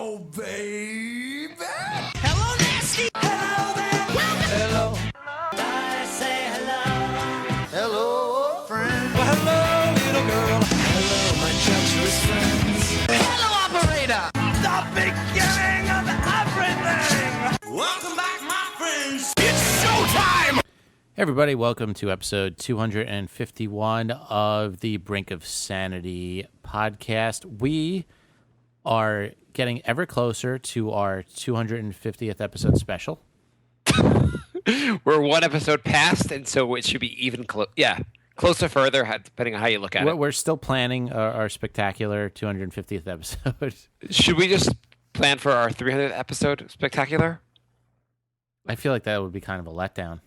Hello, baby. Hello, nasty. Hello there. Hello. I say hello. Hello, friend. Well, hello, little girl. Hello, my treacherous friends. Hello, operator. The beginning of everything. Welcome back, my friends. It's showtime. Hey everybody, welcome to episode 251 of the Brink of Sanity podcast. We are getting ever closer to our 250th episode special. We're one episode past, and so it should be even closer further, depending on how you look at it. We're still planning our spectacular 250th episode. Should we just plan for our 300th episode spectacular? I feel like that would be kind of a letdown.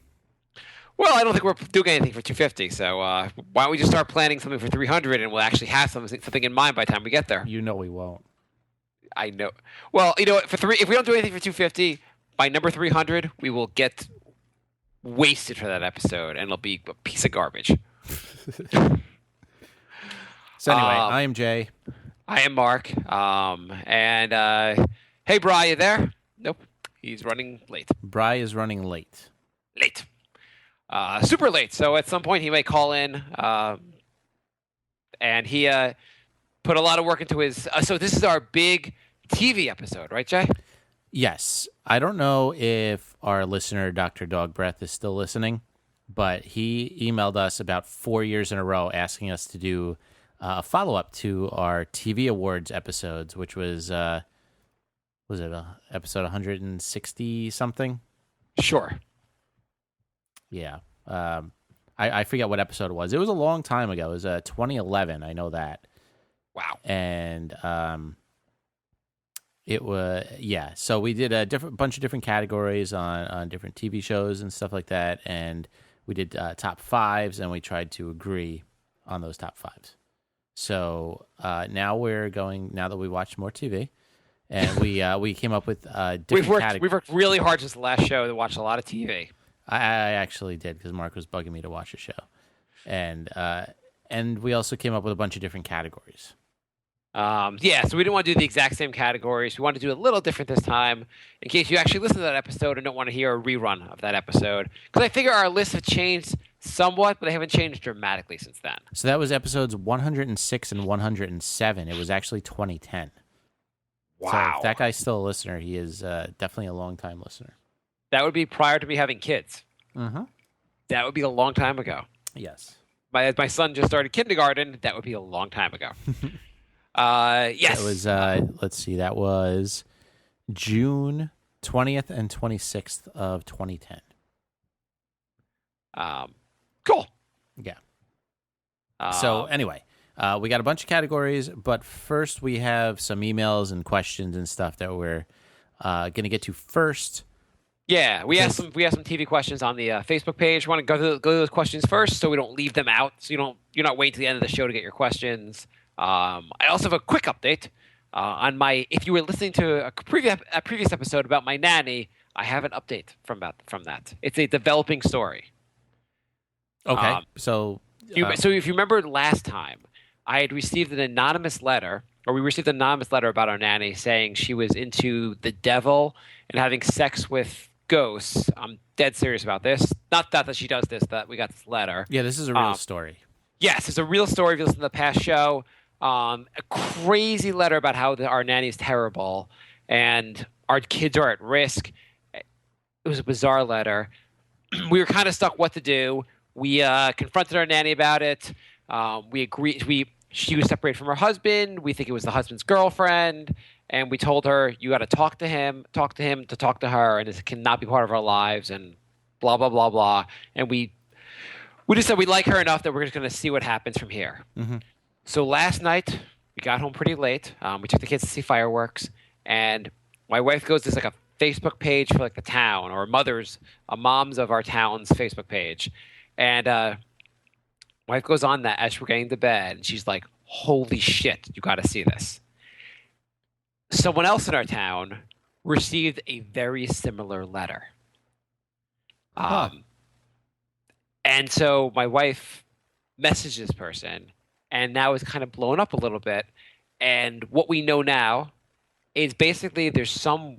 Well, I don't think we're doing anything for 250, so why don't we just start planning something for 300, and we'll actually have something in mind by the time we get there. You know we won't. I know. Well, you know what? If we don't do anything for 250, by number 300, we will get wasted for that episode, and it'll be a piece of garbage. So anyway, I am Jay. I am Mark. Hey, Bri, you there? Nope. He's running late. Bri is running late. Late. Super late. So at some point he may call in, and he put a lot of work into his. So this is our big TV episode, right, Jay? Yes. I don't know if our listener, Dr. Dog Breath, is still listening, but he emailed us about 4 years in a row asking us to do a follow-up to our TV Awards episodes, which was it episode 160-something? Sure. Yeah. I forget what episode it was. It was a long time ago. It was 2011. I know that. Wow. And it was, yeah. So we did a bunch of different categories on different TV shows and stuff like that. And we did top fives, and we tried to agree on those top fives. So now that we watched more TV, and we came up with different categories. We've worked really hard since the last show to watch a lot of TV. I actually did, because Mark was bugging me to watch a show, and we also came up with a bunch of different categories. So we didn't want to do the exact same categories. We wanted to do a little different this time, in case you actually listen to that episode and don't want to hear a rerun of that episode. Because I figure our lists have changed somewhat, but they haven't changed dramatically since then. So that was episodes 106 and 107. It was actually 2010. Wow. So if that guy's still a listener, he is definitely a long-time listener. That would be prior to me having kids. Mm-hmm. That would be a long time ago. Yes. My son just started kindergarten. That would be a long time ago. Yes. That was, let's see, that was June 20th and 26th of 2010. Cool. Yeah. So anyway, we got a bunch of categories, but first we have some emails and questions and stuff that we're going to get to first. Yeah, we have some TV questions on the Facebook page. We want to go through those questions first, so we don't leave them out. So you're not waiting to the end of the show to get your questions. I also have a quick update on my. If you were listening to a previous episode about my nanny, I have an update from that. It's a developing story. Okay, so if you remember last time, I had received an anonymous letter, or we received an anonymous letter about our nanny saying she was into the devil and having sex with ghosts. I'm dead serious about this. Not that she does this, that we got this letter. Yeah, this is a real story. Yes, it's a real story if you listen to the past show. A crazy letter about how our nanny is terrible and our kids are at risk. It was a bizarre letter. We were kind of stuck what to do. We confronted our nanny about it. We agreed. She was separated from her husband. We think it was the husband's girlfriend. And we told her, you got to talk to him to talk to her, and this cannot be part of our lives, and blah, blah, blah, blah. And we just said we like her enough that we're just going to see what happens from here. Mm-hmm. So last night, we got home pretty late. We took the kids to see fireworks, and my wife goes to like a Facebook page for like the town, or moms of our town's Facebook page. And my wife goes on that as we're getting to bed, and she's like, holy shit, you got to see this. Someone else in our town received a very similar letter. And so my wife messaged this person, and now it's kind of blown up a little bit. And what we know now It's basically there's some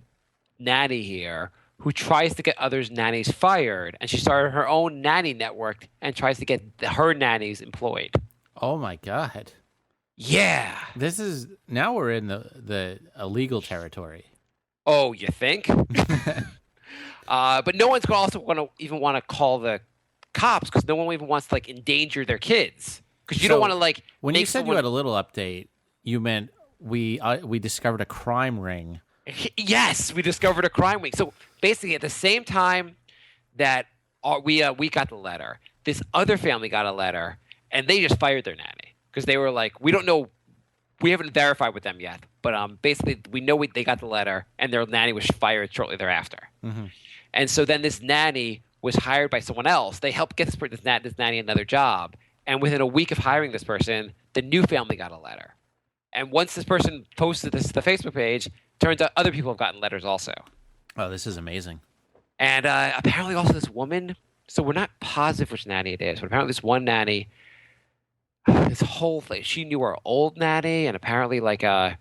nanny here who tries to get others' nannies fired, and she started her own nanny network and tries to get her nannies employed. Oh my God. Yeah. This is now we're in the illegal territory. Oh, you think? But no one's gonna also even want to call the cops because no one even wants to like endanger their kids because you don't want to like. When make you said someone... you had a little update, you meant we discovered a crime ring. Yes, we discovered a crime ring. So basically, at the same time that we got the letter, this other family got a letter, and they just fired their nanny because they were like, we don't know, we haven't verified with them yet, but basically we know they got the letter, and their nanny was fired shortly thereafter. Mm-hmm. And so then this nanny was hired by someone else. They helped get this nanny another job, and within a week of hiring this person, the new family got a letter. And once this person posted this to the Facebook page, turns out other people have gotten letters also. Oh, this is amazing. And apparently also this woman, so we're not positive which nanny it is, but apparently this one nanny, this whole thing, she knew our old nanny, and apparently and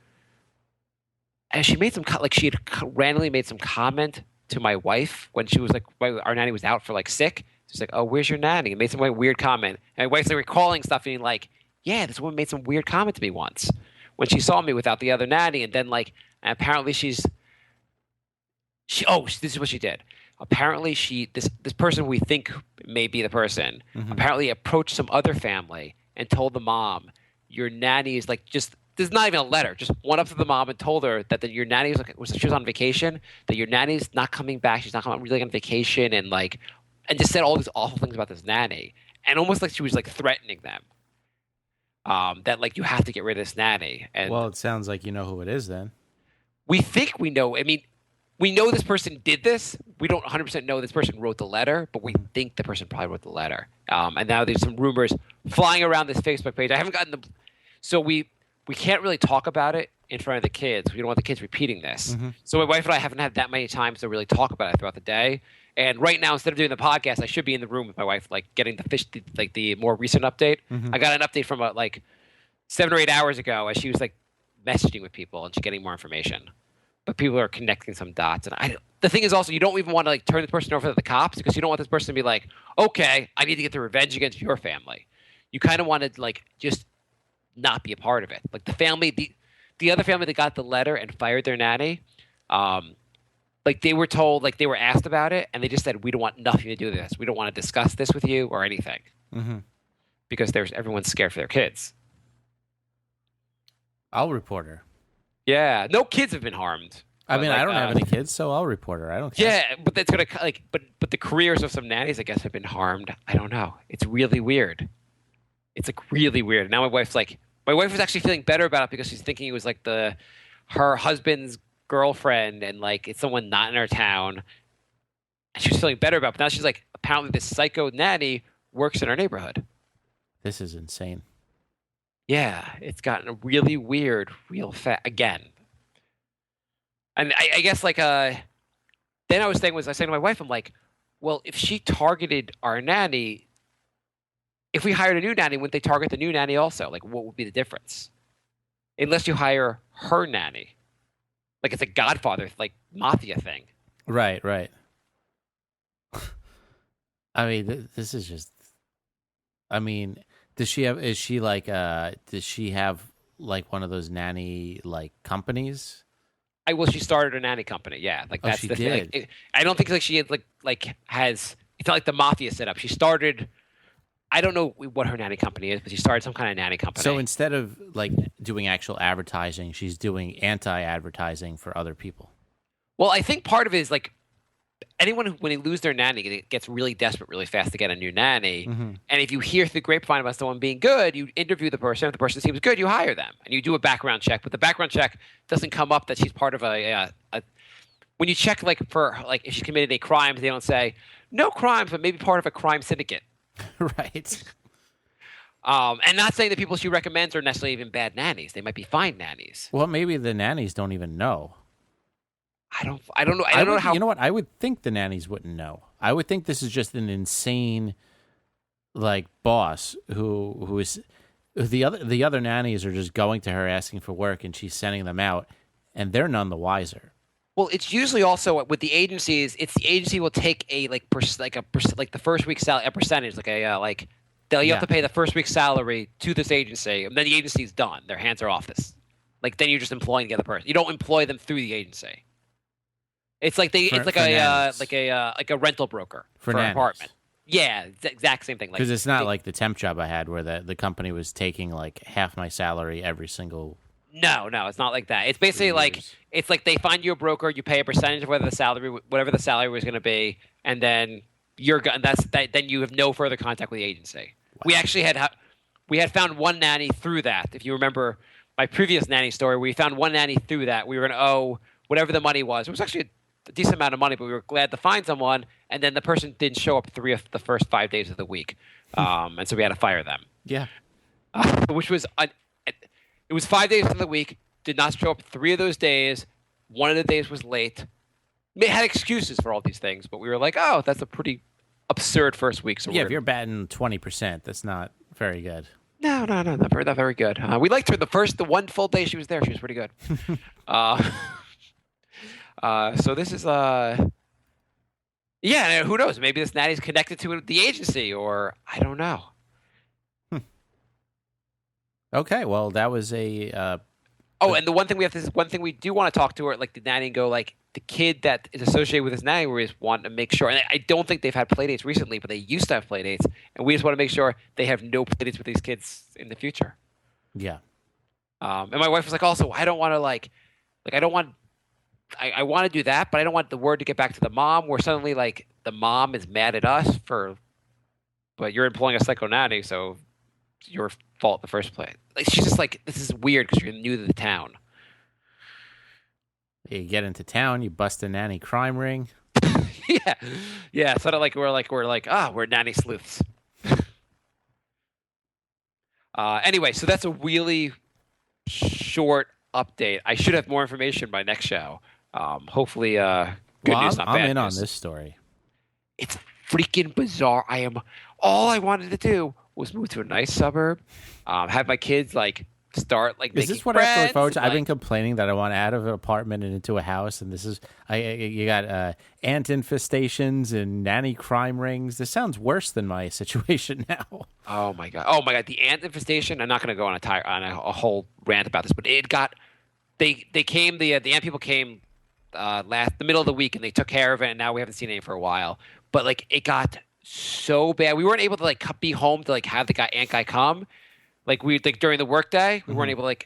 she made some, like she had randomly made some comment to my wife when she was like, our nanny was out for like sick. She's like, oh, where's your nanny? And made some like, weird comment. And my wife's like recalling stuff and like, yeah, this woman made some weird comment to me once when she saw me without the other nanny. And then like, and apparently this is what she did. Apparently this person we think may be the person apparently approached some other family and told the mom, your nanny is like just, there's not even a letter, just went up to the mom and told her that your nanny she was on vacation, that your nanny's not coming back, she's not really on vacation, and just said all these awful things about this nanny, and almost like she was like threatening them. That like you have to get rid of this nanny. And well, it sounds like you know who it is then. we think we know. I mean, we know this person did this. We don't 100% know this person wrote the letter, but we think the person probably wrote the letter. And now there's some rumors flying around this Facebook page. I haven't gotten so we can't really talk about it in front of the kids. We don't want the kids repeating this. So my wife and I haven't had that many times to really talk about it throughout the day. And right now, instead of doing the podcast, I should be in the room with my wife, like getting the more recent update. I got an update from like 7 or 8 hours ago as she was like messaging with people and she's getting more information. But people are connecting some dots. And the thing is also, you don't even want to like turn this person over to the cops because you don't want this person to be like, okay, I need to get the revenge against your family. You kind of want to like just not be a part of it. Like the family, the other family that got the letter and fired their nanny, like they were told, like they were asked about it, and they just said, we don't want nothing to do with this. We don't want to discuss this with you or anything. Because everyone's scared for their kids. I'll report her. Yeah, no kids have been harmed. I mean, I don't have any kids, so I'll report her. I don't care. Yeah, but that's gonna like, but the careers of some nannies, I guess, have been harmed. I don't know. It's really weird. It's like really weird. Now my wife was actually feeling better about it because she's thinking it was like her husband's girlfriend and like it's someone not in her town. And she was feeling better about it. But now she's like, apparently this psycho nanny works in our neighborhood. This is insane. Yeah, it's gotten really weird real fast again. And I guess like then I was saying to my wife, I'm like, well, if she targeted our nanny, if we hired a new nanny, wouldn't they target the new nanny also? Like, what would be the difference? Unless you hire her nanny. Like, it's a Godfather, like, mafia thing. Right. I mean, this is just... I mean, does she have like one of those nanny, like, companies? Well, she started a nanny company, yeah. Like, that's she the did. thing. Like, I don't think, like, she had, has... It's not like the mafia set up. She started... I don't know what her nanny company is, but she started some kind of nanny company. So instead of like doing actual advertising, she's doing anti-advertising for other people. Well, I think part of it is like anyone when they lose their nanny gets really desperate really fast to get a new nanny. And if you hear through the grapevine about someone being good, you interview the person. If the person seems good, you hire them and you do a background check. But the background check doesn't come up that she's part of when you check like for like if she's committed any crimes, they don't say no crimes, but maybe part of a crime syndicate. Right. And not saying that people she recommends are necessarily even bad nannies. They might be fine nannies. Well, maybe the nannies don't even know. I don't know. I don't know how. You know what? I would think the nannies wouldn't know. I would think this is just an insane, like, boss who is the other nannies are just going to her asking for work and she's sending them out, and they're none the wiser. Well, it's usually also with the agencies. It's the agency will take a like the first week's salary, a percentage, you have to pay the first week's salary to this agency, and then the agency's done. Their hands are off this. Like then you're just employing the other person. You don't employ them through the agency. It's like a rental broker for an apartment. Yeah, it's the exact same thing. Because it's not like the temp job I had where the company was taking like half my salary every single. No, it's not like that. It's basically like they find you a broker, you pay a percentage of whatever the salary was going to be, and then then you have no further contact with the agency. Wow. We had found one nanny through that. If you remember my previous nanny story, we found one nanny through that. We were going to owe whatever the money was. It was actually a decent amount of money, but we were glad to find someone. And then the person didn't show up 3 of the first 5 days of the week, and so we had to fire them. Yeah, which was it was 5 days of the week. Did not show up 3 of those days. One of the days was late. They had excuses for all these things, but we were like, oh, that's a pretty absurd first week. So yeah, if you're batting 20%, that's not very good. No, not very good. We liked her the one full day she was there. She was pretty good. So this is yeah. Who knows? Maybe this nanny's connected to the agency, or I don't know. Okay, well, that was a. And the one thing we do want to talk to her, like the nanny, and go like the kid that is associated with this nanny. We just want to make sure, and I don't think they've had play dates recently, but they used to have play dates, and we just want to make sure they have no play dates with these kids in the future. Yeah. And my wife was like, also, I don't want to I want to do that, but I don't want the word to get back to the mom where suddenly like the mom is mad at us but you're employing a psycho nanny, so it's your fault in the first place. Like she's just like, this is weird because you're new to the town. You get into town, you bust a nanny crime ring. yeah. Sort of like we're nanny sleuths. Anyway, so that's a really short update. I should have more information by next show. Hopefully, good news, not bad I'm in news. on this story. It's freaking bizarre. All I wanted to do was move to a nice suburb, have my kids start Is making this what I have to look forward friends, to? I've been complaining that I want out of an apartment and into a house, and this is you got ant infestations and nanny crime rings. This sounds worse than my situation now. Oh my god! The ant infestation. I'm not going to go on a whole rant about this, but it got. They came. The ant people came the middle of the week, and they took care of it. And now we haven't seen any for a while. But it got so bad. We weren't able to be home to have the ant guy come. During the workday, we weren't able to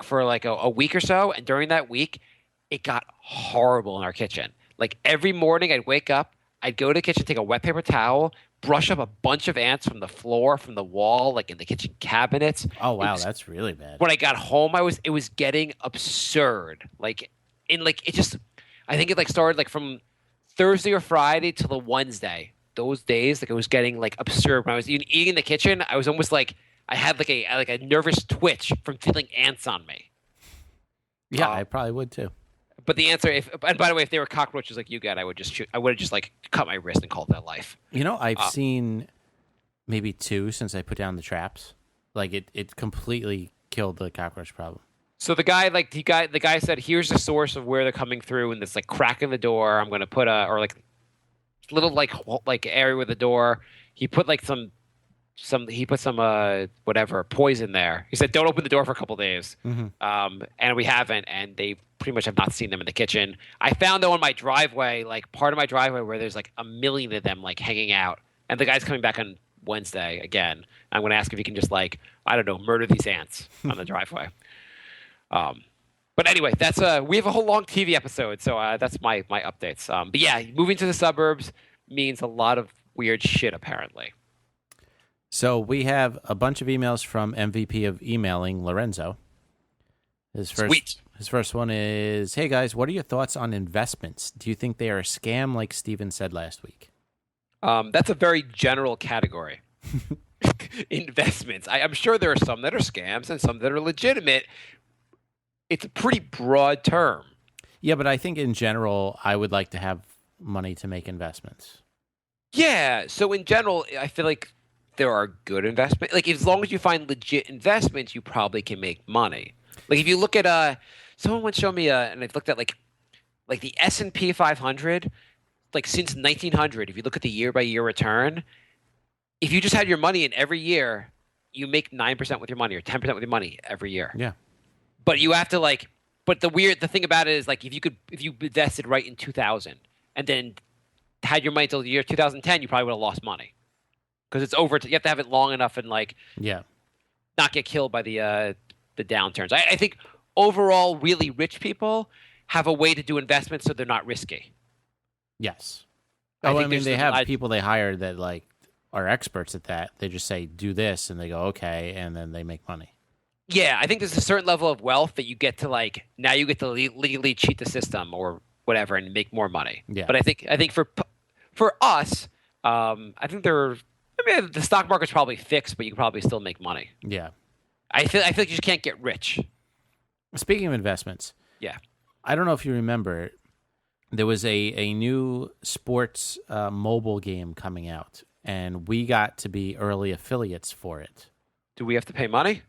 for a week or so. And during that week, it got horrible in our kitchen. Every morning, I'd wake up, I'd go to the kitchen, take a wet paper towel, brush up a bunch of ants from the floor, from the wall, in the kitchen cabinets. Oh wow, that's really bad. When I got home, it was getting absurd. I think it started from Thursday or Friday till the Wednesday. Those days, it was getting absurd. When I was eating in the kitchen, I was almost I had a nervous twitch from feeling ants on me. Yeah, I probably would too. But the answer, and by the way, if they were cockroaches like you got, I would just shoot. I would have just cut my wrist and called that life. I've seen maybe 2 since I put down the traps. It completely killed the cockroach problem. So the guy said, here's the source of where they're coming through, and this crack in the door. I'm going to put little area with the door. He put some whatever poison there. He said, don't open the door for a couple days. Mm-hmm. And we haven't, and they pretty much have not seen them in the kitchen. I found though in my driveway, part of my driveway where there's a million of them hanging out. And the guy's coming back on Wednesday again. I'm going to ask if he can just I don't know, murder these ants on the driveway. But anyway, that's we have a whole long TV episode, so that's my updates. But yeah, moving to the suburbs means a lot of weird shit apparently. So we have a bunch of emails from MVP of emailing, Lorenzo. His first one is, hey guys, what are your thoughts on investments? Do you think they are a scam like Steven said last week? That's a very general category. Investments. I'm sure there are some that are scams and some that are legitimate. It's a pretty broad term. Yeah, but I think in general, I would like to have money to make investments. Yeah, so in general, I feel like there are good investments. As long as you find legit investments, you probably can make money. If you look at Someone once showed me and I've looked at like the S&P 500, like since 1900. If you look at the year by year return, if you just had your money in every year, you make 9% with your money or 10% with your money every year. Yeah. But you have to but the thing about it is like if you invested right in 2000 and then had your money till the year 2010, you probably would have lost money because it's over. You have to have it long enough and not get killed by the downturns. I think overall, really rich people have a way to do investments so they're not risky. Yes. I I think mean, they there's have people they hire that like are experts at that. They just say, do this, and they go, okay, and then they make money. Yeah, I think there's a certain level of wealth that you get to now you get to legally cheat the system or whatever and make more money. Yeah. But I think for us, I think the stock market's probably fixed, but you can probably still make money. Yeah. I feel like you just can't get rich. Speaking of investments, Yeah. I don't know if you remember, there was a new sports mobile game coming out, and we got to be early affiliates for it. Do we have to pay money?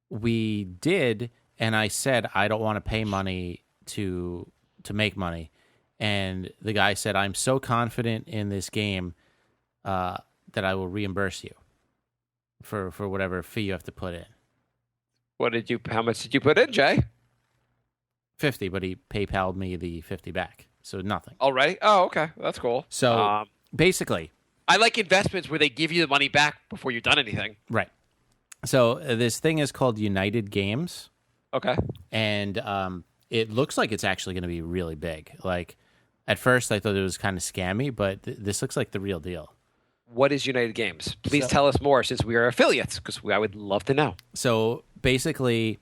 We did, and I said I don't want to pay money to make money, and the guy said I'm so confident in this game that I will reimburse you for whatever fee you have to put in. How much did you put in, Jay? 50, but he PayPal'd me the 50 back, so nothing. Already? Oh, okay. That's cool. So basically, I like investments where they give you the money back before you've done anything. right. So this thing is called United Games. Okay. And it looks like it's actually going to be really big. Like, at first I thought it was kind of scammy, but this looks like the real deal. What is United Games? Please tell us more since we are affiliates, because I would love to know. So basically,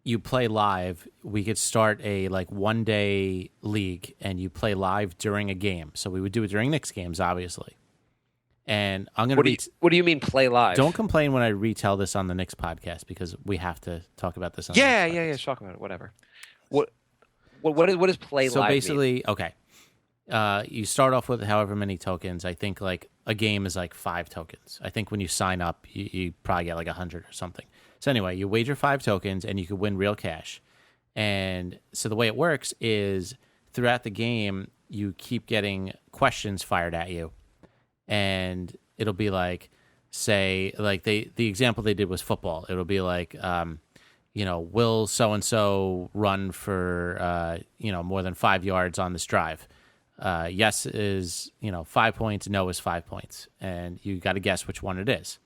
you play live. We could start a like 1-day league, and you play live during a game. So we would do it during Knicks games, obviously. And I'm going to What do you mean play live? Don't complain when I retell this on the Knicks podcast, because we have to talk about this on Yeah. the Knicks podcast. Talk about it. Whatever. What is play live? So mean? basically, okay. You start off with however many tokens. I think like a game is like 5 tokens. I think when you sign up, you probably get like 100 or something. So anyway, you wager 5 tokens and you could win real cash. And so the way it works is throughout the game, you keep getting questions fired at you. And it'll be like, say, like the example they did was football. It'll be like, will so-and-so run for, more than 5 yards on this drive? Yes is 5 points, no is 5 points, and you got to guess which one it is.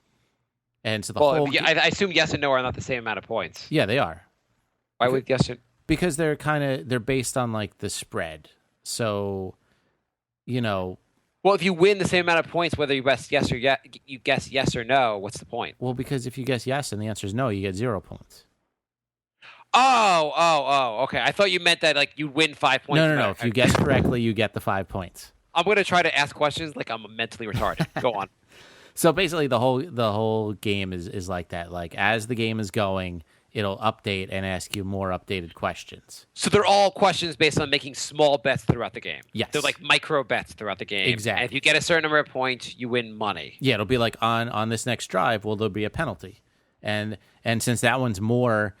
And so I assume yes and no are not the same amount of points. Yeah, they are. Why would yes and because they're based on like the spread. So, well, if you win the same amount of points, whether you guess yes or you guess yes or no, what's the point? Well, because if you guess yes and the answer is no, you get 0 points. Oh, okay. I thought you meant that like you win 5 points. No. If you guess correctly, you get the 5 points. I'm going to try to ask questions like I'm mentally retarded. Go on. So basically, the whole game is like that. Like as the game is going, it'll update and ask you more updated questions. So they're all questions based on making small bets throughout the game. Yes. They're like micro bets throughout the game. Exactly. And if you get a certain number of points, you win money. Yeah, it'll be like on this next drive, there'll be a penalty. And since that one's more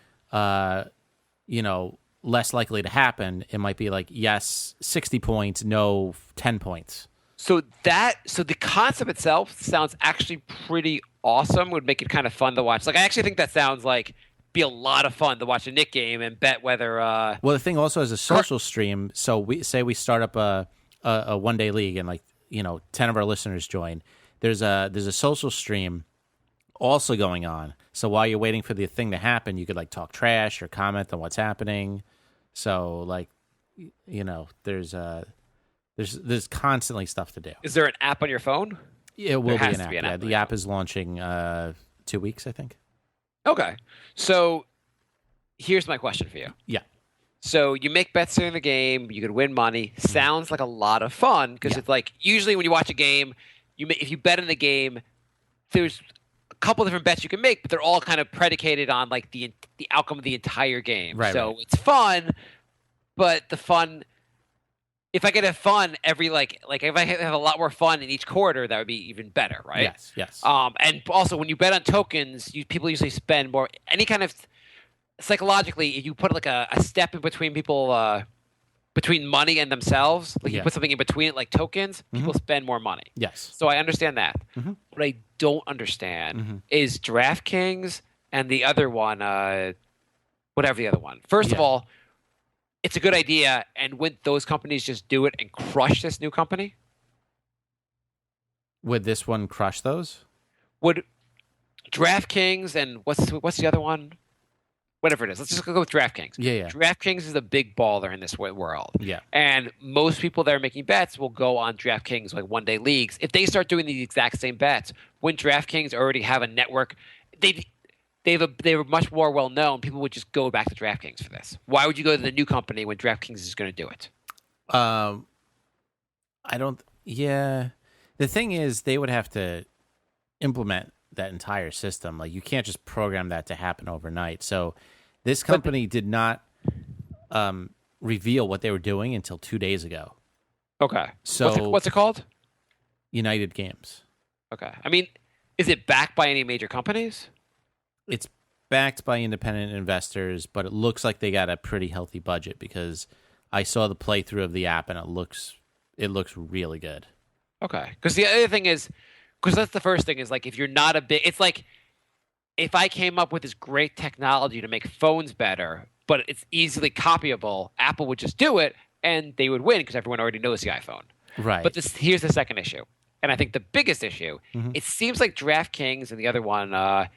less likely to happen, it might be like yes 60 points, no 10 points. So the concept itself sounds actually pretty awesome. Would make it kind of fun to watch. Like I actually think that sounds like be a lot of fun to watch a Knick game and bet whether. Well, the thing also is a social stream. So we start up a 1-day league and 10 of our listeners join. There's a social stream also going on. So while you're waiting for the thing to happen, you could like talk trash or comment on what's happening. So there's constantly stuff to do. Is there an app on your phone? It will be an app. Be an Yeah, app the app is launching 2 weeks, I think. Okay. So here's my question for you. Yeah. So you make bets during the game. You could win money. Sounds like a lot of fun because it's like usually when you watch a game, if you bet in the game, there's a couple different bets you can make, but they're all kind of predicated on like the outcome of the entire game. Right, so right. it's fun, but the fun. If I could have fun every like if I have a lot more fun in each quarter, that would be even better, right? Yes. And also when you bet on tokens, people usually spend more. Any kind of psychologically, if you put like a step in between people, between money and themselves, like you put something in between it, like tokens, people spend more money. Yes. So I understand that. What I don't understand is DraftKings and the other one, whatever the other one. First of all, it's a good idea, and wouldn't those companies just do it and crush this new company? Would this one crush those? Would DraftKings and what's the other one? Whatever it is, let's just go with DraftKings. Yeah. DraftKings is a big baller in this world. Yeah. And most people that are making bets will go on DraftKings, like one-day leagues. If they start doing the exact same bets, when DraftKings already have a network, they were much more well-known. People would just go back to DraftKings for this. Why would you go to the new company when DraftKings is going to do it? I don't. Yeah. The thing is, they would have to implement that entire system. Like, you can't just program that to happen overnight. So this company did not reveal what they were doing until 2 days ago. Okay. So what's it called? United Games. Okay. I mean, is it backed by any major companies? It's backed by independent investors, but it looks like they got a pretty healthy budget because I saw the playthrough of the app and it looks really good. Okay. Because the other thing is, because that's the first thing is like if you're not a big, it's like if I came up with this great technology to make phones better, but it's easily copyable, Apple would just do it and they would win because everyone already knows the iPhone. Right. But here's the second issue. And I think the biggest issue, it seems like DraftKings and the other one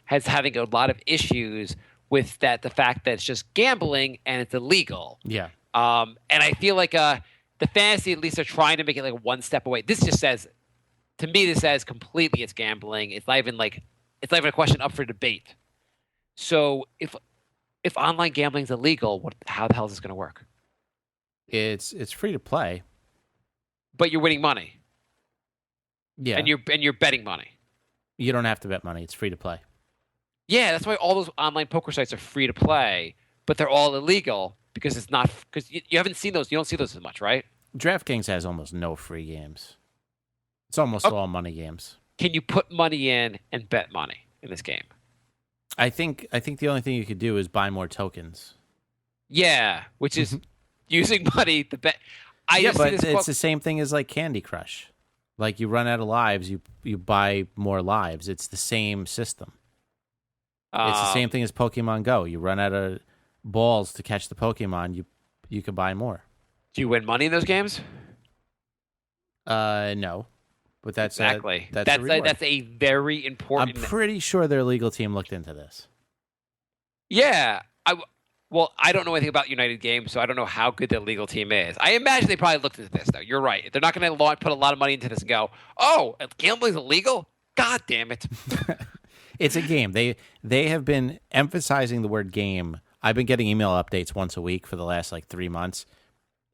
has having a lot of issues with the fact that it's just gambling and it's illegal. Yeah. And I feel like the fantasy, at least they're trying to make it like one step away. This just says, to me, this says completely it's gambling. It's not even a question up for debate. So if online gambling is illegal, how the hell is this going to work? It's free to play. But you're winning money. Yeah. And you're betting money. You don't have to bet money. It's free to play. Yeah, that's why all those online poker sites are free to play, but they're all illegal because it's not because you haven't seen those. You don't see those as much, right? DraftKings has almost no free games. It's almost all money games. Can you put money in and bet money in this game? I think the only thing you could do is buy more tokens. Yeah, which is using money to bet. But it's the same thing as like Candy Crush. Like, you run out of lives, you buy more lives. It's the same system. It's the same thing as Pokemon Go. You run out of balls to catch the Pokemon, you can buy more. Do you win money in those games? No. But that's a reward. That's a very important. I'm pretty sure their legal team looked into this. Yeah, I don't know anything about United Games, so I don't know how good their legal team is. I imagine they probably looked into this, though. You're right. They're not going to put a lot of money into this and go, "Oh, gambling's illegal." God damn it! It's a game. They have been emphasizing the word game. I've been getting email updates once a week for the last 3 months.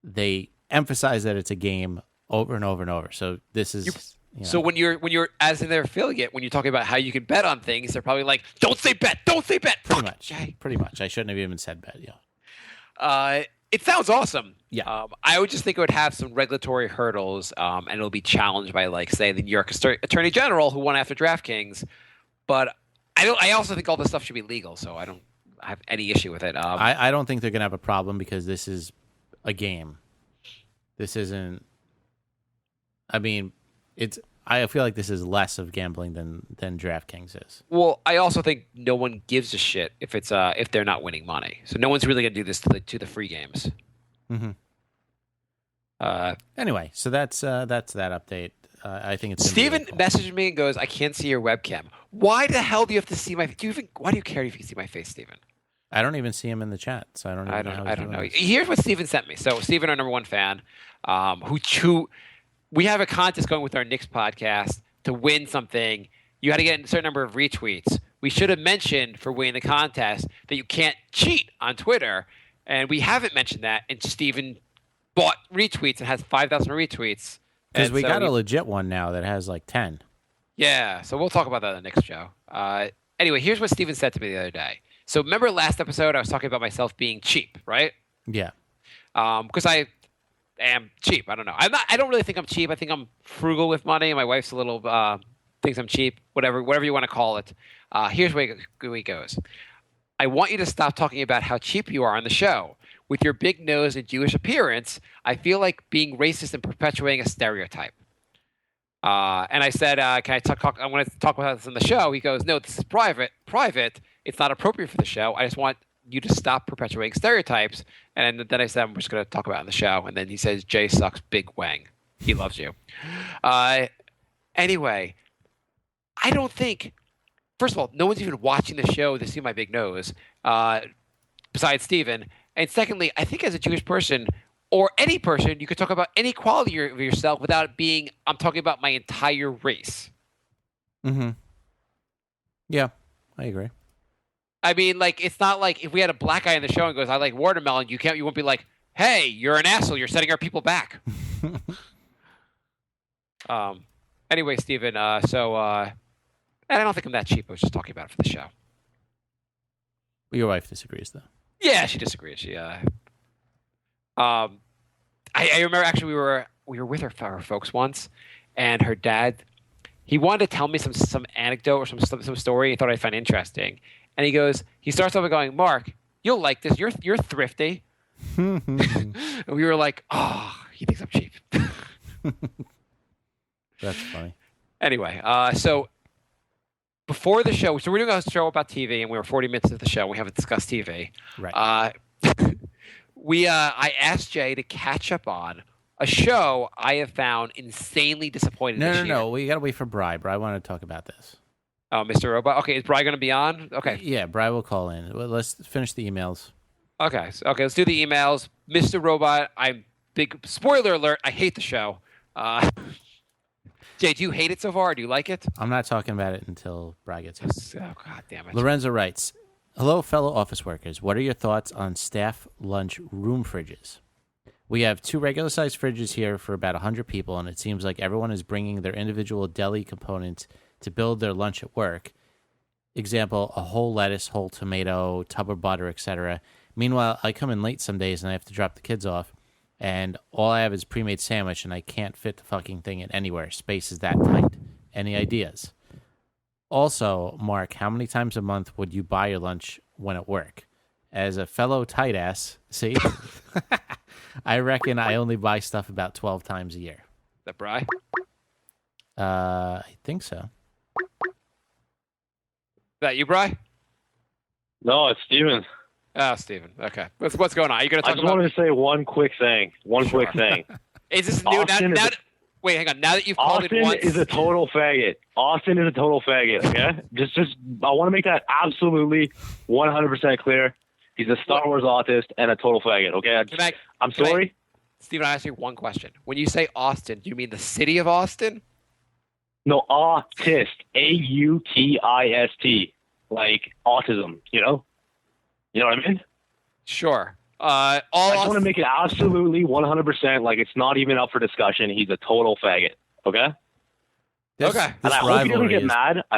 They emphasize that it's a game over and over and over. So this is. So when you're as in their affiliate, when you're talking about how you can bet on things, they're probably like, "Don't say bet, don't say bet." Pretty much. I shouldn't have even said bet. Yeah. It sounds awesome. Yeah. I would just think it would have some regulatory hurdles, and it'll be challenged by, say, the New York Attorney General who went after DraftKings. But I also think all this stuff should be legal, so I don't have any issue with it. I don't think they're gonna have a problem because this is a game. This isn't. I mean. I feel like this is less of gambling than DraftKings is. Well, I also think no one gives a shit if they're not winning money. So no one's really going to do this to the free games. Mm-hmm. Anyway, so that's that update. I think it's Steven messaged me and goes, "I can't see your webcam. Why the hell do you have to see my? Why do you care if you can see my face, Steven?" I don't even see him in the chat, so I don't know. Here's what Steven sent me. So Steven, our number one fan, who we have a contest going with our Knicks podcast to win something. You had to get a certain number of retweets. We should have mentioned for winning the contest that you can't cheat on Twitter, and we haven't mentioned that. And Steven bought retweets and has 5,000 retweets. Because we got a legit one now that has 10. Yeah, so we'll talk about that in the next show. Anyway, here's what Steven said to me the other day. So remember last episode I was talking about myself being cheap, right? Yeah. Because I am cheap. I don't know. I don't really think I'm cheap. I think I'm frugal with money. My wife's a little thinks I'm cheap. Whatever you want to call it. Here's where it goes. I want you to stop talking about how cheap you are on the show. With your big nose and Jewish appearance, I feel like being racist and perpetuating a stereotype. And I said, can I talk? I want to talk about this on the show. He goes, no, this is private. Private. It's not appropriate for the show. I just want you to stop perpetuating stereotypes. And then I said, I'm just going to talk about it on the show. And then he says, Jay sucks big wang. He loves you. Anyway, I don't think, first of all, no one's even watching the show to see my big nose, besides Steven. And secondly, I think as a Jewish person, or any person, you could talk about any quality of yourself without it being, I'm talking about my entire race. Mm-hmm. Yeah, I agree. I mean, like, it's not like if we had a black guy in the show and goes, I like watermelon, you won't be like, hey, you're an asshole, you're setting our people back. Anyway, Steven, and I don't think I'm that cheap. I was just talking about it for the show. Your wife disagrees, though. Yeah, she disagrees. She, I remember actually we were with her folks once, and her dad, he wanted to tell me some anecdote or some story he thought I'd find interesting, and he starts off by going, Mark, you'll like this. You're thrifty, and we were like, oh, he thinks I'm cheap. That's funny. Anyway, so before the show, so we're doing a show about TV, and we were 40 minutes into the show. And we haven't discussed TV. Right. I asked Jay to catch up on a show I have found insanely disappointing. No. We got to wait for Bri. Bri wanted to talk about this. Oh, Mr. Robot. Okay, is Bri going to be on? Okay. Yeah, Bri will call in. Well, let's finish the emails. Okay. Let's do the emails. Mr. Robot. Big spoiler alert. I hate the show. Jay, do you hate it so far? Or do you like it? I'm not talking about it until Bri gets here. Oh, God damn it. Lorenzo writes, hello, fellow office workers. What are your thoughts on staff lunch room fridges? We have 2 regular-sized fridges here for about 100 people, and it seems like everyone is bringing their individual deli components to build their lunch at work. Example, a whole lettuce, whole tomato, tub of butter, etc. Meanwhile, I come in late some days, and I have to drop the kids off, and all I have is pre-made sandwich, and I can't fit the fucking thing in anywhere. Space is that tight. Any ideas? Also, Mark, how many times a month would you buy your lunch when at work? As a fellow tight ass, see, I reckon I only buy stuff about 12 times a year. Is that Bri? I think so. Is that you, Bri? No, it's Steven. Oh, Steven. Okay. What's going on? Are you going to I talk just about... wanted to say one quick thing. Quick thing. Is this new? Wait, hang on. Now that you've called Austin it once... is a total faggot. Austin is a total faggot, okay? Just I want to make that absolutely 100% clear. He's a Star Wars autist and a total faggot, okay? I'm sorry? Steven, I ask you one question. When you say Austin, do you mean the city of Austin? No, autist. A-U-T-I-S-T. Like autism, you know? You know what I mean? Sure. I just want to make it absolutely 100% like it's not even up for discussion. He's a total faggot, okay? Okay. And I hope he doesn't get mad. I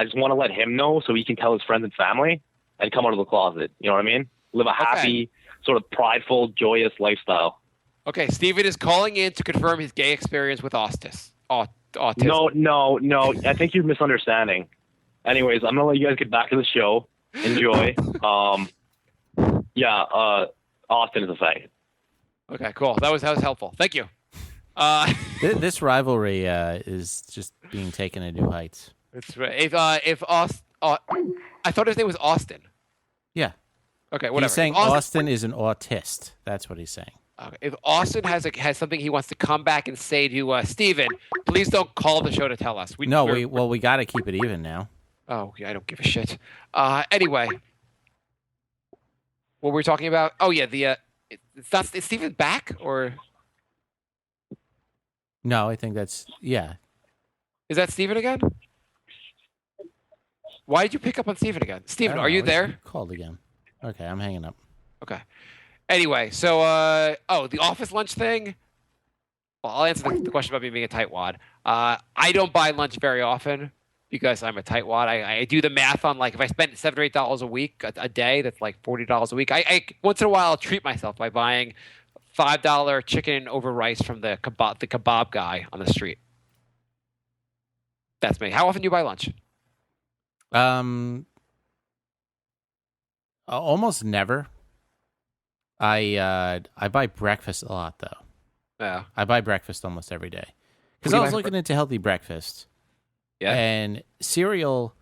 just want to let him know so he can tell his friends and family and come out of the closet. You know what I mean? Live a happy, sort of prideful, joyous lifestyle. Okay, Steven is calling in to confirm his gay experience with autism. No. I think you're misunderstanding. Anyways, I'm going to let you guys get back to the show. Enjoy. Austin is a faggot. Okay, cool. That was helpful. Thank you. This rivalry is just being taken to new heights. That's right. If Austin, I thought his name was Austin. Yeah. Okay, whatever. He's saying Austin is an autist. That's what he's saying. Okay. If Austin has something he wants to come back and say to Steven, please don't call the show to tell us. We got to keep it even now. Oh, yeah, I don't give a shit. Anyway, what were we talking about? Oh yeah, is Steven back or? No, I think that's Is that Steven again? Why did you pick up on Steven again? Steven, are you there? Called again. Okay, I'm hanging up. Okay. Anyway, so the office lunch thing. Well, I'll answer the question about me being a tightwad. I don't buy lunch very often because I'm a tightwad. I do the math on like if I spend $7 or $8 a week a day, that's like $40 a week. I once in a while I'll treat myself by buying $5 chicken over rice from the kebab guy on the street. That's me. How often do you buy lunch? Almost never. I buy breakfast a lot though. Yeah. I buy breakfast almost every day because What do I you was buy looking into healthy breakfast. Yeah. And cereal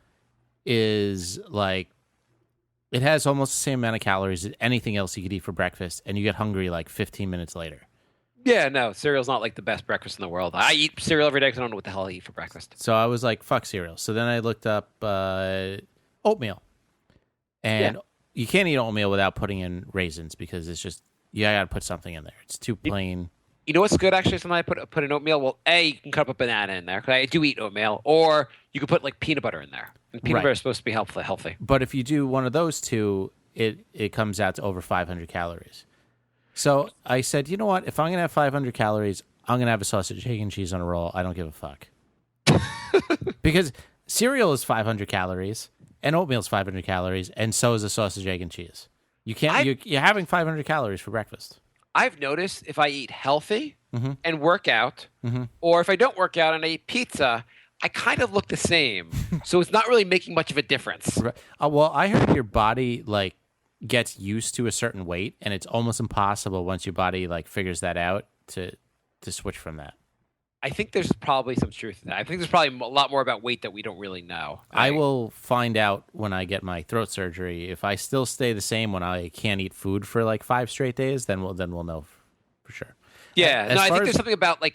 is like it has almost the same amount of calories as anything else you could eat for breakfast, and you get hungry like 15 minutes later. Yeah, no, cereal's not like the best breakfast in the world. I eat cereal every day because I don't know what the hell I eat for breakfast. So I was like, fuck cereal. So then I looked up oatmeal. And you can't eat oatmeal without putting in raisins because it's just, you got to put something in there. It's too plain. You know what's good, actually, something I put in oatmeal? Well, you can cut up a banana in there, because I do eat oatmeal. Or you could put, like, peanut butter in there. And peanut butter is supposed to be healthy. But if you do one of those two, it comes out to over 500 calories. So I said, you know what? If I'm going to have 500 calories, I'm going to have a sausage, egg, and cheese on a roll. I don't give a fuck. Because cereal is 500 calories, and oatmeal is 500 calories, and so is a sausage, egg, and cheese. You can't. You're having 500 calories for breakfast. I've noticed if I eat healthy and work out, or if I don't work out and I eat pizza, I kind of look the same. So it's not really making much of a difference. Well, I heard your body like gets used to a certain weight, and it's almost impossible once your body like figures that out to switch from that. I think there's probably some truth to that. I think there's probably a lot more about weight that we don't really know. I will find out when I get my throat surgery. If I still stay the same when I can't eat food for like 5 straight days, then we'll know for sure. Yeah, I think there's something about like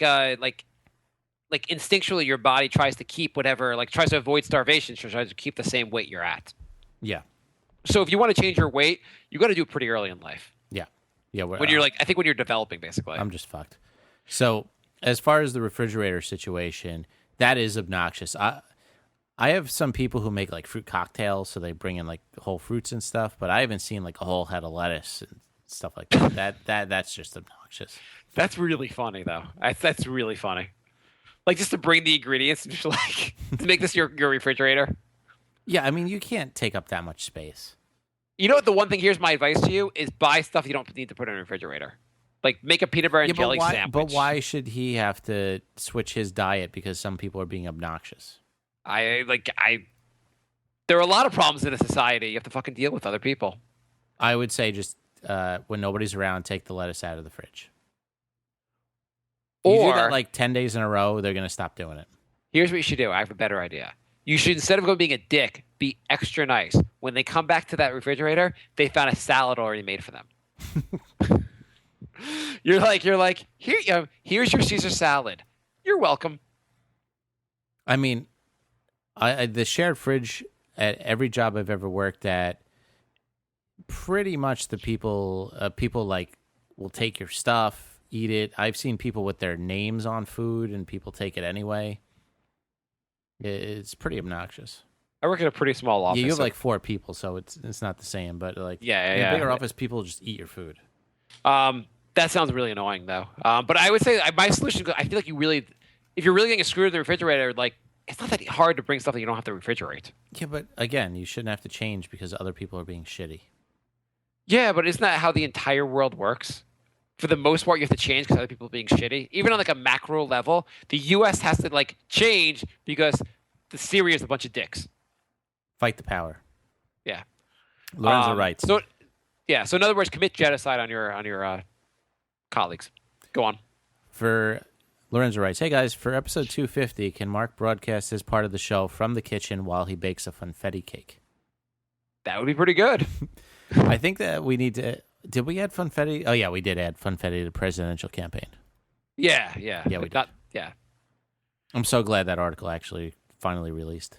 instinctually your body tries to keep whatever, like tries to avoid starvation, so tries to keep the same weight you're at. Yeah. So if you want to change your weight, you got to do it pretty early in life. Yeah. When you're like, I think when you're developing, basically. I'm just fucked. So as far as the refrigerator situation, that is obnoxious. I have some people who make like fruit cocktails, so they bring in like whole fruits and stuff, but I haven't seen like a whole head of lettuce and stuff like that. That's just obnoxious. That's really funny, though. That's really funny. Like just to bring the ingredients and just like to make this your refrigerator. Yeah, I mean you can't take up that much space. You know what? The one thing, here's my advice to you, is buy stuff you don't need to put in a refrigerater. Like make a peanut butter and jelly sandwich. But why should he have to switch his diet because some people are being obnoxious? There are a lot of problems in a society. You have to fucking deal with other people. I would say just when nobody's around, take the lettuce out of the fridge. You do that like 10 days in a row, they're going to stop doing it. Here's what you should do. I have a better idea. You should, instead of going being a dick, be extra nice. When they come back to that refrigerator, they found a salad already made for them. You're like, here's your Caesar salad. You're welcome. I mean, the shared fridge at every job I've ever worked at, pretty much the people like will take your stuff, eat it. I've seen people with their names on food, and people take it anyway. It's pretty obnoxious. I work in a pretty small office. Yeah, you have like 4 people, so it's not the same. But like, in a bigger office, people just eat your food. That sounds really annoying, though. But I would say my solution, I feel like if you're really getting screwed in the refrigerator, like it's not that hard to bring stuff that you don't have to refrigerate. Yeah, but again, you shouldn't have to change because other people are being shitty. Yeah, but isn't that how the entire world works? For the most part, you have to change because other people are being shitty. Even on like a macro level, the U.S. has to like change because the Syria is a bunch of dicks. Fight the power. Yeah. Lorenzo writes. So in other words, commit genocide on your colleagues. Go on. For Lorenzo writes, hey guys, for episode 250, can Marc broadcast his part of the show from the kitchen while he bakes a funfetti cake? That would be pretty good. I think that we need to. Did we add funfetti? Oh yeah, we did add funfetti to the presidential campaign. Yeah, we did. I'm so glad that article actually finally released.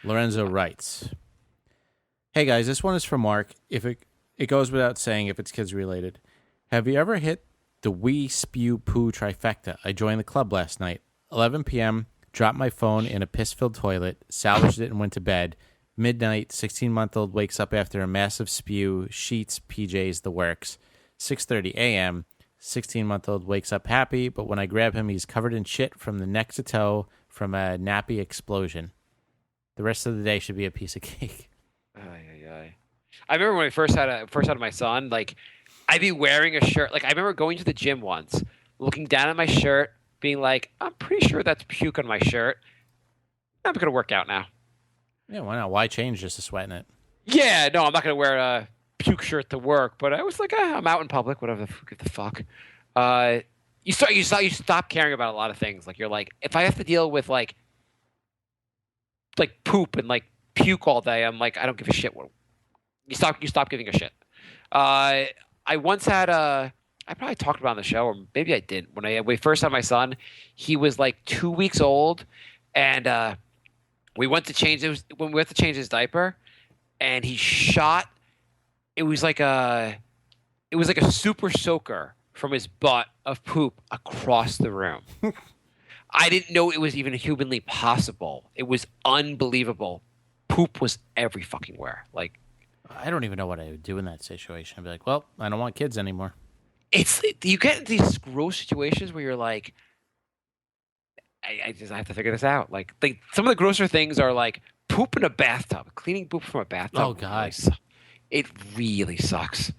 Lorenzo writes, hey guys, this one is for Marc. If it goes without saying if it's kids related. Have you ever hit the wee spew poo trifecta? I joined the club last night. 11 p.m., dropped my phone in a piss-filled toilet, salvaged it and went to bed. Midnight, 16-month-old wakes up after a massive spew, sheets, PJs, the works. 6:30 a.m., 16-month-old wakes up happy, but when I grab him, he's covered in shit from the neck to toe from a nappy explosion. The rest of the day should be a piece of cake. I remember when I first had my son, like, I'd be wearing a shirt. Like, I remember going to the gym once, looking down at my shirt, being like, I'm pretty sure that's puke on my shirt. I'm going to work out now. Yeah, why not? Why change just to sweat in it? Yeah, no, I'm not going to wear a puke shirt to work, but I was like, I'm out in public, whatever the fuck. You stop caring about a lot of things. Like you're like, if I have to deal with like poop and like puke all day, I'm like, I don't give a shit. You stop giving a shit. I once had I probably talked about it on the show, or maybe I didn't. When we first had my son, he was like 2 weeks old, and we went to change. When we went to change his diaper, and he shot. It was like a super soaker from his butt of poop across the room. I didn't know it was even humanly possible. It was unbelievable. Poop was every fucking where. Like, I don't even know what I would do in that situation. I'd be like, well, I don't want kids anymore. you get into these gross situations where you're like, I have to figure this out. Like some of the grosser things are like poop in a bathtub, cleaning poop from a bathtub. Oh, God. It really sucks.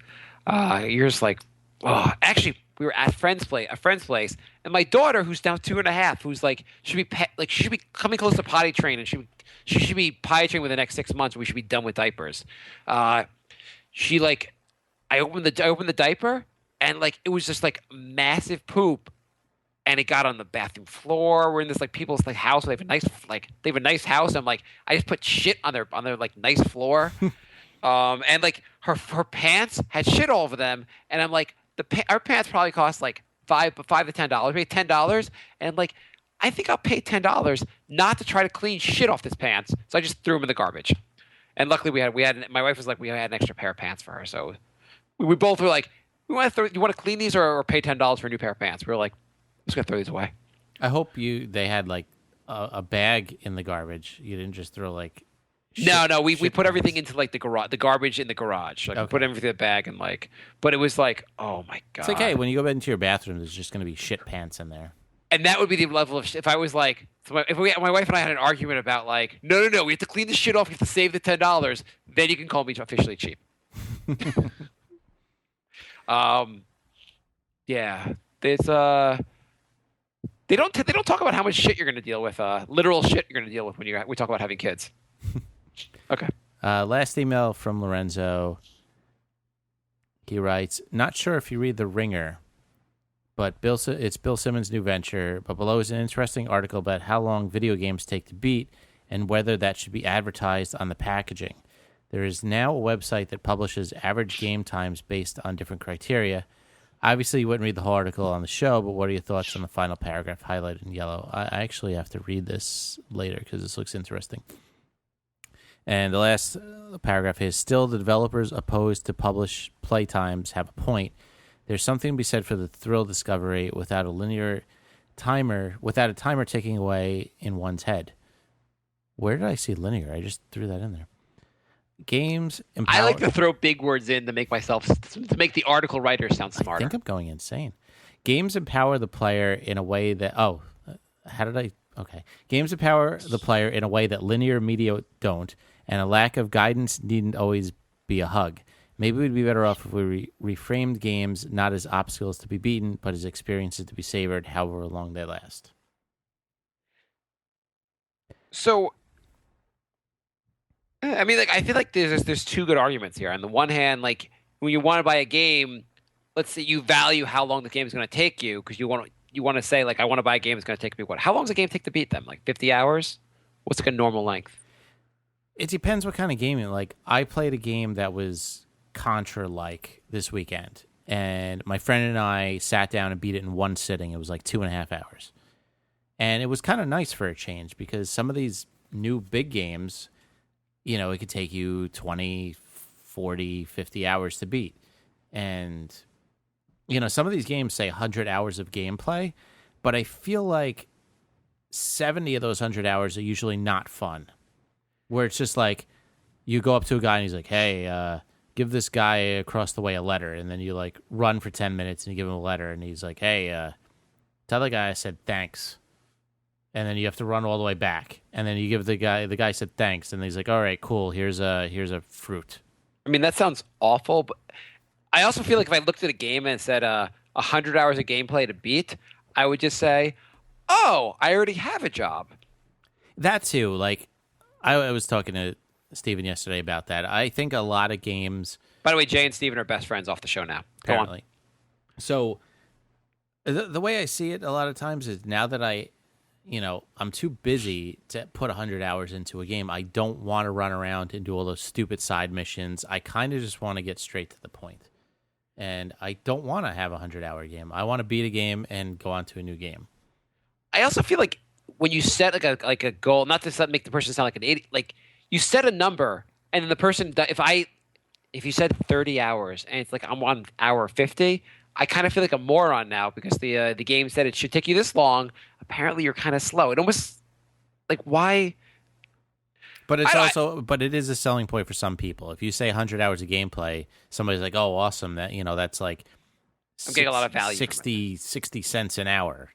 You're just like, oh. Actually, we were at a friend's place, and my daughter, who's now 2.5, who's like she should be coming close to potty train, and she should be potty trained within the next 6 months. We should be done with diapers. I opened the diaper, and like it was just like massive poop, and it got on the bathroom floor. We're in this like people's like house. They have a nice house. I'm like, I just put shit on their like nice floor. And like her pants had shit all over them, and I'm like, our pants probably cost like $5 to $10, maybe $10, and like I think I'll pay $10 not to try to clean shit off this pants. So I just threw them in the garbage, and luckily we had my wife was like, we had an extra pair of pants for her, so we both were like, you want to clean these or pay $10 for a new pair of pants? We were like, let's go throw these away. I hope they had like a bag in the garbage. You didn't just throw like. No, we put everything into like the garbage in the garage. Like we put everything in the bag and like, but it was like, oh my God. It's like, hey, when you go into your bathroom, there's just going to be shit pants in there. And that would be the level of if I was like, if my wife and I had an argument about like, no, we have to clean this shit off, we have to save the $10, then you can call me officially cheap. Yeah, there's they don't talk about how much shit you're going to deal with, literal shit you're going to deal with when we talk about having kids. Okay. Last email from Lorenzo. He writes, not sure if you read The Ringer, but it's Bill Simmons' new venture, but below is an interesting article about how long video games take to beat and whether that should be advertised on the packaging. There is now a website that publishes average game times based on different criteria. Obviously, you wouldn't read the whole article on the show, but what are your thoughts on the final paragraph highlighted in yellow? I actually have to read this later because this looks interesting. And the last paragraph is, still the developers opposed to publish playtimes have a point. There's something to be said for the thrill discovery without a timer ticking away in one's head. Where did I see linear? I just threw that in there. Games empower... I like to throw big words in to make the article writer sound smarter. I think I'm going insane. Games empower the player in a way that... Games empower the player in a way that linear media don't, and a lack of guidance needn't always be a hug. Maybe we'd be better off if we reframed games not as obstacles to be beaten, but as experiences to be savored, however long they last. So, I mean, like, I feel like there's two good arguments here. On the one hand, like, when you want to buy a game, let's say you value how long the game is going to take you, because you want to say, like, I want to buy a game that's going to take me what? How long does a game take to beat them? Like 50 hours? What's like a normal length? It depends what kind of game. Like, I played a game that was Contra-like this weekend, and my friend and I sat down and beat it in one sitting. It was like 2.5 hours. And it was kind of nice for a change, because some of these new big games, you know, it could take you 20, 40, 50 hours to beat. And, you know, some of these games say 100 hours of gameplay, but I feel like 70 of those 100 hours are usually not fun. Where it's just like, you go up to a guy and he's like, hey, give this guy across the way a letter. And then you like run for 10 minutes and you give him a letter. And he's like, hey, tell the guy I said thanks. And then you have to run all the way back. And then you give the guy said thanks. And he's like, all right, cool. Here's a fruit. I mean, that sounds awful, but I also feel like if I looked at a game and said 100 hours of gameplay to beat, I would just say, oh, I already have a job. That too. Like, I was talking to Steven yesterday about that. I think a lot of games. By the way, Jay and Steven are best friends off the show now. Go on. Apparently. So the way I see it a lot of times is now that I'm too busy to put 100 hours into a game. I don't want to run around and do all those stupid side missions. I kind of just want to get straight to the point. And I don't want to have a 100-hour game. I want to beat a game and go on to a new game. I also feel like when you set like a goal, not to make the person sound like an idiot, like you set a number, and then the person, if you said 30 hours and it's like I'm on hour 50, I kind of feel like a moron now because the game said it should take you this long. Apparently, you're kind of slow. It almost like why. But but it is a selling point for some people. If you say 100 hours of gameplay, somebody's like, "Oh, awesome! That's like I'm getting a lot of value. 60 cents an hour."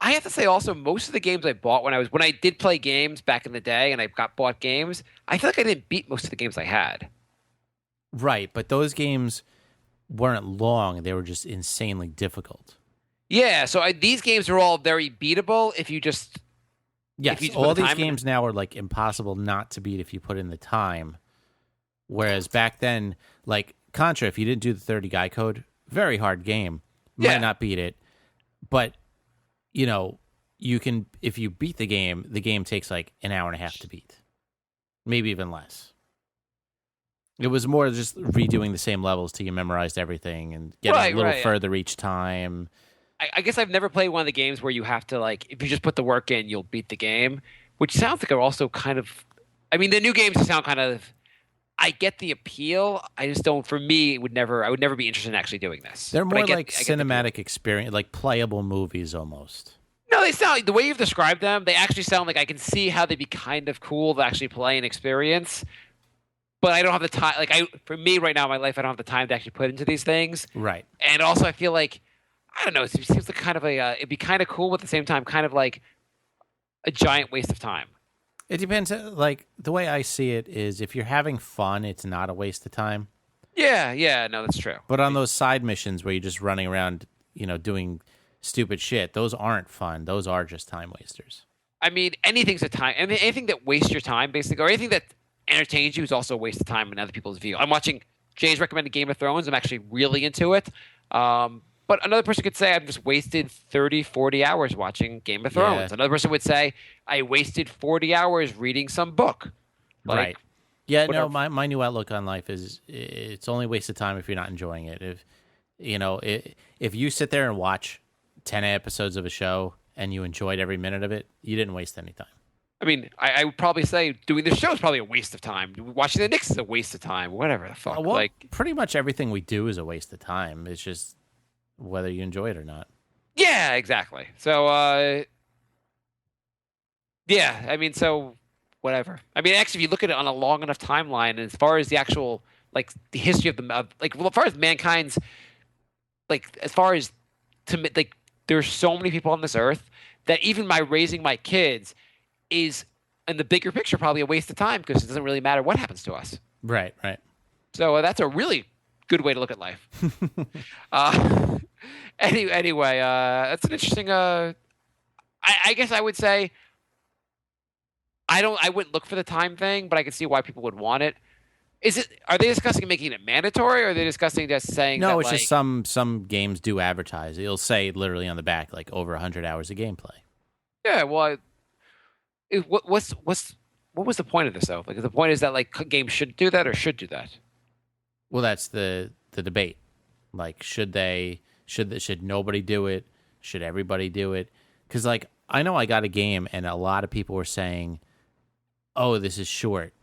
I have to say also most of the games I bought when I did play games back in the day and I bought games, I feel like I didn't beat most of the games I had. Right, but those games weren't long; they were just insanely difficult. Yeah, so these games are all very beatable if you just. Yes, all these games now are like impossible not to beat if you put in the time. Whereas back then, like Contra, if you didn't do the 30 guy code, very hard game. Might not beat it. But, you can, if you beat the game takes like an hour and a half to beat. Maybe even less. It was more just redoing the same levels till you memorized everything and getting a little further each time. I guess I've never played one of the games where you have to, like, if you just put the work in, you'll beat the game, which sounds like are also kind of, I mean, the new games sound kind of, I get the appeal. I just don't, for me, I would never be interested in actually doing this. They're more like cinematic experience, like playable movies almost. No, they sound, the way you've described them, they actually sound like I can see how they'd be kind of cool to actually play and experience. But I don't have the time, for me right now in my life, I don't have the time to actually put into these things. Right. And also I feel like, I don't know. It seems like kind of it'd be kind of cool, but at the same time, kind of like a giant waste of time. It depends. Like the way I see it is, if you're having fun, it's not a waste of time. Yeah, no, that's true. But on those side missions where you're just running around, doing stupid shit, those aren't fun. Those are just time wasters. I mean, anything's a time. I mean, anything that wastes your time, basically, or anything that entertains you is also a waste of time in other people's view. I'm watching Jay's recommended Game of Thrones. I'm actually really into it. But another person could say I've just wasted 30, 40 hours watching Game of Thrones. Yeah. Another person would say I wasted 40 hours reading some book. Right. Yeah, whatever. No, my new outlook on life is it's only a waste of time if you're not enjoying it. If you sit there and watch 10 episodes of a show and you enjoyed every minute of it, you didn't waste any time. I mean, I would probably say doing this show is probably a waste of time. Watching the Knicks is a waste of time. Whatever the fuck. Well, pretty much everything we do is a waste of time. It's just whether you enjoy it or not. Yeah, exactly. So, I mean, so whatever. I mean, actually, if you look at it on a long enough timeline, and as far as the actual, like, the history of as far as mankind's, there's so many people on this earth that even my raising my kids is, in the bigger picture, probably a waste of time because it doesn't really matter what happens to us. Right. So that's a really good way to look at life. Anyway, that's an interesting. I guess I would say I wouldn't look for the time thing, but I can see why people would want it. Are they discussing making it mandatory, or are they discussing just saying? No, it's just some games do advertise. It'll say literally on the back like over 100 hours of gameplay. Yeah, well, what was the point of this though? Like, the point is that like games should do that or should do that. Well, that's the debate. Like, should nobody do it? Should everybody do it? Because, like, I know I got a game and a lot of people were saying, oh, this is short.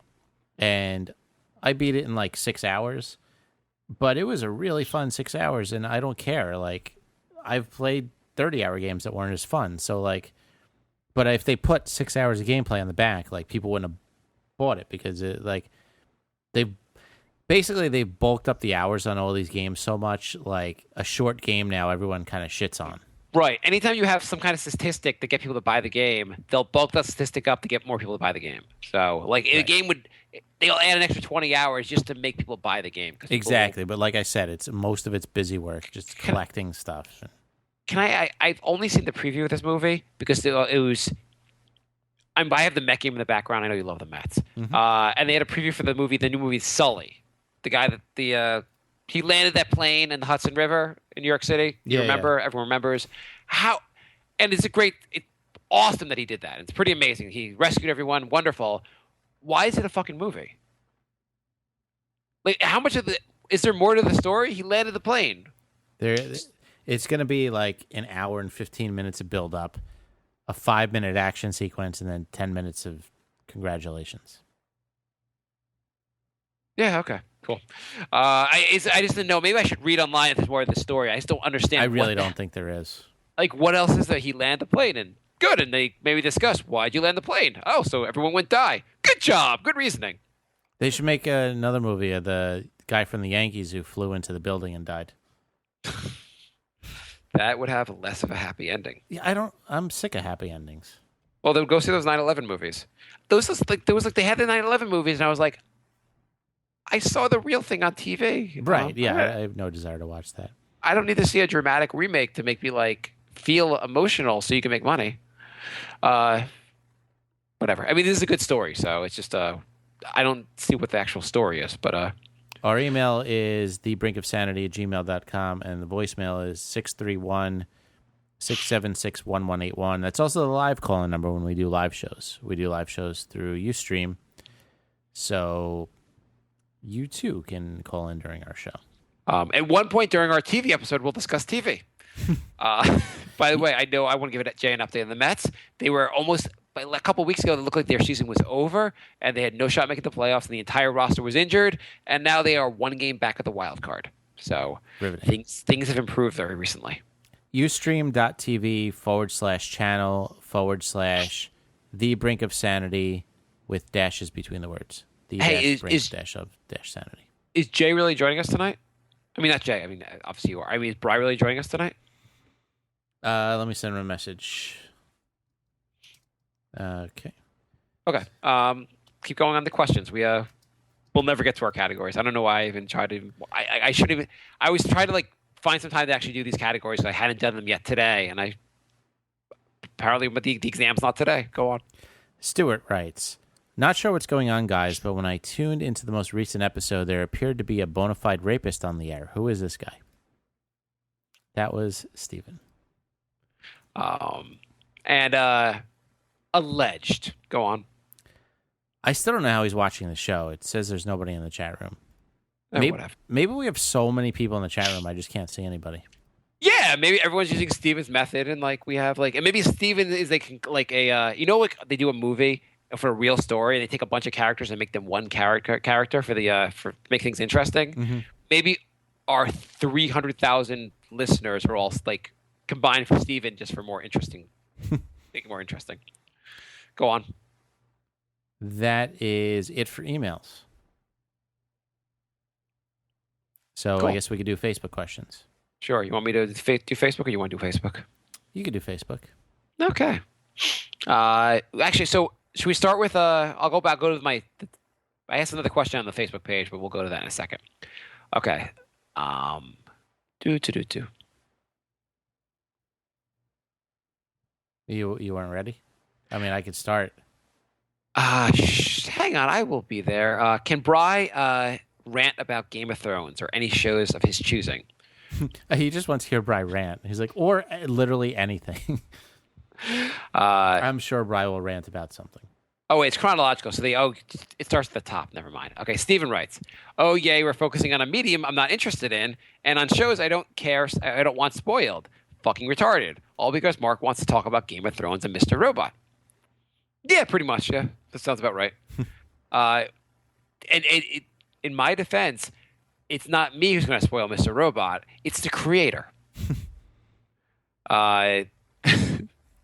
And I beat it in like 6 hours, but it was a really fun 6 hours and I don't care. Like, I've played 30-hour games that weren't as fun. So, like, but if they put 6 hours of gameplay on the back, like, people wouldn't have bought it because they've bulked up the hours on all these games so much. Like, a short game now, everyone kind of shits on. Right. Anytime you have some kind of statistic to get people to buy the game, they'll bulk that statistic up to get more people to buy the game. So, like, right. The game they'll add an extra 20 hours just to make people buy the game. Exactly. But like I said, most of it's busy work, just collecting stuff. I've only seen the preview of this movie because it was I have the Met game in the background. I know you love the Mets. Mm-hmm. And they had a preview for the new movie Sully. The guy that he landed that plane in the Hudson River in New York City. You remember? Yeah. Everyone remembers how. And it's awesome that he did that. It's pretty amazing. He rescued everyone. Wonderful. Why is it a fucking movie? Like, how much is there more to the story? He landed the plane. It's going to be like an hour and 15 minutes of build up, a 5-minute action sequence, and then 10 minutes of congratulations. Yeah. Okay. Cool. I just didn't know. Maybe I should read online if there's more of the story. I just don't understand. I really don't think there is. Like, what else is there? He landed the plane, and good. And they maybe discuss, why'd you land the plane? Oh, so everyone went die. Good job. Good reasoning. They should make another movie of the guy from the Yankees who flew into the building and died. That would have less of a happy ending. Yeah, I'm sick of happy endings. Well, then go see those 9/11 movies. They had the 9/11 movies, and I was like, I saw the real thing on TV. Right? Yeah, I have no desire to watch that. I don't need to see a dramatic remake to make me like feel emotional, so you can make money. Whatever. I mean, this is a good story, so it's just I don't see what the actual story is, but. Our email is thebrinkofsanity@gmail.com, and the voicemail is 631-676-1181. That's also the live call-in number when we do live shows. We do live shows through Ustream, so you too can call in during our show. At one point during our TV episode, we'll discuss TV. By the way, I want to give Jay an update on the Mets. They were almost... a couple of weeks ago, it looked like their season was over, and they had no shot making the playoffs, and the entire roster was injured, and now they are one game back at the wild card. So things have improved very recently. Ustream.tv/channel/The Brink of Sanity with dashes between the words. Sanity. Is Jay really joining us tonight? I mean, not Jay. I mean, obviously you are. I mean, is Bri really joining us tonight? Let me send him a message. Okay. Keep going on the questions. We'll never get to our categories. I don't know why I even tried to. I shouldn't even. I always try to like find some time to actually do these categories. So I hadn't done them yet today, and I apparently, but the exam's not today. Go on. Stuart writes, "Not sure what's going on, guys, but when I tuned into the most recent episode, there appeared to be a bona fide rapist on the air. Who is this guy?" That was Steven. Alleged. Go on. I still don't know how he's watching the show. It says there's nobody in the chat room. Maybe we have so many people in the chat room, I just can't see anybody. Yeah, maybe everyone's using Steven's method, and like we have like, and maybe Steven is like a like they do a movie for a real story, and they take a bunch of characters and make them one character for make things interesting. Mm-hmm. Maybe our 300,000 listeners are all like combined for Steven just for more interesting, make it more interesting. Go on. That is it for emails. So cool. I guess we could do Facebook questions. Sure. You want me to do Facebook, or you want to do Facebook? You could do Facebook. Okay. Actually, so should we start with I'll go to I asked another question on the Facebook page, but we'll go to that in a second. Okay. You weren't ready? I mean, I could start. Hang on, I will be there. Can Bri rant about Game of Thrones or any shows of his choosing? He just wants to hear Bri rant. He's like, or literally anything. I'm sure Bri will rant about something. Oh, wait, it's chronological. So it starts at the top. Never mind. Okay, Steven writes, "Oh, yay, we're focusing on a medium I'm not interested in, and on shows I don't care. I don't want spoiled. Fucking retarded. All because Mark wants to talk about Game of Thrones and Mr. Robot." Yeah, pretty much. Yeah, that sounds about right. And in my defense, it's not me who's going to spoil Mr. Robot. It's the creator.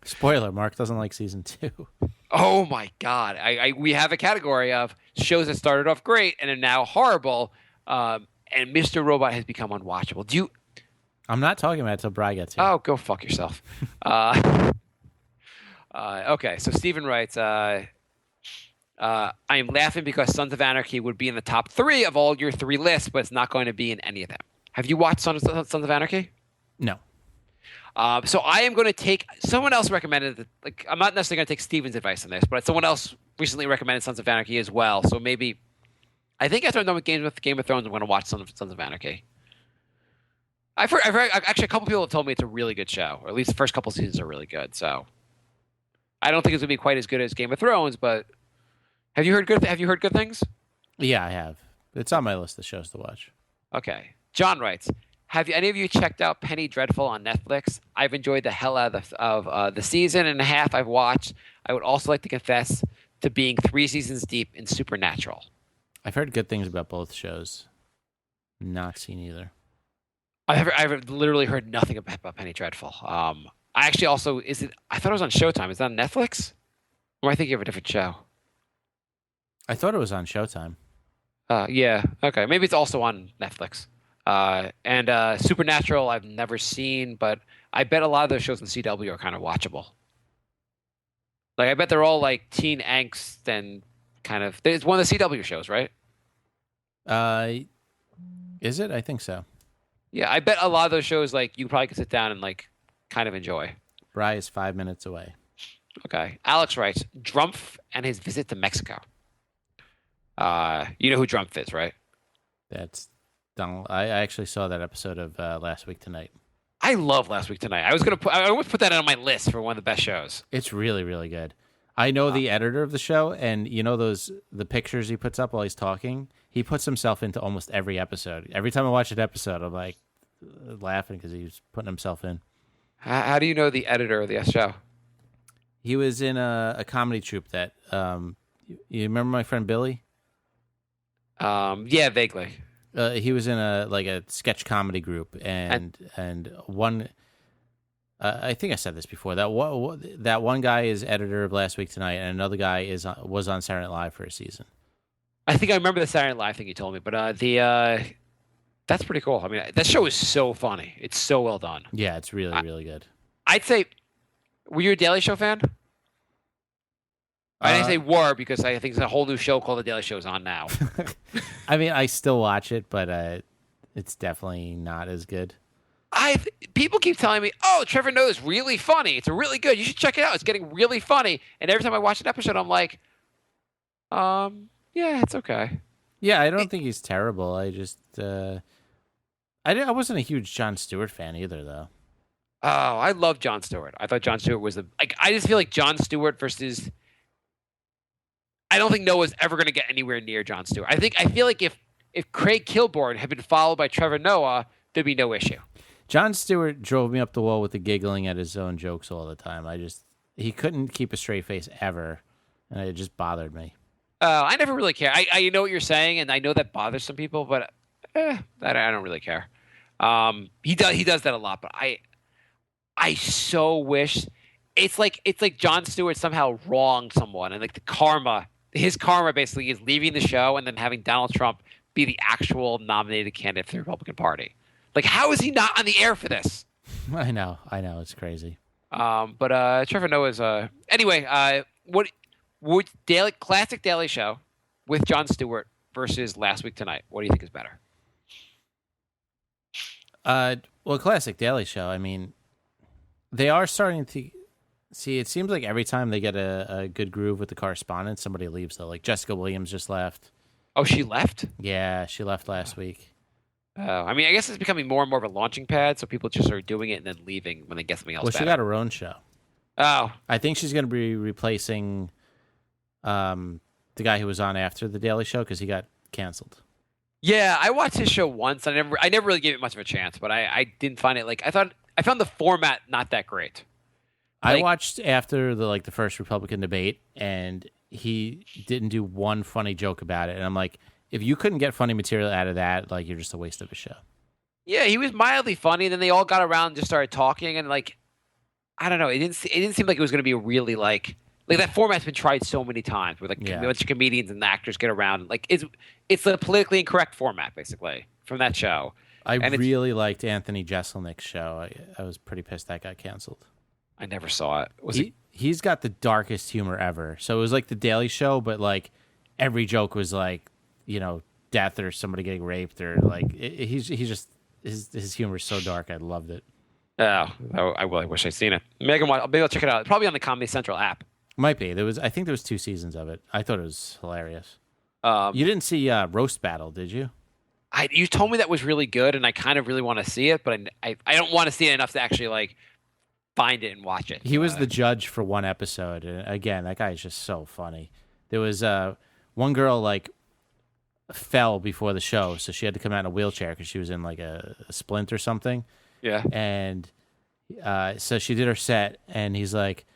Spoiler: Mark doesn't like season 2. Oh my God! We have a category of shows that started off great and are now horrible, and Mr. Robot has become unwatchable. I'm not talking about it till Bri gets here. Oh, go fuck yourself. Okay, so Steven writes, I am laughing because Sons of Anarchy would be in the top 3 of all your 3 lists, but it's not going to be in any of them. Have you watched Sons of Anarchy? No. So I am going to take someone else recommended that, like I'm not necessarily going to take Steven's advice on this, but someone else recently recommended Sons of Anarchy as well. So maybe I think after I'm done with Game of Thrones, I'm going to watch Sons of Anarchy. I've heard actually a couple people have told me it's a really good show, or at least the first couple seasons are really good. So I don't think it's going to be quite as good as Game of Thrones, but have you heard good things? Yeah, I have. It's on my list of shows to watch. Okay. John writes, have any of you checked out Penny Dreadful on Netflix? I've enjoyed the hell out of the season and a half I've watched. I would also like to confess to being 3 seasons deep in Supernatural. I've heard good things about both shows. Not seen either. I've literally heard nothing about Penny Dreadful. I actually also I thought it was on Showtime. Is that on Netflix? Or am I thinking of a different show? I thought it was on Showtime. Yeah. Okay. Maybe it's also on Netflix. And Supernatural I've never seen, but I bet a lot of those shows on CW are kind of watchable. Like I bet they're all like teen angst and kind of. It's one of the CW shows, right? Is it? I think so. Yeah, I bet a lot of those shows like you probably could sit down and like kind of enjoy. Bry is 5 minutes away. Okay. Alex writes, Drumpf and his visit to Mexico. You know who Drumpf is, right? That's Donald. I actually saw that episode of Last Week Tonight. I love Last Week Tonight. I almost put that on my list for one of the best shows. It's really, really good. I know the editor of the show, and you know the pictures he puts up while he's talking? He puts himself into almost every episode. Every time I watch an episode, I'm like laughing because he's putting himself in. How do you know the editor of the show? He was in a comedy troupe that you remember my friend Billy? Yeah, vaguely. He was in a sketch comedy group, and one. I think I said this before. That one guy is editor of Last Week Tonight, and another guy was on Saturday Night Live for a season. I think I remember the Saturday Night Live thing you told me, but that's pretty cool. I mean, that show is so funny. It's so well done. Yeah, it's really, really good. I'd say, were you a Daily Show fan? I didn't say were because I think there's a whole new show called The Daily Show is on now. I mean, I still watch it, but it's definitely not as good. People keep telling me, "Oh, Trevor Noah is really funny. It's really good. You should check it out. It's getting really funny." And every time I watch an episode, I'm like, yeah, it's okay." Yeah, I don't think he's terrible. I just I wasn't a huge Jon Stewart fan either, though. Oh, I love Jon Stewart. I thought Jon Stewart was I just feel like Jon Stewart versus. I don't think Noah's ever going to get anywhere near Jon Stewart. I feel like if Craig Kilborn had been followed by Trevor Noah, there'd be no issue. Jon Stewart drove me up the wall with the giggling at his own jokes all the time. He couldn't keep a straight face ever, and it just bothered me. I never really care. I know what you're saying, and I know that bothers some people, but I don't really care. He does that a lot, but I so wish it's like Jon Stewart somehow wronged someone, and like his karma basically is leaving the show and then having Donald Trump be the actual nominated candidate for the Republican Party. Like, how is he not on the air for this? I know, it's crazy. But Trevor Noah's anyway. What would classic Daily Show with Jon Stewart versus Last Week Tonight? What do you think is better? Well, classic Daily Show. I mean, they are starting to see. It seems like every time they get a good groove with the correspondents, somebody leaves though. Like Jessica Williams just left. Oh, she left? Yeah, she left last week. I mean, I guess it's becoming more and more of a launting pad, so people just are doing it and then leaving when they get something else. Well, she got her own show. Oh, I think she's going to be replacing the guy who was on after the Daily Show because he got canceled. Yeah, I watched his show once. I never really gave it much of a chance, but I didn't find it I found the format not that great. I watched after the first Republican debate, and he didn't do one funny joke about it, and I'm like, if you couldn't get funny material out of that, like you're just a waste of a show. Yeah, he was mildly funny. Then they all got around and just started talking, and I don't know. It didn't seem like it was going to be really like that format's been tried so many times where a bunch of comedians and actors get around. Like it's a politically incorrect format basically from that show. I really liked Anthony Jeselnik's show. I was pretty pissed that got canceled. I never saw it. He's got the darkest humor ever. So it was like the Daily Show, but like every joke was like, death or somebody getting raped or like he's just his humor is so dark. I loved it. Oh, I really wish I'd seen it. Maybe I'll check it out. It's probably on the Comedy Central app. Might be. I think there was 2 seasons of it. I thought it was hilarious. You didn't see Roast Battle, did you? You told me that was really good, and I kind of really want to see it, but I don't want to see it enough to actually like find it and watch it. He was the judge for one episode, and again, that guy is just so funny. There was one girl like fell before the show, so she had to come out in a wheelchair because she was in like a splint or something. Yeah, and so she did her set, and he's like,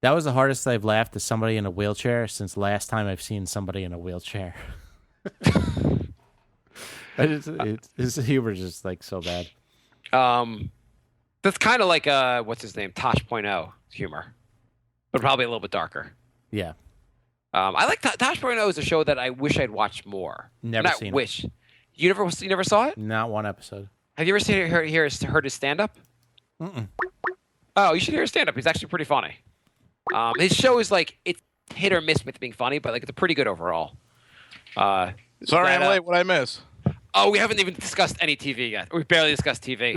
"That was the hardest I've laughed at somebody in a wheelchair since last time I've seen somebody in a wheelchair." His humor is just like so bad. That's kind of like what's his name, Tosh.0 humor, but probably a little bit darker. Yeah. I like Tosh.0 is a show that I wish I'd watched more. Never Not seen wish. It. You never saw it? Not one episode. Have you ever heard his stand up? Mm-mm. Oh, you should hear his stand up. He's actually pretty funny. His show is like it's hit or miss with being funny, but like it's pretty good overall. Sorry, I'm late. What I miss? Oh, we haven't even discussed any TV yet. We've barely discussed TV.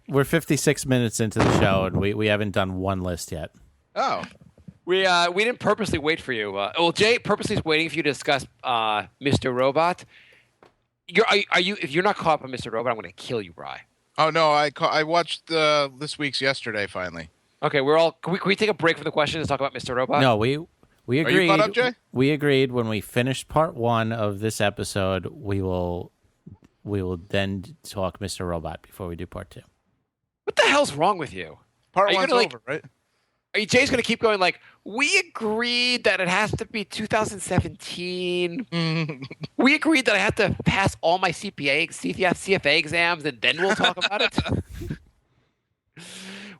We're 56 minutes into the show, and we haven't done one list yet. Oh. We didn't purposely wait for you. Jay purposely is waiting for you to discuss Mr. Robot. Are you? If you're not caught up on Mr. Robot, I'm going to kill you, Bri. Oh no, I watched this week's yesterday finally. Okay, can we take a break from the questions and talk about Mr. Robot? No, we agreed. Are you caught up, Jay? We agreed when we finished part 1 of this episode, we will then talk Mr. Robot before we do part 2. What the hell's wrong with you? Part 1's over, right? Jay's going to keep going like, we agreed that it has to be 2017. We agreed that I have to pass all my CFA exams, and then we'll talk about it.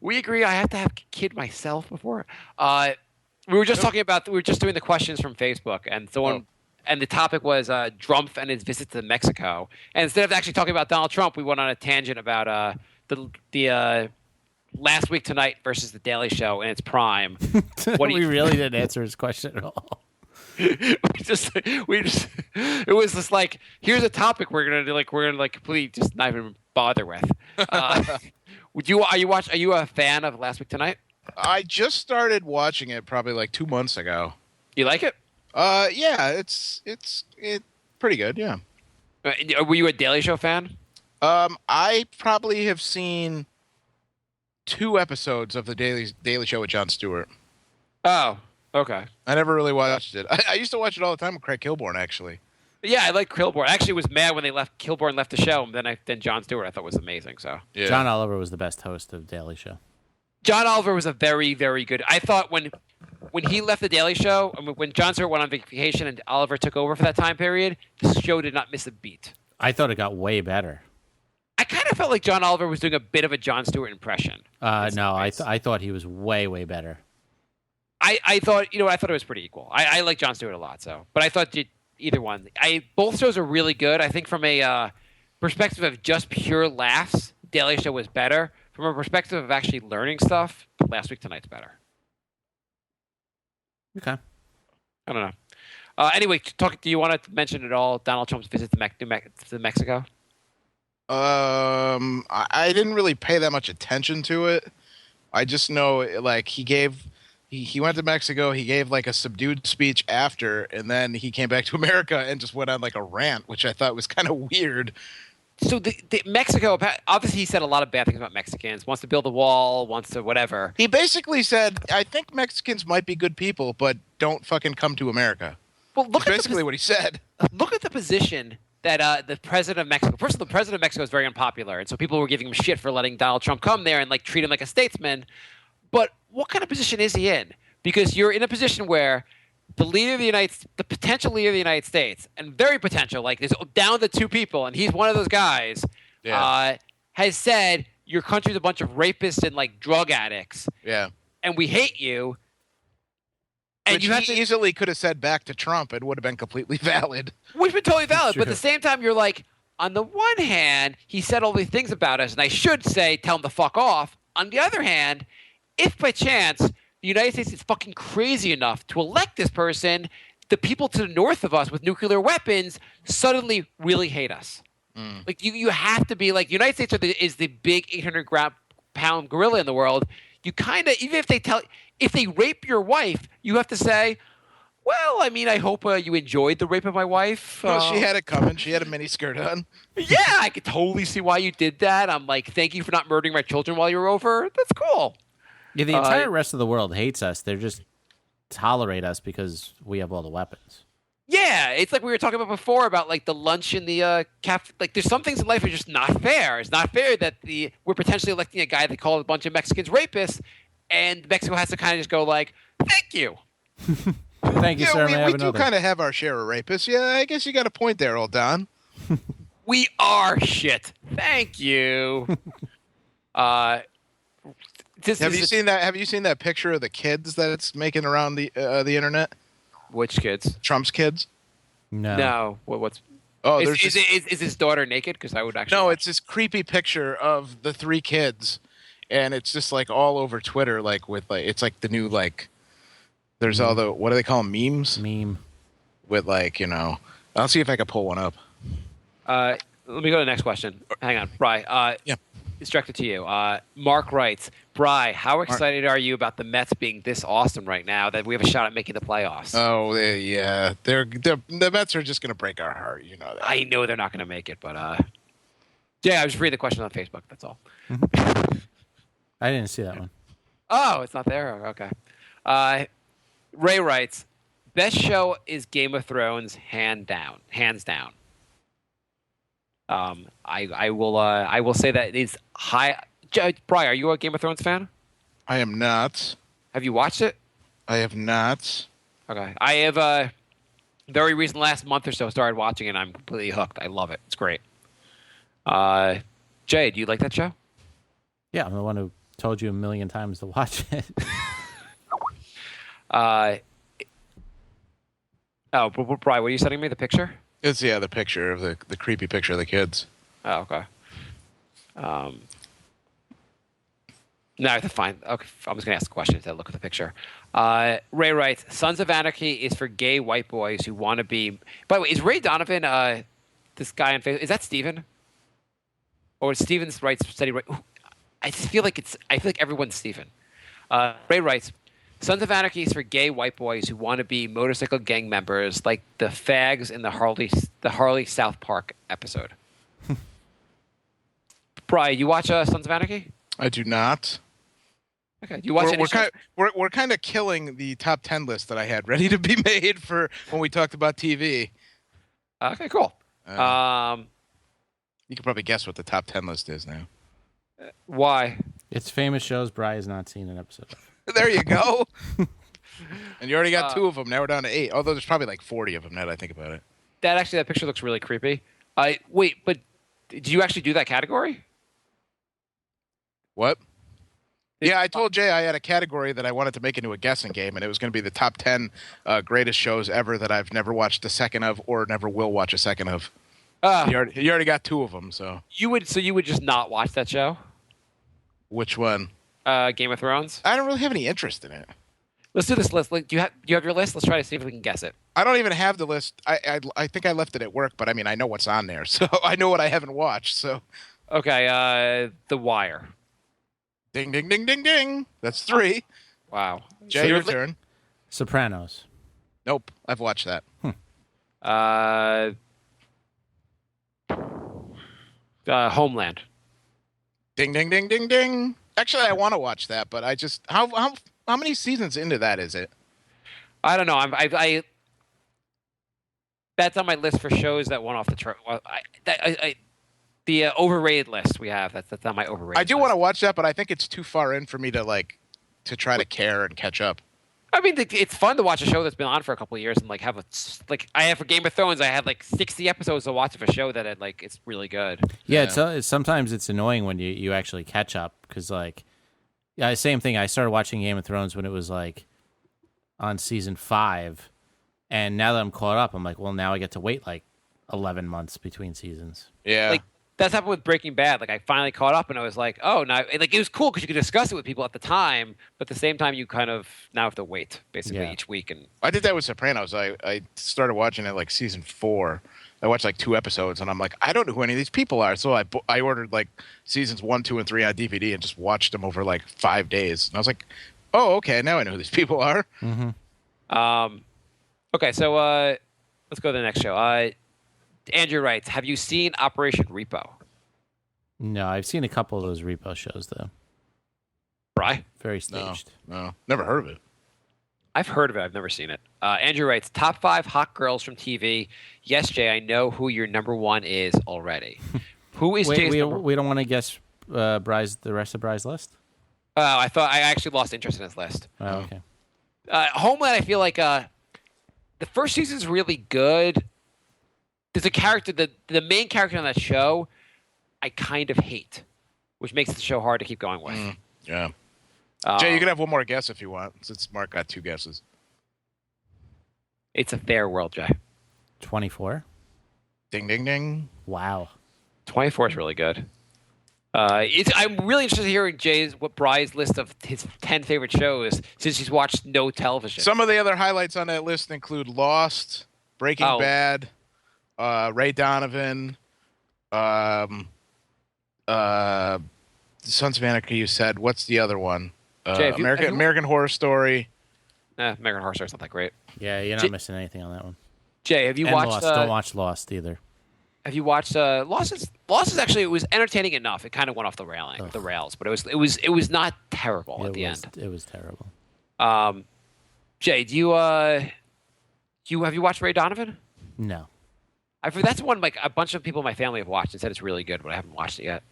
We agree I have to have a kid myself before. We were just doing the questions from Facebook, and and the topic was Trump and his visit to Mexico. And instead of actually talking about Donald Trump, we went on a tangent about the Last Week Tonight versus The Daily Show in its prime. We really didn't answer his question at all. It was just like, here's a topic we're gonna completely just not even bother with. Are you a fan of Last Week Tonight? I just started watching it probably like 2 months ago. You like it? Yeah, it's pretty good. Yeah. Were you a Daily Show fan? I probably have seen 2 episodes of the Daily Show with Jon Stewart. Oh, okay. I never really watched it. I used to watch it all the time with Craig Kilborn, actually. Yeah, I like Kilborn. I actually was mad when Kilborn left the show, and then Jon Stewart I thought was amazing. So yeah. John Oliver was the best host of Daily Show. John Oliver was a very, very good. I thought when he left the Daily Show, when Jon Stewart went on vacation and Oliver took over for that time period, the show did not miss a beat. I thought it got way better. I kind of felt like John Oliver was doing a bit of a Jon Stewart impression. No, I thought he was way, way better. I thought it was pretty equal. I like Jon Stewart a lot, but I thought either one. Both shows are really good. I think from a perspective of just pure laughs, Daily Show was better. From a perspective of actually learning stuff, Last Week Tonight's better. Okay. I don't know. Anyway, do you want to mention at all Donald Trump's visit to Mexico? I didn't really pay that much attention to it. I just know like he went to Mexico, he gave like a subdued speech after, and then he came back to America and just went on like a rant, which I thought was kind of weird. So the Mexico, obviously he said a lot of bad things about Mexicans, wants to build a wall, wants to whatever. He basically said, I think Mexicans might be good people, but don't fucking come to America. Well, That's basically what he said. Look at the position that the president of Mexico, first of all, the president of Mexico is very unpopular, and so people were giving him shit for letting Donald Trump come there and like treat him like a statesman. But what kind of position is he in? Because you're in a position where the potential leader of the United States, and very potential, like there's down to 2 people, and he's one of those guys, has said your country's a bunch of rapists and like drug addicts. Yeah. And we hate you. And Which he easily could have said back to Trump. It would have been completely valid. Which would be totally valid. But at the same time, you're like, on the one hand, he said all these things about us, and I should say, tell him to fuck off. On the other hand, if by chance the United States is fucking crazy enough to elect this person, the people to the north of us with nuclear weapons suddenly really hate us. Like you have to be like, the United States is the big 800 200-pound gorilla in the world, you kind of, even if they rape your wife, you have to say, well, I mean, I hope you enjoyed the rape of my wife. Well, she had it coming. She had a mini skirt on. Yeah, I could totally see why you did that. I'm like, thank you for not murdering my children while you were over. That's cool. Yeah, the entire rest of the world hates us. They're just tolerate us because we have all the weapons. Yeah, it's like we were talking about before about like the lunch in the cafe. Like, there's some things in life that are just not fair. It's not fair that we're potentially electing a guy that called a bunch of Mexicans rapists, and Mexico has to kind of just go like, thank you. Thank you, sir. We do kind of have our share of rapists. Yeah, I guess you got a point there, old Don. We are shit. Thank you. Have you seen that picture of the kids that it's making around the internet? Which kids? Trump's kids? No. What's? Oh, is his daughter naked? Because I would actually. No, it's this creepy picture of the 3 kids, and it's just like all over Twitter, like with like it's like the new like. There's all the what do they call them? Memes? Meme. With like I'll see if I can pull one up. Let me go to the next question. Hang on, Bri. Yeah. It's directed to you. Mark writes, Bri, how excited are you about the Mets being this awesome right now that we have a shot at making the playoffs? Oh, yeah. The Mets are just going to break our heart. You know that. I know they're not going to make it, but yeah, I was reading the question on Facebook. That's all. I didn't see that one. Oh, it's not there? Okay. Ray writes, best show is Game of Thrones, hands down. I will say that it is high. Bri, are you a Game of Thrones fan? I am not. Have you watched it? I have not. Okay. I have very recent last month or so started watching it, and I'm completely hooked. I love it. It's great. Jay, do you like that show? Yeah, I'm the one who told you a million times to watch it. Bri, what are you sending me? The picture? It's the picture of the creepy picture of the kids. Oh, okay. No, I have to find. Okay, I'm just gonna ask the question instead of look at the picture. Ray writes, "Sons of Anarchy is for gay white boys who want to be." By the way, is Ray Donovan this guy on Facebook? Is that Steven? Or Steven's writes said he write? I feel like everyone's Steven. Ray writes, "Sons of Anarchy is for gay white boys who want to be motorcycle gang members, like the fags in the Harley South Park episode." Brian, you watch Sons of Anarchy? I do not. Okay, you watch it? We're kind of killing the top 10 list that I had ready to be made for when we talked about TV. Okay, cool. You can probably guess what the top 10 list is now. Why? It's famous shows Bri has not seen an episode of. There you go. And you already got 2 of them. Now we're down to 8. Although there's probably like 40 of them now that I think about it. That picture looks really creepy. Wait, but did you actually do that category? What? Yeah, I told Jay I had a category that I wanted to make into a guessing game, and it was going to be the top 10 greatest shows ever that I've never watched a second of or never will watch a second of. You already got 2 of them, so. You would just not watch that show? Which one? Game of Thrones? I don't really have any interest in it. Let's do this list. Do you have your list? Let's try to see if we can guess it. I don't even have the list. I think I left it at work, but I mean, I know what's on there, so I know what I haven't watched, so. Okay, The Wire. Ding, ding, ding, ding, ding. That's 3. Wow. Jay, your turn. Sopranos. Nope, I've watched that. Homeland. Ding, ding, ding, ding, ding. Actually, I want to watch that, but I just how many seasons into that is it? I don't know. I that's on my list for shows that went off the chart. The overrated list we have. That's on my overrated. I do want to watch that, but I think it's too far in for me to try to care and catch up. I mean, it's fun to watch a show that's been on for a couple of years and have I have for Game of Thrones. I had 60 episodes to watch of a show that it's really good. Yeah, it's sometimes it's annoying when you actually catch up because same thing. I started watching Game of Thrones when it was on season 5, and now that I'm caught up, I'm like, well, now I get to wait 11 months between seasons. Yeah. That's happened with Breaking Bad. Like I finally caught up, and I was like, oh, now like it was cool because you could discuss it with people at the time, but at the same time, you kind of now have to wait basically each week. And I did that with Sopranos. I started watching it like season 4. I watched like 2 episodes, and I'm like, I don't know who any of these people are. So I ordered like seasons 1, 2, and 3 on DVD and just watched them over like 5 days. And I was like, oh, okay, now I know who these people are. Mm-hmm. Okay, so let's go to the next show. Andrew writes, have you seen Operation Repo? No, I've seen a couple of those Repo shows though. Bri? Very staged. No, never heard of it. I've heard of it. I've never seen it. Andrew writes, top 5 hot girls from TV. Yes, Jay, I know who your number 1 is already. Who is Jay's number 1? We don't want to guess the rest of Bry's list? Oh, I thought I actually lost interest in his list. Oh, okay. Homeland, I feel like the first season's really good. There's a character, the main character on that show, I kind of hate, which makes the show hard to keep going with. Yeah. Jay, you can have one more guess if you want, since Mark got 2 guesses. It's a fair world, Jay. 24. Ding, ding, ding. Wow. 24 is really good. I'm really interested in hearing what Bry's list of his 10 favorite shows since he's watched no television. Some of the other highlights on that list include Lost, Breaking Bad, Ray Donovan, Sons of Anarchy. You said. What's the other one? Jay, American Horror Story. American Horror Story's not that great. Yeah, you're not missing anything on that one. Jay, have you and watched? Lost. Don't watch Lost either. Have you watched Lost? Lost is actually, it was entertaining enough. It kind of went off the rails, but it was not terrible at the end. It was terrible. Jay, have you watched Ray Donovan? No. That's one like a bunch of people in my family have watched and said it's really good, but I haven't watched it yet.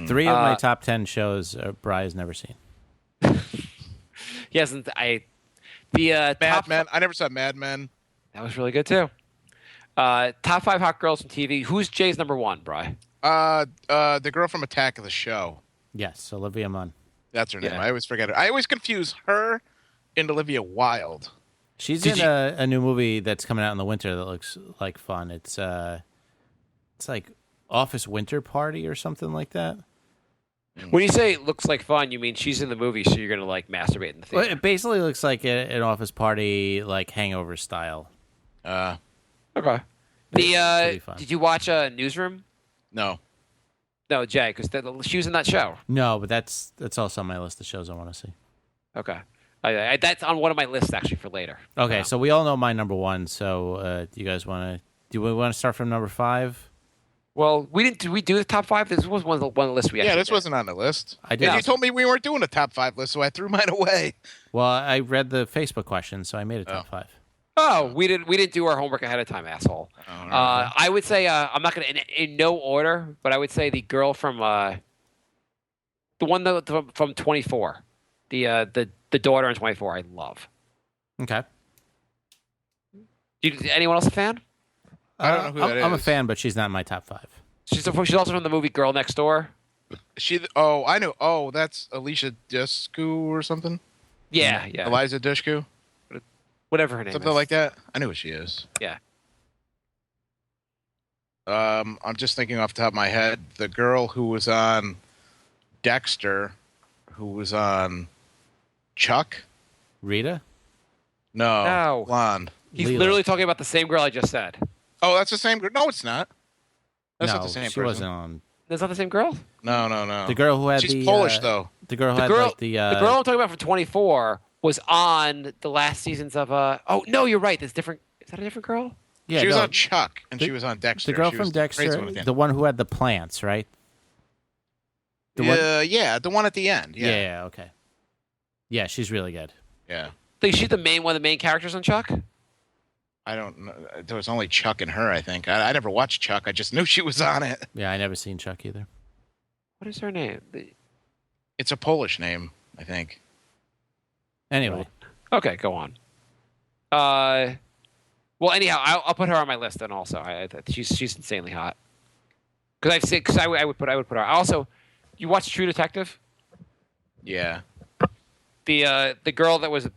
3 of my top 10 shows Bry has never seen. He hasn't. Mad Men. I never saw Mad Men. That was really good too. Top 5 hot girls from TV. Who's Jay's number 1, Bry? The girl from Attack of the Show. Yes, Olivia Munn. That's her name. I always forget her. I always confuse her and Olivia Wilde. She's in a new movie that's coming out in the winter that looks like fun. It's like Office Winter Party or something like that. When you say it looks like fun, you mean she's in the movie, so you're gonna like masturbate in the theater? Well, it basically looks like an office party, like Hangover style. Okay. Did you watch Newsroom? No. No, Jay, because she was in that show. No, but that's also on my list of shows I want to see. Okay. That's on one of my lists actually for later. Okay, so we all know my number 1. So do you guys want to? Do we want to start from number 5? Well, we didn't. Did we do the top 5? This was one of the lists we. Yeah, this wasn't on the list. I did. And you told me we weren't doing a top 5 list, so I threw mine away. Well, I read the Facebook question, so I made a top 5. Oh, we didn't do our homework ahead of time, asshole. Oh, right. I would say I'm not gonna in no order, but I would say the girl from the one from 24, the daughter in 24. I love. Okay. Anyone else a fan? I don't know who that is. I'm a fan, but she's not in my top 5. She's also from the movie Girl Next Door. I know. Oh, that's Alicia Dushku or something? Yeah. Eliza Dushku? Whatever her name is. Something like that? I know who she is. Yeah. I'm just thinking off the top of my head, the girl who was on Dexter, who was on Chuck? Rita? No. Blonde. He's Leela. literally talking about the same girl I just said. Oh, that's the same girl? No, it's not. That's no, not the same she person. wasn't on. That's not the same girl? No. The girl who had She's Polish, though. The girl who The had girl, like the the girl I'm talking about from 24 was on the last seasons of Oh no, you're right. That's different. Is that a different girl? Yeah, she was on Chuck, and she was on Dexter. The girl She from was the crazy Dexter, one at the end. the one who had the plants, right? Yeah, the one at the end. Yeah. Okay. Yeah, she's really good. Yeah. Think she's one of the main characters on Chuck? I don't know. There was only Chuck and her, I think. I never watched Chuck. I just knew she was on it. Yeah, I never seen Chuck either. What is her name? It's a Polish name, I think. Anyway. Okay, go on. Well, anyhow, I'll put her on my list then. Also, she's insanely hot. Because I would put her. Also, you watch True Detective? Yeah. The girl that was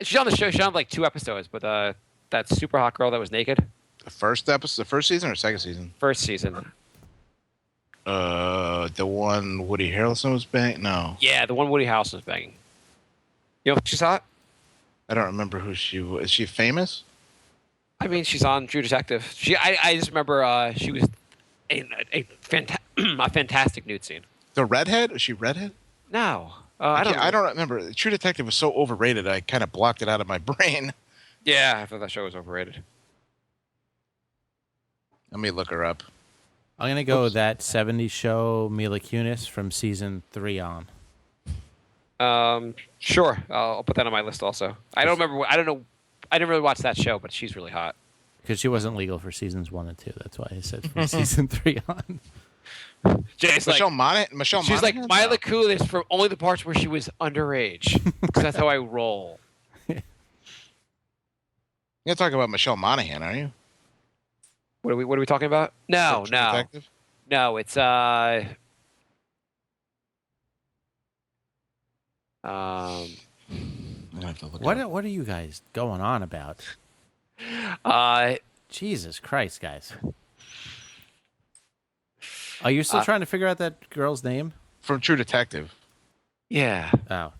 she's on the show. She's on like 2 episodes, but that super hot girl that was naked. The first episode, the first season or second season? First season. The one Woody Harrelson was banging? No. Yeah, the one Woody Harrelson was banging. You know if she saw it? I don't remember who she was. Is she famous? I mean, she's on True Detective. I just remember she was a fantastic nude scene. The redhead? Is she redhead? No. I don't remember. True Detective was so overrated, I kind of blocked it out of my brain. Yeah, I thought that show was overrated. Let me look her up. I'm going to go that 70s show Mila Kunis from season 3 on. Sure. I'll put that on my list also. I don't remember. I don't know. I didn't really watch that show, but she's really hot. Because she wasn't legal for seasons 1 and 2. That's why I said from season 3 on. Jay's Michelle like, Monaghan? she's like Mila Kunis for only the parts where she was underage. Because that's how I roll. You're going to talk about Michelle Monaghan, are you? What are we talking about? No. Detective? No, it's I'm gonna have to look it up. What are you guys going on about? Jesus Christ, guys. Are you still trying to figure out that girl's name? From True Detective. yeah. Oh.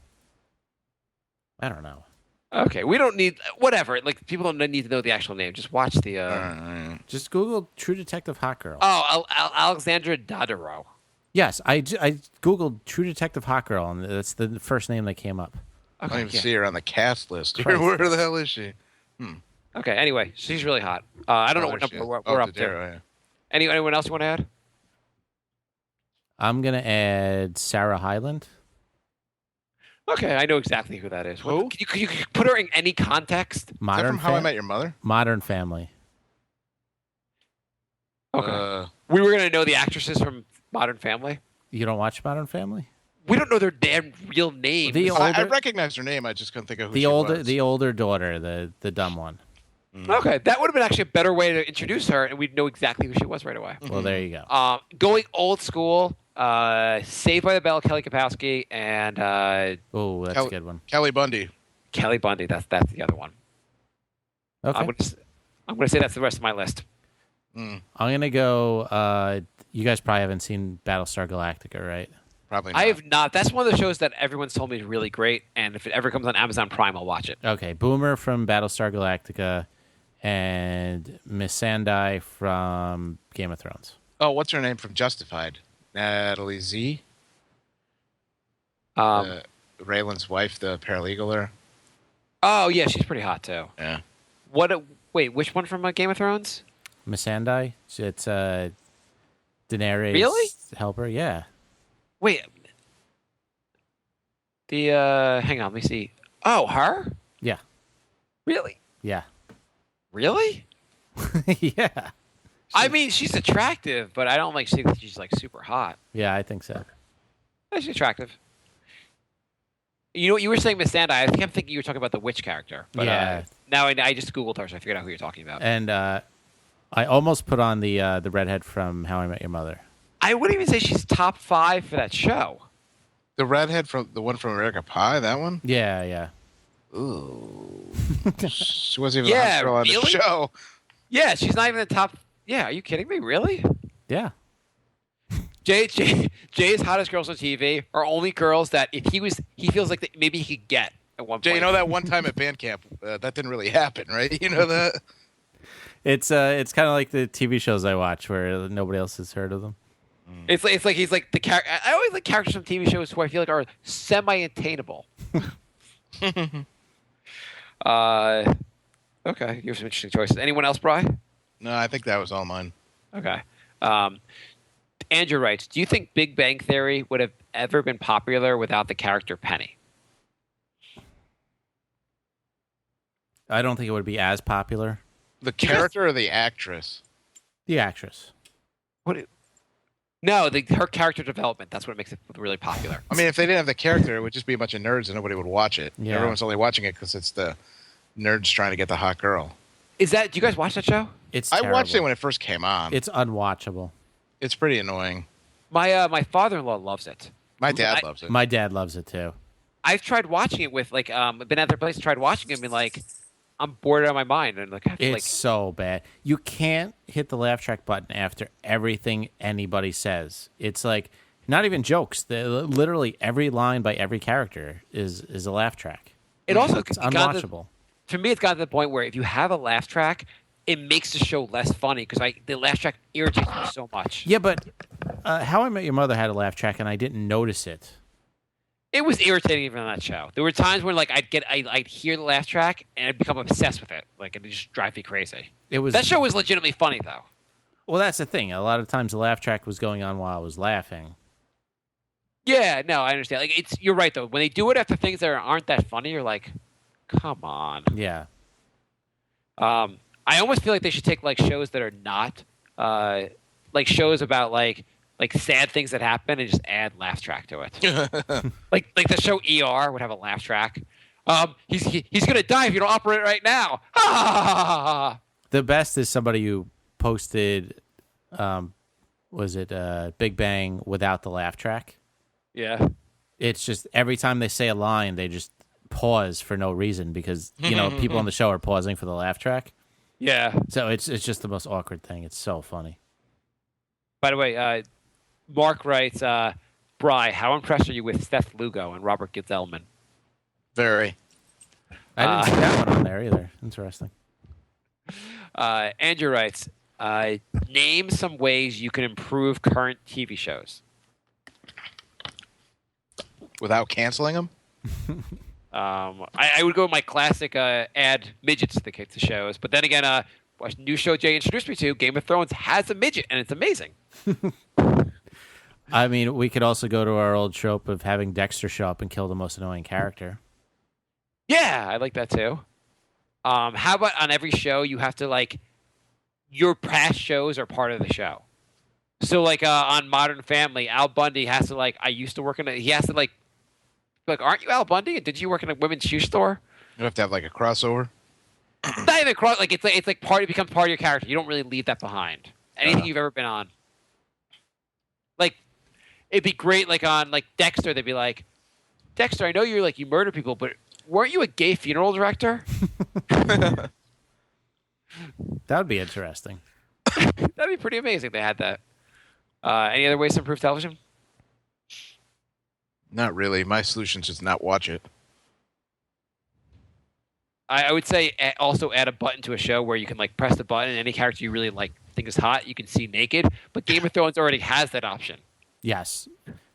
I don't know. Okay, we don't need whatever. Like people don't need to know the actual name. Just watch the. Just Google True Detective Hot Girl. Oh, Alexandra Daddarow. Yes, I Googled True Detective Hot Girl, and that's the first name that came up. I don't Okay. even see her on the cast list. Christ. Where the hell is she? Okay. Anyway, she's really hot. I don't know what number we're up to. Yeah. Anyone else you want to add? I'm going to add Sarah Hyland. Okay, I know exactly who that is. Who? Can you put her in any context? Is that from How I Met Your Mother? Modern Family. Okay. We were gonna know the actresses from Modern Family. You don't watch Modern Family? We don't know their damn real names. I recognize her name. I just couldn't think of who she was. The older daughter, the dumb one. Okay, that would have been actually a better way to introduce her, and we'd know exactly who she was right away. Well, there you go. Going old school, Saved by the Bell, Kelly Kapowski, and Oh, that's a good one. Kelly Bundy. Kelly Bundy. That's the other one. Okay. I'm gonna say that's the rest of my list. I'm going to go, you guys probably haven't seen Battlestar Galactica, right? Probably not. I have not. That's one of the shows that everyone's told me is really great, and if it ever comes on Amazon Prime, I'll watch it. Okay, Boomer from Battlestar Galactica and Miss Sandai from Game of Thrones. Oh, what's her name from Justified? Natalie Z? Raylan's wife, the paralegal there. Oh yeah, she's pretty hot too. Yeah. Wait, which one from Game of Thrones? Miss Sandai? It's Daenerys' Really? helper, yeah. Wait. Hang on, let me see. Oh, her? Yeah. Really? Yeah. Really? Yeah. I mean, she's attractive, but I don't think she's like super hot. Yeah, I think so. She's attractive. You know what you were saying, Miss Sandai? I think I'm thinking you were talking about the witch character. But, Yeah. now I just Googled her, so I figured out who you're talking about. And I almost put on the redhead from How I Met Your Mother. I wouldn't even say she's top 5 for that show. The redhead from the one from American Pie, that one? Yeah, yeah. Ooh. She wasn't even Yeah, the hot girl on the really? show. Yeah, she's not even the top. Yeah, are you kidding me? Really? Yeah. Jay's hottest girls on TV are only girls that if he feels like that maybe he could get at one point. Jay, you know that one time at band camp, that didn't really happen, right? You know that? It's kind of like the TV shows I watch where nobody else has heard of them. It's like he's like the character. I always like characters from TV shows who I feel like are semi-attainable. Okay, you have some interesting choices. Anyone else, Bri? No, I think that was all mine. Okay. Andrew writes, do you think Big Bang Theory would have ever been popular without the character Penny? I don't think it would be as popular. The character or the actress? The actress. No, her character development. That's what makes it really popular. I mean, if they didn't have the character, it would just be a bunch of nerds and nobody would watch it. Yeah. Everyone's only watching it because it's the nerds trying to get the hot girl. Do you guys watch that show? It's I terrible. watched it when it first came on. It's unwatchable. It's pretty annoying. My father-in-law loves it. My dad loves it. My dad loves it too. I've tried watching it with been at their place, tried watching it, and been like, I'm bored out of my mind, and like I have to, It's so bad. You can't hit the laugh track button after everything anybody says. It's like not even jokes. Literally every line by every character is a laugh track. it also It's got unwatchable. to me. It's gotten to the point where if you have a laugh track, it makes the show less funny because the laugh track irritates me so much. Yeah, but How I Met Your Mother had a laugh track, and I didn't notice it. It was irritating even on that show. There were times when like I'd hear the laugh track and I'd become obsessed with it. Like it just drive me crazy. That show was legitimately funny though. Well, that's the thing. A lot of times the laugh track was going on while I was laughing. Yeah, no, I understand. Like you're right though. When they do it after things that aren't that funny, you're like, come on. Yeah. I almost feel like they should take like shows that are not like shows about like sad things that happen and just add laugh track to it. like the show ER would have a laugh track. He's gonna die if you don't operate right now. The best is somebody who posted, was it Big Bang without the laugh track? Yeah. It's just every time they say a line, they just pause for no reason because people on the show are pausing for the laugh track. Yeah. So it's just the most awkward thing. It's so funny. By the way, Mark writes, Bri, how impressed are you with Seth Lugo and Robert Gizelman? Very. I didn't see that one on there either. Interesting. Andrew writes, name some ways you can improve current TV shows. Without canceling them? I would go with my classic add midgets to the shows. But then again, a new show Jay introduced me to, Game of Thrones, has a midget, and it's amazing. I mean, we could also go to our old trope of having Dexter show up and kill the most annoying character. Yeah, I like that too. How about on every show you have to like your past shows are part of the show. So like on Modern Family, Al Bundy has to like he has to like aren't you Al Bundy? And did you work in a women's shoe store? You have to have like a crossover. Not even cross. Like it's like part. It becomes part of your character. You don't really leave that behind. Anything you've ever been on. Like it'd be great. Like on like Dexter, they'd be like, Dexter, I know you're like you murder people, but weren't you a gay funeral director? That would be interesting. That'd be pretty amazing. If they had that. Any other ways to improve television? Not really. My solution is just not watch it. I would say also add a button to a show where you can like press the button and any character you really like think is hot, you can see naked. But Game of Thrones already has that option. Yes.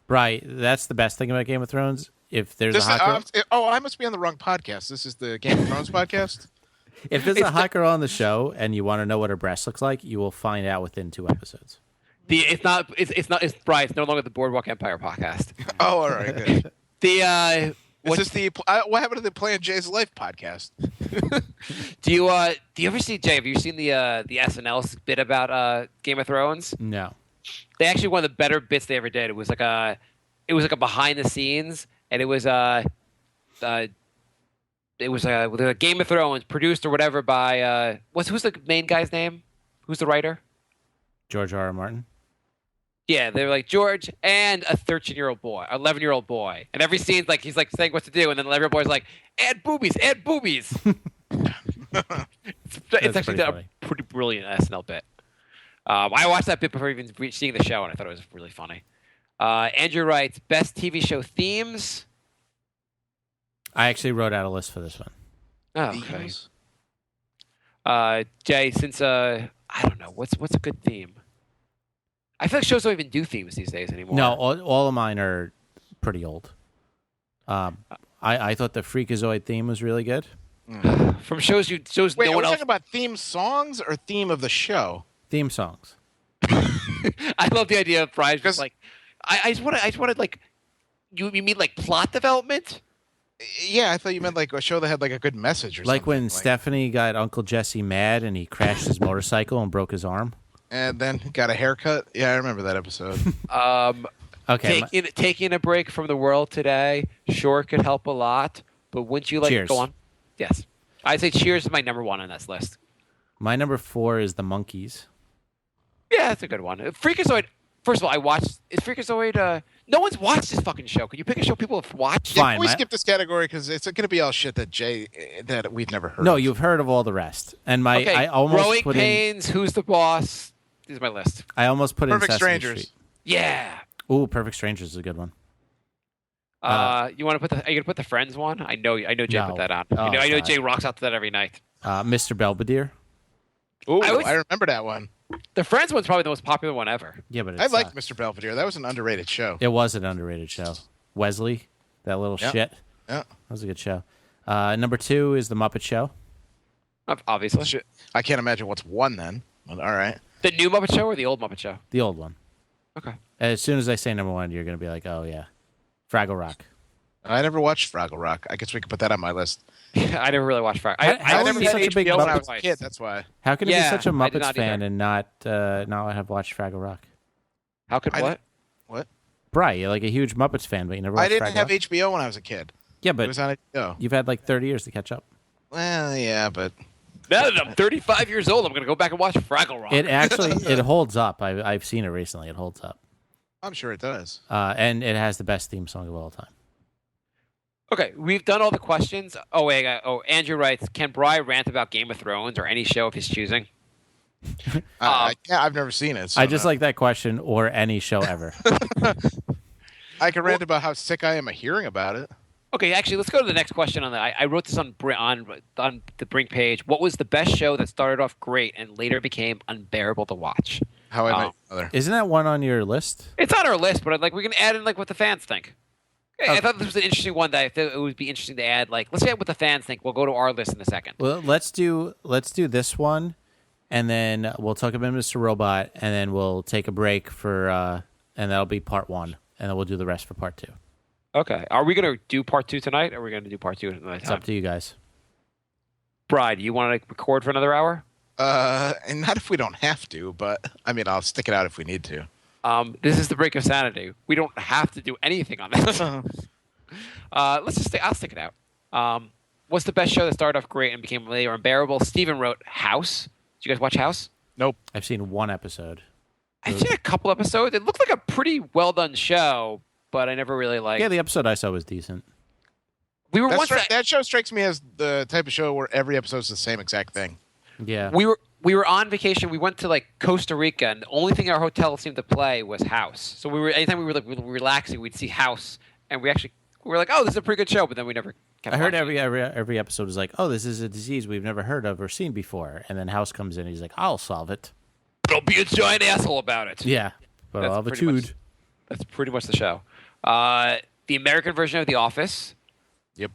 Right. That's the best thing about Game of Thrones. If there's a hot girl... I must be on the wrong podcast. This is the Game of Thrones podcast? If there's a hot girl on the show and you want to know what her breast looks like, you will find out within 2 episodes. It's Brian. It's no longer the Boardwalk Empire podcast. Oh, all right, good. What happened to the Plan Jay's Life podcast? Do you ever see Jay? Have you seen the SNL bit about Game of Thrones? No. They actually one of the better bits they ever did. It was like a behind the scenes, and it was a Game of Thrones produced or whatever by who's the main guy's name? Who's the writer? George R.R. Martin. Yeah, they're like George and a 13-year-old boy, 11-year-old boy, and every scene's like he's like saying what to do, and then the 11-year-old boy's like, add boobies. It's actually a pretty brilliant SNL bit. I watched that bit before even seeing the show, and I thought it was really funny. Andrew writes, best TV show themes. I actually wrote out a list for this one. Oh, okay. Jay, since I don't know, what's a good theme? I feel like shows don't even do themes these days anymore. No, all of mine are pretty old. I thought the Freakazoid theme was really good. From shows Wait, no are one we else. talking about theme songs or theme of the show? Theme songs. I love the idea of Brian just like I just wanted like you mean like plot development? Yeah, I thought you meant like a show that had like a good message or something. Like when Stephanie got Uncle Jesse mad and he crashed his motorcycle and broke his arm. And then got a haircut. Yeah, I remember that episode. Okay. Taking a break from the world today sure could help a lot, but wouldn't you like Cheers. to go on? Yes. I'd say Cheers is my number 1 on this list. My number 4 is the Monkees. Yeah, that's a good one. Freakazoid, First of all, I watched. Is Freakazoid? No one's watched this fucking show. Can you pick a show people have watched? Fine. Can we skip this category because it's going to be all shit that we've never heard. No, of. you've heard of all the rest. And Okay, I almost Growing put Pains. Who's the Boss? This is my list. I almost put Perfect in Sesame Strangers. Street. Yeah. Ooh, Perfect Strangers is a good one. You want to put the? Are you gonna put the Friends one? I know Jay No. put that on. Oh, I know God. Jay rocks out to that every night. Mr. Belvedere. Ooh, I always- I remember that one. The Friends one's probably the most popular one ever. Yeah, but I liked Mr. Belvedere. That was an underrated show. It was an underrated show. Wesley, that little Yeah. shit. Yeah. That was a good show. Number 2 is The Muppet Show. Obviously, Shit. I can't imagine what's one then. But all right. the new Muppet Show or the old Muppet Show? The old one. Okay. As soon as I say number 1, you're going to be like, oh, yeah. Fraggle Rock. I never watched Fraggle Rock. I guess we could put that on my list. I never really watched Frog. How I is never he had such a big HBO when I Muppet- was a kid. That's why. How can you Yeah, be such a I did Muppets not fan either. and not have watched Fraggle Rock? How could I what? What? Bri, you're like a huge Muppets fan, but you never I watched didn't Fraggle have Rock? HBO when I was a kid. Yeah, It but was on HBO. you've had like 30 years to catch up. Well, yeah, but Now that I'm 35 years old, I'm gonna go back and watch Fraggle Rock. It actually it holds up. I've seen it recently. It holds up, I'm sure it does. and it has the best theme song of all time. Okay, we've done all the questions. Oh wait, Andrew writes, can Bri rant about Game of Thrones or any show of his choosing? I've never seen it. So I just no. like that question or any show ever. I can rant about how sick I am of hearing about it. Okay, actually, let's go to the next question on that. I wrote this on the Brink page. What was the best show that started off great and later became unbearable to watch? How I Met Your Mother. Isn't that one on your list? It's on our list, but we can add in what the fans think. I thought this was an interesting one that I thought it would be interesting to add. Let's get what the fans think. We'll go to our list in a second. Well, let's do this one, and then we'll talk about Mr. Robot, and then we'll take a break for, and that'll be part 1, and then we'll do the rest for part 2. Okay. Are we going to do part 2 tonight, or are we going to do part 2 another It's time? up to you guys. Bride, you want to record for another hour? And not if we don't have to, but I mean, I'll stick it out if we need to. This is the break of sanity. We don't have to do anything on this. Let's just I'll stick it out. What's the best show that started off great and became later unbearable? Steven wrote House. Did you guys watch House? Nope. I've seen one episode. I've seen a couple episodes. It looked like a pretty well done show, but I never really liked. Yeah, the episode I saw was decent. We were once That show strikes me as the type of show where every episode's the same exact thing. Yeah. we were on vacation. We went to Costa Rica, and the only thing our hotel seemed to play was House. So anytime we were relaxing, we'd see House, and we were like, oh, this is a pretty good show. But then we never kept I heard watching. every episode was like, oh, this is a disease we've never heard of or seen before. And then House comes in and he's like, I'll solve it. Don't be a giant asshole about it. Yeah. But That's I'll have a pretty much- tude. That's pretty much the show. The American version of The Office. Yep.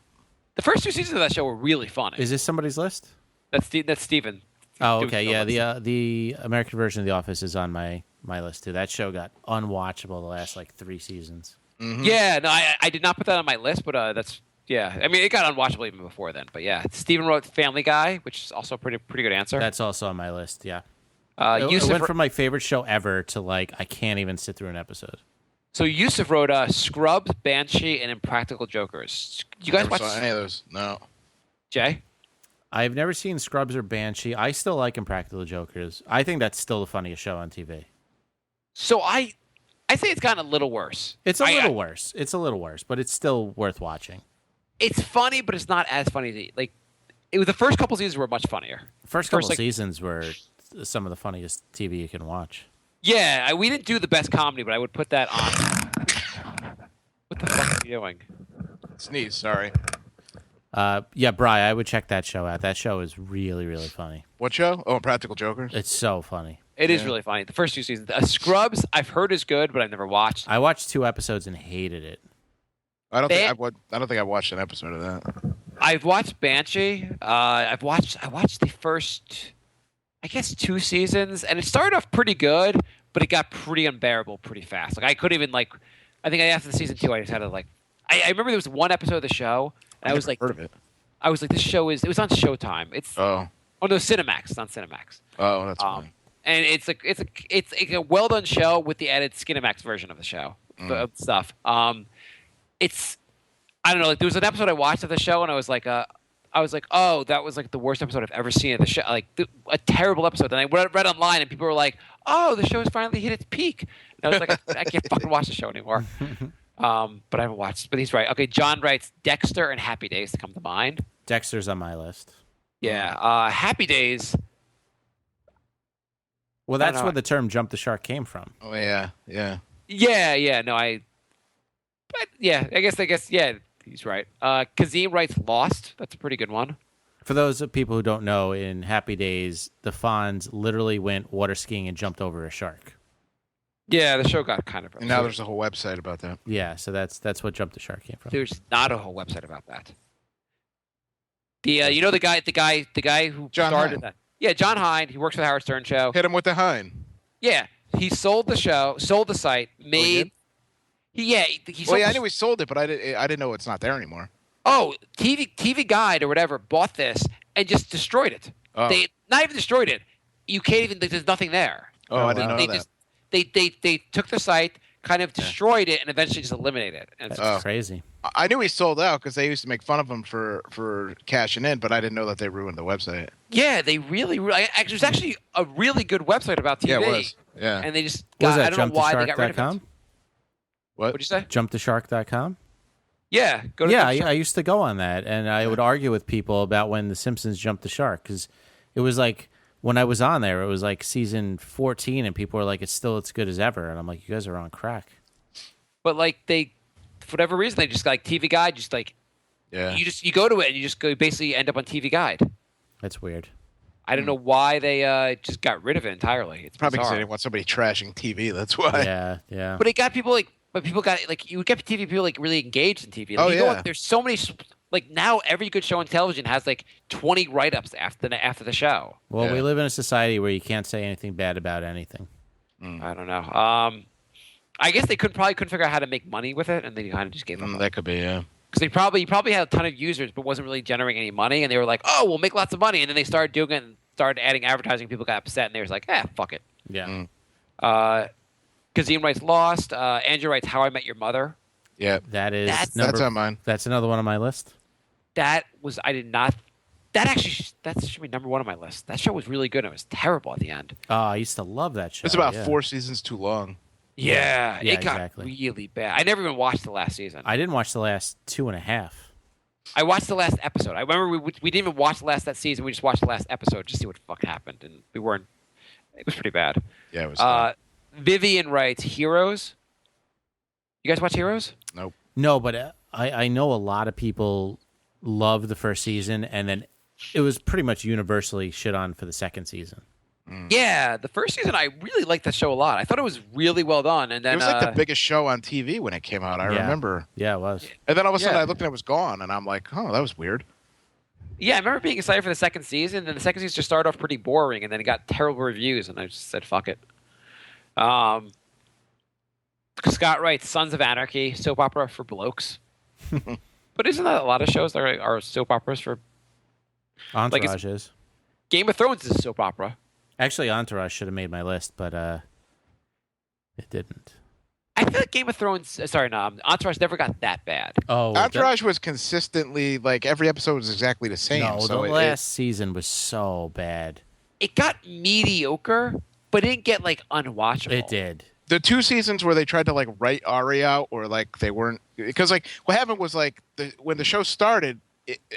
The first 2 seasons of that show were really funny. Is this somebody's list? That's Steven. Oh, Doing okay. the Yeah, list. the American version of The Office is on my list too. That show got unwatchable the last 3 seasons. Yeah, no, I did not put that on my list, but that's yeah. I mean, it got unwatchable even before then. But yeah, Steven wrote Family Guy, which is also a pretty good answer. That's also on my list. Yeah. It Yusuf, went from my favorite show ever to I can't even sit through an episode. so Yusuf wrote Scrubs, Banshee, and Impractical Jokers. You guys Never watch saw any of those. No. Jay? I've never seen Scrubs or Banshee. I still like Impractical Jokers. I think that's still the funniest show on TV. So I say it's gotten a little worse. It's a little worse. It's a little worse, but it's still worth watching. It's funny, but it's not as funny. It was the first couple seasons were much funnier. First couple First, seasons were some of the funniest TV you can watch. Yeah, we didn't do the best comedy, but I would put that on. What the fuck are you doing? Sneeze, sorry. Yeah, Bri, I would check that show out. That show is really, really funny. What show? Oh, Practical Jokers. It's so funny. It is really funny. The first 2 seasons. Scrubs, I've heard is good, but I've never watched. I watched 2 episodes and hated it. I don't think I watched an episode of that. I've watched Banshee. I watched the first, I guess, 2 seasons, and it started off pretty good, but it got pretty unbearable pretty fast. I couldn't even I think after the season 2, I just had to I remember there was one episode of the show, and I was heard of it. I was like, this show it was on Showtime. It's Oh. no, Cinemax. It's on Cinemax. Oh, that's fine. And it's a well done show with the added Skinemax version of the show of stuff. It's I don't know. There was an episode I watched of the show, and I was like, oh, that was the worst episode I've ever seen of the show. A terrible episode. And I read online, and people were like, oh, the show has finally hit its peak. And And I was like, I can't fucking watch the show anymore. But I haven't watched. But he's right. Okay, John writes Dexter and Happy Days to come to mind. Dexter's on my list. Yeah, Happy Days. Well, that's where the term "jump the shark" came from. Oh yeah. Yeah. No, But yeah, I guess. Yeah, he's right. Kazim writes Lost. That's a pretty good one. For those people who don't know, in Happy Days, the Fonz literally went water skiing and jumped over a shark. Yeah, the show got kind of. And now there's a whole website about that. Yeah, so that's what "jump the shark" came from. There's not a whole website about that. The the guy who John started Hine. that. Yeah, John Hine. He works for the Howard Stern show. Hit him with the Hine. Yeah, he sold the show, sold the site, made. He sold. Well, yeah, I knew he sold it, but I didn't know it's not there anymore. Oh, TV Guide or whatever bought this and just destroyed it. Oh. They not even destroyed it. You can't even. There's nothing there. Oh, I didn't know that. They took the site, kind of destroyed it, and eventually just eliminated it. And That's crazy. I knew he sold out because they used to make fun of him for cashing in, but I didn't know that they ruined the website. yeah, they really. It was actually a really good website about TV. Yeah, it was. Yeah. And they just What was got. that? I don't know why they got rid of it. JumpTheShark.com? What? What'd you say? JumpTheShark.com? Yeah, go to. Yeah, JumpTheShark. I used to go on that, and I would argue with people about when The Simpsons jumped the shark, because it was like, when I was on there, it was like season 14, and people were like, it's still as good as ever. And I'm like, you guys are on crack. But like they, for whatever reason, they just like TV Guide, just like Yeah. you go to it and you just go basically end up on TV Guide. That's weird. I don't know why they just got rid of it entirely. It's Probably because bizarre. they didn't want somebody trashing TV. That's why. Yeah. But it got people like, but people got like, you would get TV people like really engaged in TV. Like, Oh, you know yeah. what? There's so many. Like now, every good show on television has like 20 write-ups after the show. Well, Yeah. we live in a society where you can't say anything bad about anything. I don't know. I guess they probably couldn't figure out how to make money with it, and they kind of just gave up. That could be, yeah. Because they probably had a ton of users, but wasn't really generating any money, and they were like, "Oh, we'll make lots of money," and then they started doing it and started adding advertising. People got upset, and they was like, fuck it." Yeah. Kazim writes Lost. Andrew writes How I Met Your Mother. Yeah. That's That's on mine. That's another one on my list. That should be number one on my list. That show was really good. It was terrible at the end. Oh, I used to love that show. It's about yeah. 4 seasons too long. Yeah, Yeah, it got exactly. really bad. I never even watched the last season. I didn't watch the last 2.5. I watched the last episode. I remember we didn't even watch the last that season. We just watched the last episode just to see what the fuck happened, and we weren't. It was pretty bad. Yeah, it was. Vivian writes Heroes. You guys watch Heroes? Nope. No, but I know a lot of people loved the first season, and then it was pretty much universally shit on for the second season. Yeah, the first season I really liked that show a lot. I thought it was really well done, and then It was like the biggest show on TV when it came out. I remember. Yeah, it was. And then all of a sudden Yeah. I looked and it was gone, and I'm like, oh, that was weird. yeah, I remember being excited for the second season. Then the second season just started off pretty boring, and then it got terrible reviews, and I just said, "Fuck it." Scott writes Sons of Anarchy, soap opera for blokes. But isn't that a lot of shows that are soap operas for? Entourage is. Game of Thrones is a soap opera. Actually, Entourage should have made my list, but it didn't. I feel like Game of Thrones. Entourage never got that bad. Oh, Entourage was consistently, like, every episode was exactly the same. No, so the last season was so bad. It got mediocre, but it didn't get like unwatchable. It did. the 2 seasons where they tried to, like, write Ari out, or, like, they weren't... Because, like, what happened was, like, when the show started,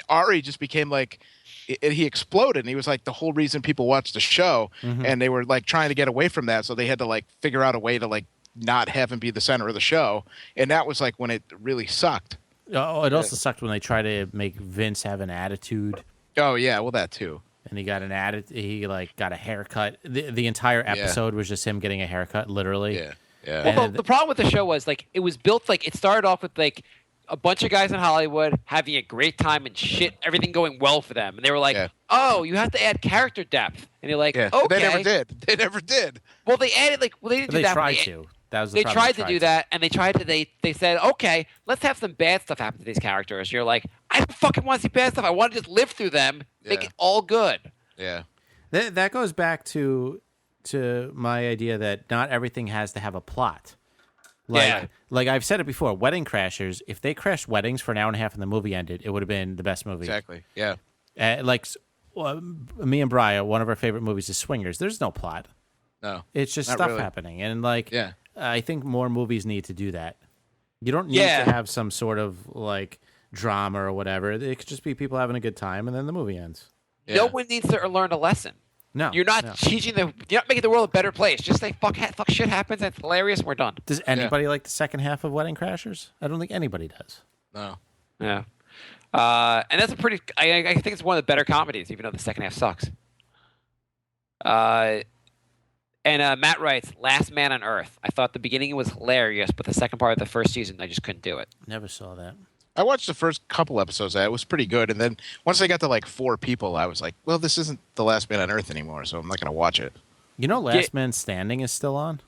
Ari just became, like... he exploded, and he was like the whole reason people watched the show, and they were like trying to get away from that, so they had to like figure out a way to like not have him be the center of the show, and that was like when it really sucked. Oh, it also sucked when they tried to make Vince have an attitude. Oh yeah, well that too. And he got an he like got a haircut. The entire episode was just him getting a haircut, literally. Yeah, yeah. Well, And the problem with the show was like it was built like it started off with like a bunch of guys in Hollywood having a great time and shit, everything going well for them, and they were like, "Oh, you have to add character depth," and you're like, "Okay." They never did. They never did. Well, they added they didn't do They that. tried to. That was the they problem. tried to do that, and they tried to. They said, "Okay, let's have some bad stuff happen to these characters." And you're like, "I don't fucking want to see bad stuff. I want to just live through them, make it all good." Yeah. That goes back to my idea that not everything has to have a plot. Like I've said it before, Wedding Crashers, if they crashed weddings for an hour and a half and the movie ended, it would have been the best movie. Exactly. Yeah. Me and Brian, one of our favorite movies is Swingers. There's no plot. No. It's just Not stuff really. happening. And like I think more movies need to do that. You don't need to have some sort of like drama or whatever. It could just be people having a good time, and then the movie ends. Yeah. No one needs to learn a lesson. No, You're not teaching them. You're not making the world a better place. Just say fuck shit happens. That's hilarious. And we're done. Does anybody like the second half of Wedding Crashers? I don't think anybody does. No. Yeah. And that's a pretty. I think it's one of the better comedies, even though the second half sucks. And Matt writes, "Last Man on Earth. I thought the beginning was hilarious, but the second part of the first season, I just couldn't do it." Never saw that. I watched the first couple episodes. It was pretty good, and then once they got to like 4 people, I was like, "Well, this isn't The Last Man on Earth anymore, so I'm not going to watch it." You know, Last Man Standing is still on.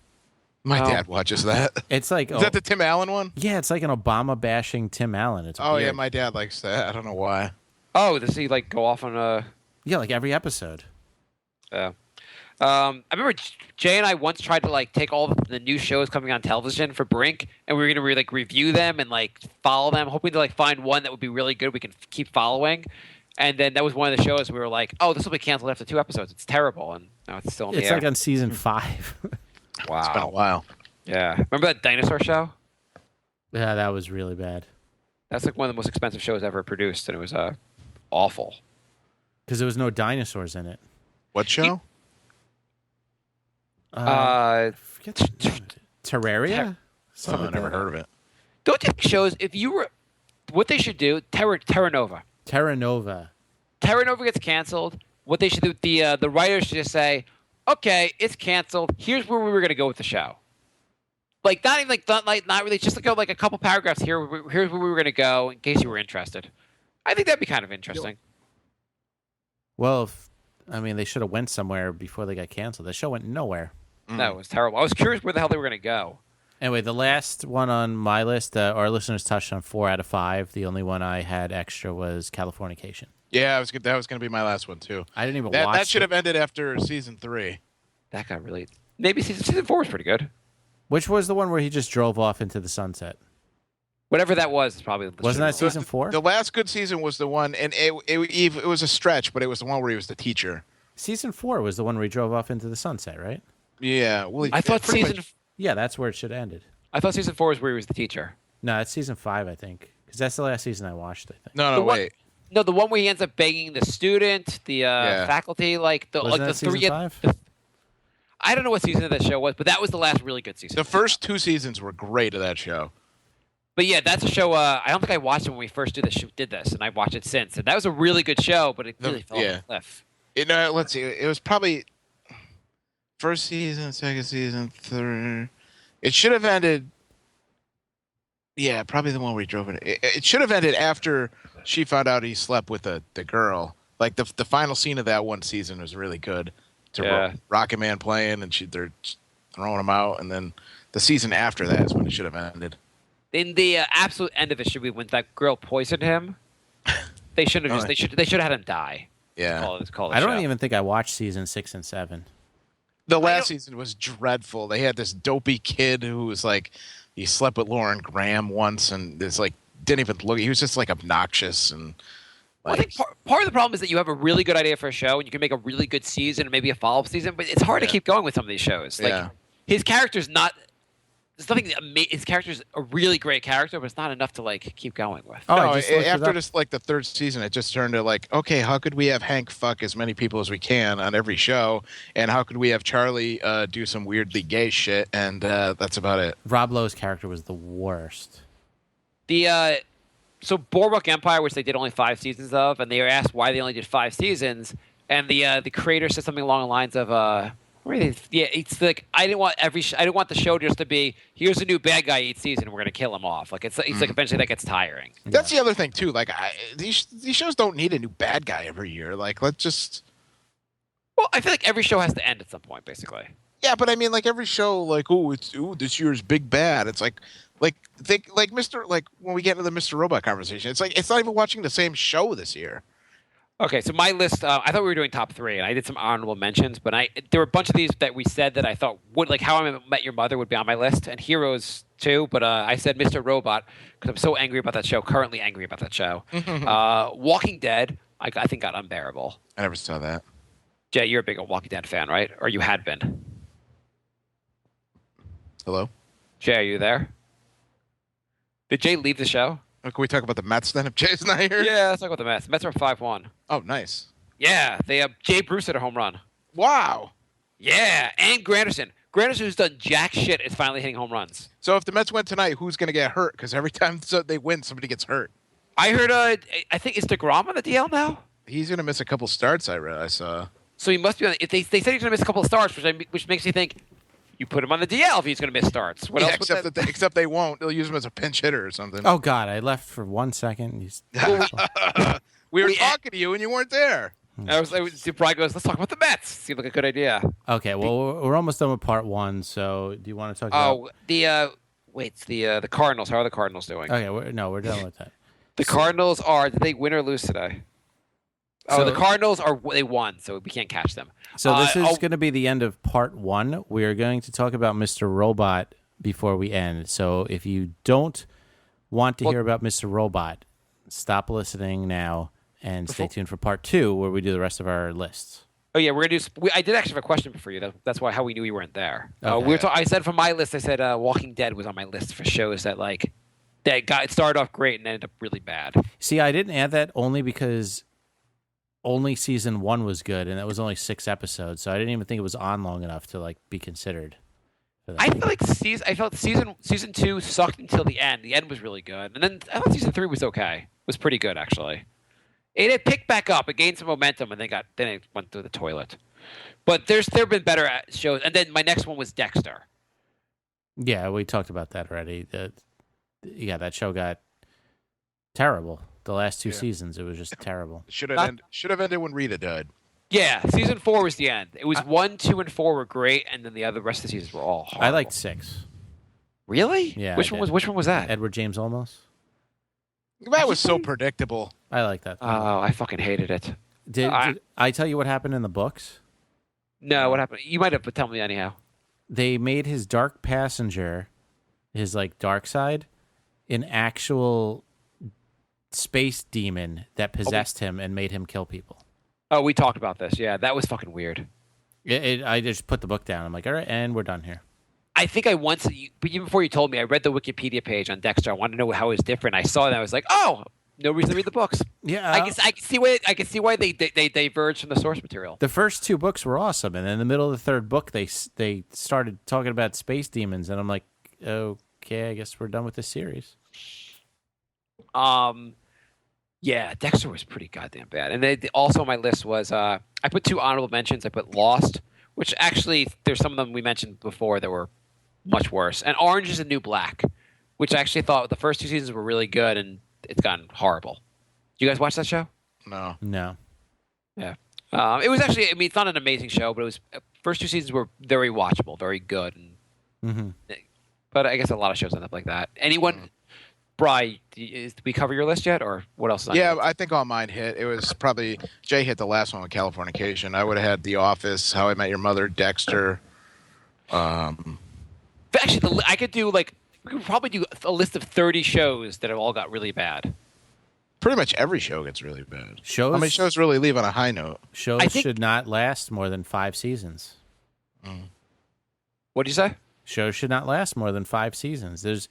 My dad watches that. It's like Is that the Tim Allen one? Yeah, it's like an Obama bashing Tim Allen. It's Oh weird. yeah, my dad likes that. I don't know why. Oh, does he like go off on a? Yeah, like every episode. Yeah. I remember Jay and I once tried to like take all the new shows coming on television for Brink, and we were gonna like review them and like follow them, hoping to like find one that would be really good we can keep following. And then that was one of the shows we were like, "Oh, this will be canceled after 2 episodes. It's terrible." And now it's still in the It's air. like on season 5. Wow. It's been a while. Yeah. Remember that dinosaur show? Yeah, that was really bad. That's like one of the most expensive shows ever produced, and it was awful. Because there was no dinosaurs in it. What show? I forget Terraria? Oh, I never heard of it. Don't you think shows, if you were, what they should do, Terra Nova. Terra Nova. Terra Nova gets canceled. What they should do, the writers should just say, okay, it's canceled. Here's where we were going to go with the show. Like, not even not really, just to go like a couple paragraphs here. Here's where we were going to go in case you were interested. I think that'd be kind of interesting. Well, they should have went somewhere before they got canceled. The show went nowhere. No, it was terrible. I was curious where the hell they were going to go. Anyway, the last one on my list, our listeners touched on 4 out of 5. The only one I had extra was Californication. Yeah, that was going to be my last one too. I didn't even watch that should have ended after season 3. That got really... Maybe season 4 was pretty good. Which was the one where he just drove off into the sunset? Whatever that was, probably... Wasn't that season 4? The last good season was the one, and it was a stretch, but it was the one where he was the teacher. Season 4 was the one where he drove off into the sunset, right? Yeah. Well, I thought season... Yeah, that's where it should have ended. I thought season 4 was where he was the teacher. No, it's season 5, I think. Because that's the last season I watched, I think. No, wait. No, the one where he ends up begging the student, the faculty, like the Wasn't like that the three. season 5? I don't know what season of that show was, but that was the last really good season. The first 2 seasons were great of that show. But yeah, that's a show. I don't think I watched it when we first did this, and I've watched it since. And that was a really good show, but it really fell off a cliff. Let's see. It was probably first season, second season, third. It should have ended. Yeah, probably the one where he drove it. It should have ended after she found out he slept with the girl. Like the final scene of that one season was really good. Rocket Man playing, and they're throwing him out, and then the season after that is when it should have ended. In the absolute end of it should be when that girl poisoned him. They shouldn't have they should have had him die. Yeah. I don't even think I watched season 6 and 7. The last season was dreadful. They had this dopey kid who was like, he slept with Lauren Graham once, and it's like didn't even look. He was just like obnoxious and. Well, I think part of the problem is that you have a really good idea for a show, and you can make a really good season and maybe a follow-up season, but it's hard to keep going with some of these shows. Like his character's not. There's nothing. His character's a really great character, but it's not enough to like keep going with. Oh, no, after just like the 3rd season, it just turned to like, okay, how could we have Hank fuck as many people as we can on every show, and how could we have Charlie do some weirdly gay shit, and that's about it. Rob Lowe's character was the worst. So Boardwalk Empire, which they did only 5 seasons of, and they were asked why they only did 5 seasons, and the creator said something along the lines of it's like I didn't want the show just to be here's a new bad guy each season and we're gonna kill him off. Like it's like eventually that gets tiring. That's the other thing too. Like these shows don't need a new bad guy every year. Like let's just. Well, I feel like every show has to end at some point, basically. Yeah, but I mean, like every show, like this year's big bad. It's like when we get into the Mr. Robot conversation, it's like it's not even watching the same show this year. Okay, so my list, I thought we were doing top 3, and I did some honorable mentions, but there were a bunch of these that we said that I thought would, like How I Met Your Mother would be on my list, and Heroes too, but I said Mr. Robot because I'm so angry about that show, currently angry about that show. Walking Dead, I think got unbearable. I never saw that. Jay, you're a big Walking Dead fan, right? Or you had been? Hello? Jay, are you there? Did Jay leave the show? Can we talk about the Mets then if Jay's not here? Yeah, let's talk about the Mets. Mets are 5-1. Oh, nice. Yeah, they have Jay Bruce at a home run. Wow. Yeah, and Granderson. Granderson, who's done jack shit, is finally hitting home runs. So if the Mets win tonight, who's going to get hurt? Because every time they win, somebody gets hurt. I heard, I think, is DeGrom on the DL now? He's going to miss a couple starts, I saw. So he must be on. If they said he's going to miss a couple of starts, which makes me think you put him on the DL if he's going to miss starts. What Yeah, else? except they won't. They'll use him as a pinch hitter or something. Oh God, I left for 1 second. We were talking to you and you weren't there. Brian goes, let's talk about the Mets. Seemed like a good idea. Okay, well we're almost done with part 1. So do you want to talk about? Oh, the Cardinals. How are the Cardinals doing? Okay, we're done with that. The Cardinals are. Did they win or lose today? So, the Cardinals are. They won, so we can't catch them. So this is going to be the end of part 1. We are going to talk about Mr. Robot before we end. So if you don't want to hear about Mr. Robot, stop listening now and stay tuned for part 2, where we do the rest of our lists. Oh yeah, we're gonna do. I did actually have a question for you. That's how we knew you weren't there. Okay. I said from my list. I said Walking Dead was on my list for shows that it started off great and ended up really bad. See, I didn't add that only because only season 1 was good, and that was only 6 episodes, so I didn't even think it was on long enough to be considered. I felt season 2 sucked until the end. The end was really good, and then I thought season 3 was okay. It was pretty good actually. It had picked back up. It gained some momentum, and then it went through the toilet. But there have been better shows, and then my next one was Dexter. Yeah, we talked about that already. That show got terrible. The last 2 seasons, it was just terrible. Should have ended when Rita died. Yeah, season 4 was the end. It was 1, 2, and 4 were great, and then the rest of the seasons were all horrible. I liked 6. Really? Yeah. Which one was that? Edward James Olmos. That was so predictable. I like that. Oh, I fucking hated it. Did I tell you what happened in the books? No, what happened? You might have to tell me anyhow. They made his dark passenger, his dark side, an actual space demon that possessed him and made him kill people. Oh, we talked about this. Yeah, that was fucking weird. I just put the book down. I'm like, all right, and we're done here. I think but even before you told me, I read the Wikipedia page on Dexter. I wanted to know how it was different. I saw it and I was like, oh, no reason to read the books. Yeah, I can see why they diverged from the source material. The first 2 books were awesome, and then in the middle of the 3rd book, they started talking about space demons, and I'm like, okay, I guess we're done with this series. Yeah, Dexter was pretty goddamn bad. And also on my list was I put 2 honorable mentions. I put Lost, which actually there's some of them we mentioned before that were much worse, and Orange is the New Black, which I actually thought the first 2 seasons were really good, and it's gotten horrible. Do you guys watch that show? No. Yeah. It was actually. I mean, it's not an amazing show, but it was. First 2 seasons were very watchable, very good. But I guess a lot of shows end up like that. Anyone, Bri, did we cover your list yet, or what else? Yeah, I think all mine hit. It was probably Jay hit the last one with Californication. I would have had The Office, How I Met Your Mother, Dexter. But actually, I could do we could probably do a list of 30 shows that have all got really bad. Pretty much every show gets really bad. How many shows really leave on a high note? Shows should not last more than 5 seasons. What did you say? Shows should not last more than 5 seasons.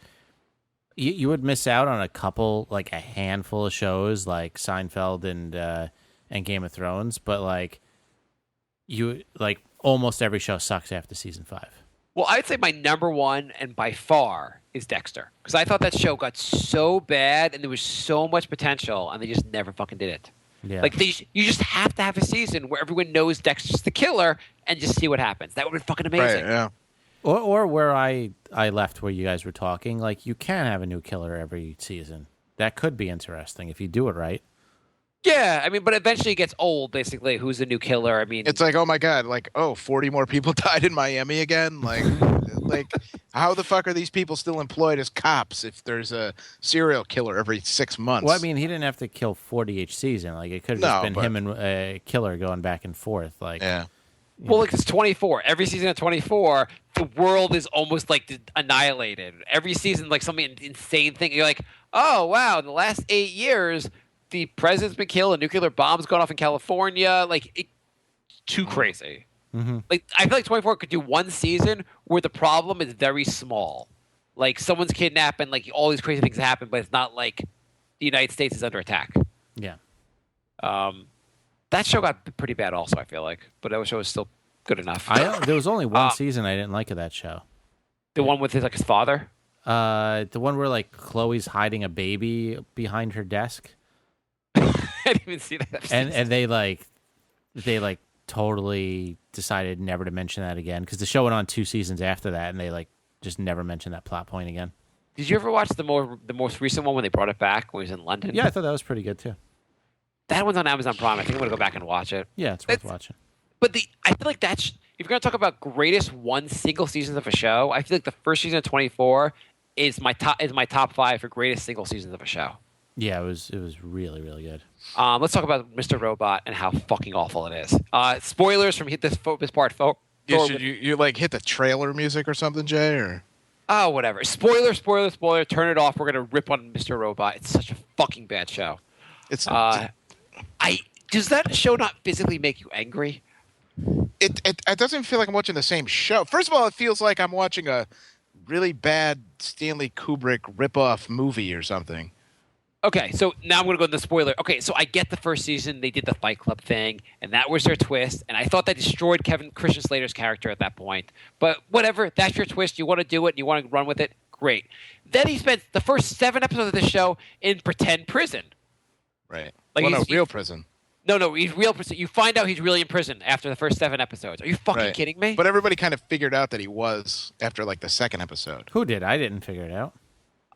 You would miss out on a couple, a handful of shows like Seinfeld and Game of Thrones, but almost every show sucks after season 5. Well, I'd say my number one and by far is Dexter, because I thought that show got so bad and there was so much potential, and they just never fucking did it. Yeah. You just have to have a season where everyone knows Dexter's the killer and just see what happens. That would be fucking amazing. Right, yeah. Or where I left where you guys were talking, you can have a new killer every season. That could be interesting if you do it right. Yeah, I mean, but eventually it gets old, basically. Who's the new killer? I mean... It's oh my God, 40 more people died in Miami again? How the fuck are these people still employed as cops if there's a serial killer every 6 months? Well, I mean, he didn't have to kill 40 each season. It could have just been him and a killer going back and forth. Yeah. Well, it's 24. Every season of 24, the world is almost annihilated. Every season, some insane thing. You're like, oh, wow, in the last 8 years... The president's been killed. A nuclear bomb's gone off in California. Too crazy. Like I feel like 24 could do one season where the problem is very small. Like someone's kidnapped and like all these crazy things happen, but it's not like the United States is under attack. Yeah. That show got pretty bad also, I feel like. But that show was still good enough. There was only one season I didn't like of that show. The one with his father? The one where like Chloe's hiding a baby behind her desk. I didn't even see that. And they totally decided never to mention that again because the show went on 2 seasons after that, and they like just never mentioned that plot point again. Did you ever watch the most recent one when they brought it back when he was in London? Yeah, I thought that was pretty good too. That one's on Amazon Prime. I think I'm gonna go back and watch it. Yeah, it's worth watching. But I feel like that's if you're gonna talk about greatest one single seasons of a show, I feel like the first season of 24 is my top 5 for greatest single seasons of a show. Yeah, it was really, really good. Let's talk about Mr. Robot and how fucking awful it is. Spoilers from this part. Should you like hit the trailer music or something, Jay? Or whatever. Spoiler. Turn it off. We're gonna rip on Mr. Robot. It's such a fucking bad show. It's does that show not physically make you angry? it doesn't feel like I'm watching the same show. First of all, it feels like I'm watching a really bad Stanley Kubrick ripoff movie or something. Okay, so now I'm going to go to the spoiler. Okay, so I get the first season, they did the Fight Club thing, and that was their twist, and I thought that destroyed Christian Slater's character at that point. But whatever, that's your twist. You want to do it, and you want to run with it, great. Then he spent the first 7 episodes of the show in pretend prison. Right. Like real prison. No, he's real prison. You find out he's really in prison after the first 7 episodes. Are you fucking kidding me? But everybody kind of figured out that he was after like the second episode. Who did? I didn't figure it out.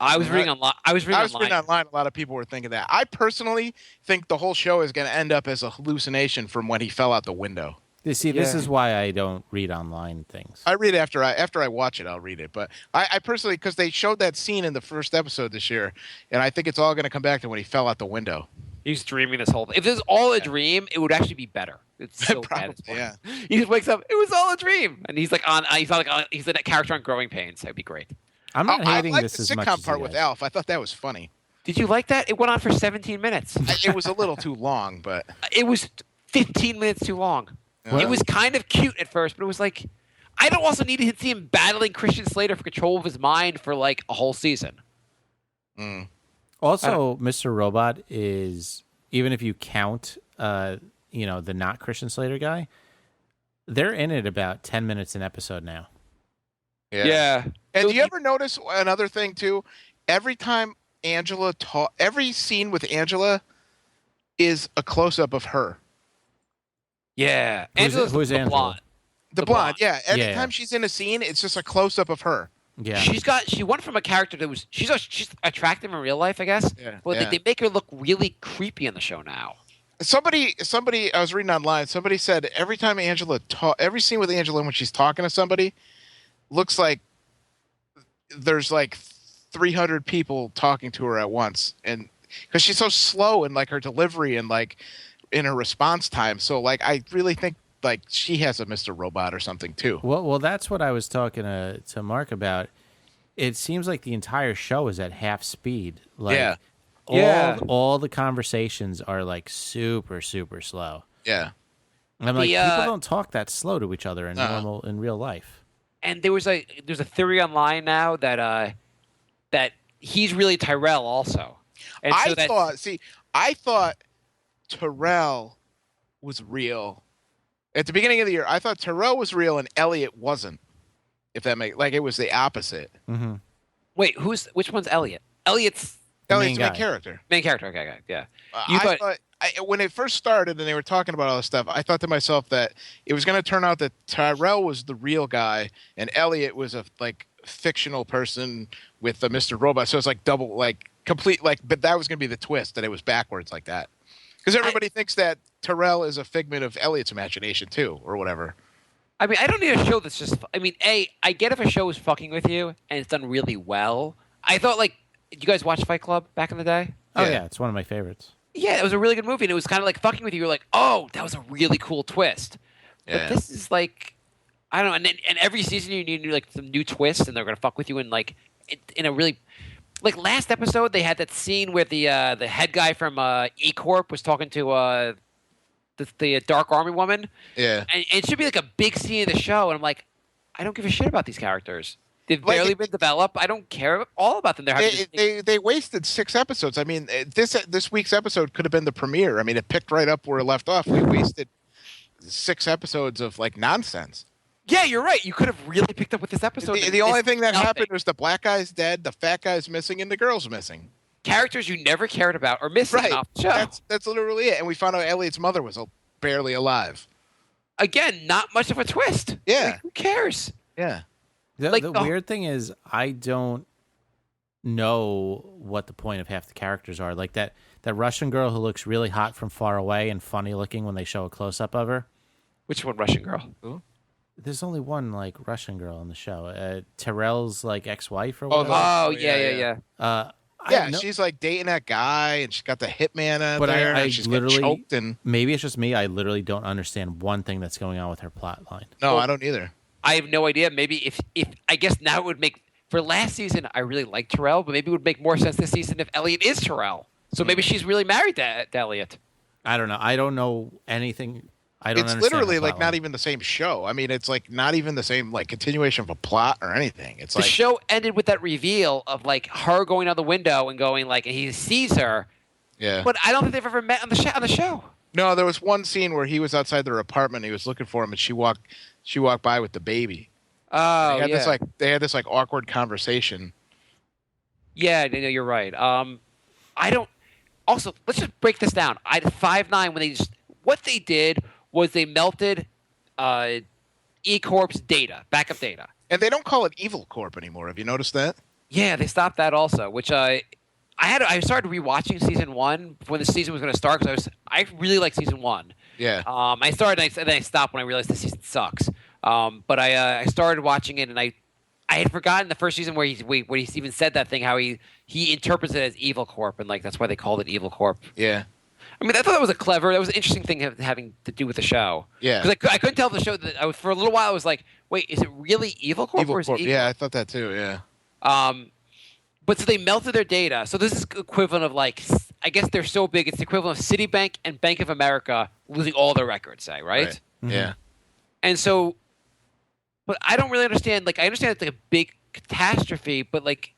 I was reading online. I was reading online. A lot of people were thinking that. I personally think the whole show is going to end up as a hallucination from when he fell out the window. You see, this is why I don't read online things. I read after I watch it. I'll read it, but I personally, because they showed that scene in the first episode this year, and I think it's all going to come back to when he fell out the window. He's dreaming this whole thing. If this is all a dream, it would actually be better. It's so bad. Yeah. He just wakes up. It was all a dream, and he's like on. He's not like he's that character on Growing Pains. That'd be great. I'm not hating I this the as much sitcom as part you with guys. Alf. I thought that was funny. Did you like that? It went on for 17 minutes. It was a little too long, but It was 15 minutes too long. Yeah. It was kind of cute at first, but it was like I don't also need to see him battling Christian Slater for control of his mind for like a whole season. Also, Mr. Robot is, even if you count, the not Christian Slater guy, they're in it about 10 minutes an episode now. Yeah. And do you ever notice another thing too? Every time Angela every scene with Angela is a close up of her. Yeah, Who's Angela? Blonde. The blonde, yeah. Every Yeah. time she's in a scene, it's just a close up of her. Yeah. She went from a character that was she's attractive in real life, I guess. Yeah. But Yeah. they make her look really creepy in the show now. Somebody I was reading online, somebody said every time every scene with Angela when she's talking to somebody looks like there's like 300 people talking to her at once, and because she's so slow in like her delivery and like in her response time, so like I really think like she has a Mr. Robot or something too. Well, that's what I was talking to Mark about. It seems like the entire show is at half speed. Like, all the conversations are like super, super slow. Yeah. And I'm like, people don't talk that slow to each other in real life. And there's a theory online now that that he's really Tyrell also. And so I thought Tyrell was real. At the beginning of the year, I thought Tyrell was real and Elliot wasn't. If that makes it was the opposite. Mm-hmm. Wait, which one's Elliot? Elliot's the main character. Main character. Okay, yeah. When it first started and they were talking about all this stuff, I thought to myself that it was going to turn out that Tyrell was the real guy and Elliot was a like fictional person with a Mr. Robot. So it's like double, like complete, like. But that was going to be the twist, that it was backwards like that, because everybody thinks that Tyrell is a figment of Elliot's imagination too, or whatever. I mean, I don't need a show that's just. I mean, I get if a show is fucking with you and it's done really well. I thought like, did you guys watch Fight Club back in the day? Oh yeah, it's one of my favorites. Yeah, it was a really good movie, and it was kind of like fucking with you. You're like, oh, that was a really cool twist. Yeah. But this is like, I don't know. And every season you need like some new twists, and they're gonna fuck with you in like, in a really, like last episode they had that scene where the head guy from E Corp was talking to the Dark Army woman. Yeah. And it should be like a big scene of the show, and I'm like, I don't give a shit about these characters. They've barely been developed. I don't care all about them. They wasted 6 episodes. I mean, this week's episode could have been the premiere. I mean, it picked right up where it left off. We wasted 6 episodes of like nonsense. Yeah, you're right. You could have really picked up with this episode. The only thing that happened was the black guy's dead, the fat guy's missing, and the girl's missing. Characters you never cared about are missing off the show. That's literally it. And we found out Elliot's mother was barely alive. Again, not much of a twist. Yeah. Like, who cares? Yeah. The weird thing is, I don't know what the point of half the characters are. Like that Russian girl who looks really hot from far away and funny looking when they show a close up of her. Which one, Russian girl? Ooh. There's only one like Russian girl on the show. Terrell's like ex-wife or whatever. Oh, yeah. Yeah, she's like dating that guy, and she's got the hitman out there. I she's literally choked, and maybe it's just me. I literally don't understand one thing that's going on with her plot line. No, I don't either. I have no idea. Maybe if I guess now it would make for last season. I really liked Terrell, but maybe it would make more sense this season if Elliot is Terrell. So maybe she's really married to Elliot. I don't know. I don't know anything. It's literally like not even the same show. I mean, it's like not even the same like continuation of a plot or anything. It's the like show ended with that reveal of like her going out the window and going like, and he sees her. Yeah. But I don't think they've ever met on the show. No, there was one scene where he was outside their apartment. And he was looking for him, and she walked by with the baby. Oh, They had this awkward conversation. Yeah, no, you're right. I don't. Also, let's just break this down. I 5'9" when what they did was they melted E-Corp's data, backup data. And they don't call it Evil Corp anymore. Have you noticed that? Yeah, they stopped that also, which I started rewatching season 1 when the season was going to start because I really liked season 1. Yeah. I started and then I stopped when I realized the season sucks. But I started watching it and I had forgotten the first season where he even said that thing how he interprets it as Evil Corp and like that's why they called it Evil Corp. Yeah. I mean, I thought that was an interesting thing having to do with the show. Yeah. Because I couldn't tell the show that for a little while I was like, wait, is it really Evil Corp or is it Evil? Yeah, I thought that too. Yeah. But so they melted their data. So this is equivalent of like, I guess they're so big, it's the equivalent of Citibank and Bank of America losing all their records, say, right? Mm-hmm. Yeah. And so, but I don't really understand. Like, I understand it's like a big catastrophe, but like,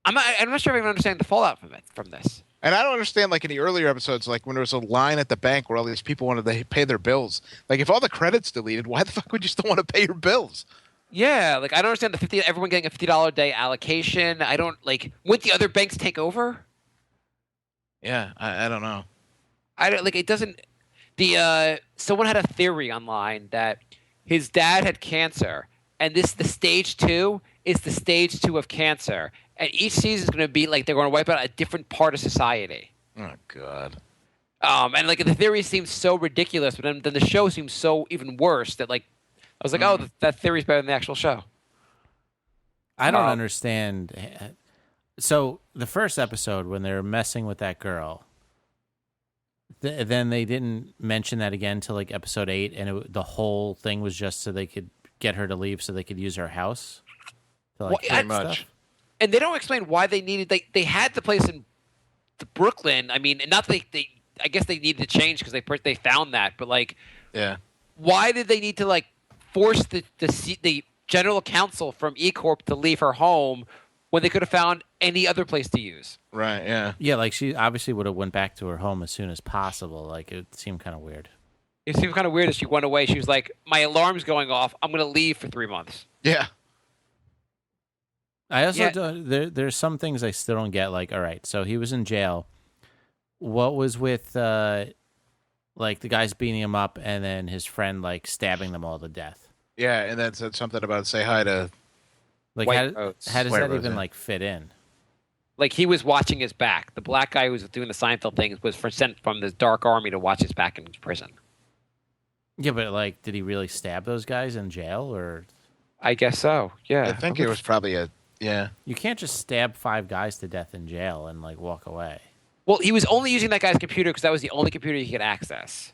I'm not sure if I even understand the fallout from this. And I don't understand, like in the earlier episodes, like when there was a line at the bank where all these people wanted to pay their bills. Like, if all the credits deleted, why the fuck would you still want to pay your bills? Yeah, like I don't understand everyone getting a $50 a day allocation. I don't wouldn't the other banks take over? Yeah, I don't know. I don't it doesn't. Someone had a theory online that his dad had cancer, and the stage 2 is the stage 2 of cancer, and each season is going to be like they're going to wipe out a different part of society. Oh God. And like the theory seems so ridiculous, but then the show seems so even worse that like I was like, oh, that theory's better than the actual show. I don't understand. So the first episode when they're messing with that girl, then they didn't mention that again till like episode 8, and the whole thing was just so they could get her to leave, so they could use her house. To, like, pretty much. And they don't explain why they needed. They had the place in Brooklyn. I mean, and not they. I guess they needed to change because they found that, but like, yeah. Why did they need to like force the general counsel from E Corp to leave her home when they could have found any other place to use? Right. Yeah. Yeah, like she obviously would have went back to her home as soon as possible. Like it seemed kind of weird. It seemed kind of weird as she went away. She was like, "My alarm's going off. I'm going to leave for 3 months." Yeah. I also there's some things I still don't get. Like, all right, so he was in jail. What was with like the guys beating him up and then his friend like stabbing them all to death? Yeah, and then said something about say hi to. Like how does that even like fit in? Like he was watching his back. The black guy who was doing the Seinfeld thing was sent from the Dark Army to watch his back in prison. Yeah, but like, did he really stab those guys in jail, or? I guess so. Yeah, I think it was probably yeah. You can't just stab 5 guys to death in jail and like walk away. Well, he was only using that guy's computer because that was the only computer he could access.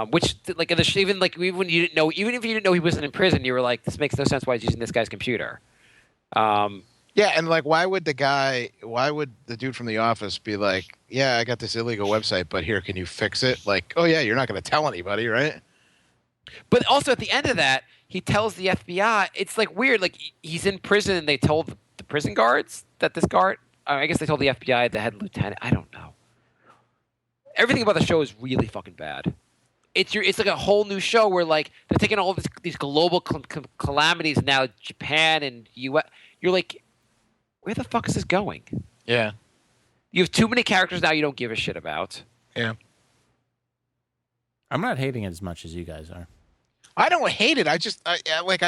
Which, like, even when you didn't know, even if you didn't know he wasn't in prison, you were like, "This makes no sense. Why he's using this guy's computer?" Yeah, and like, why would the guy would the dude from The Office be like, yeah, I got this illegal website, but here, can you fix it? Like, oh yeah, you're not going to tell anybody, right? But also at the end of that, he tells the FBI. It's like weird. Like he's in prison, and they told the prison guards that this guard. I guess they told the FBI, the head lieutenant. I don't know. Everything about the show is really fucking bad. It's like a whole new show where like they're taking all of these global calamities now, Japan and U.S. You're like, where the fuck is this going? Yeah. You have too many characters now you don't give a shit about. Yeah. I'm not hating it as much as you guys are. I don't hate it. I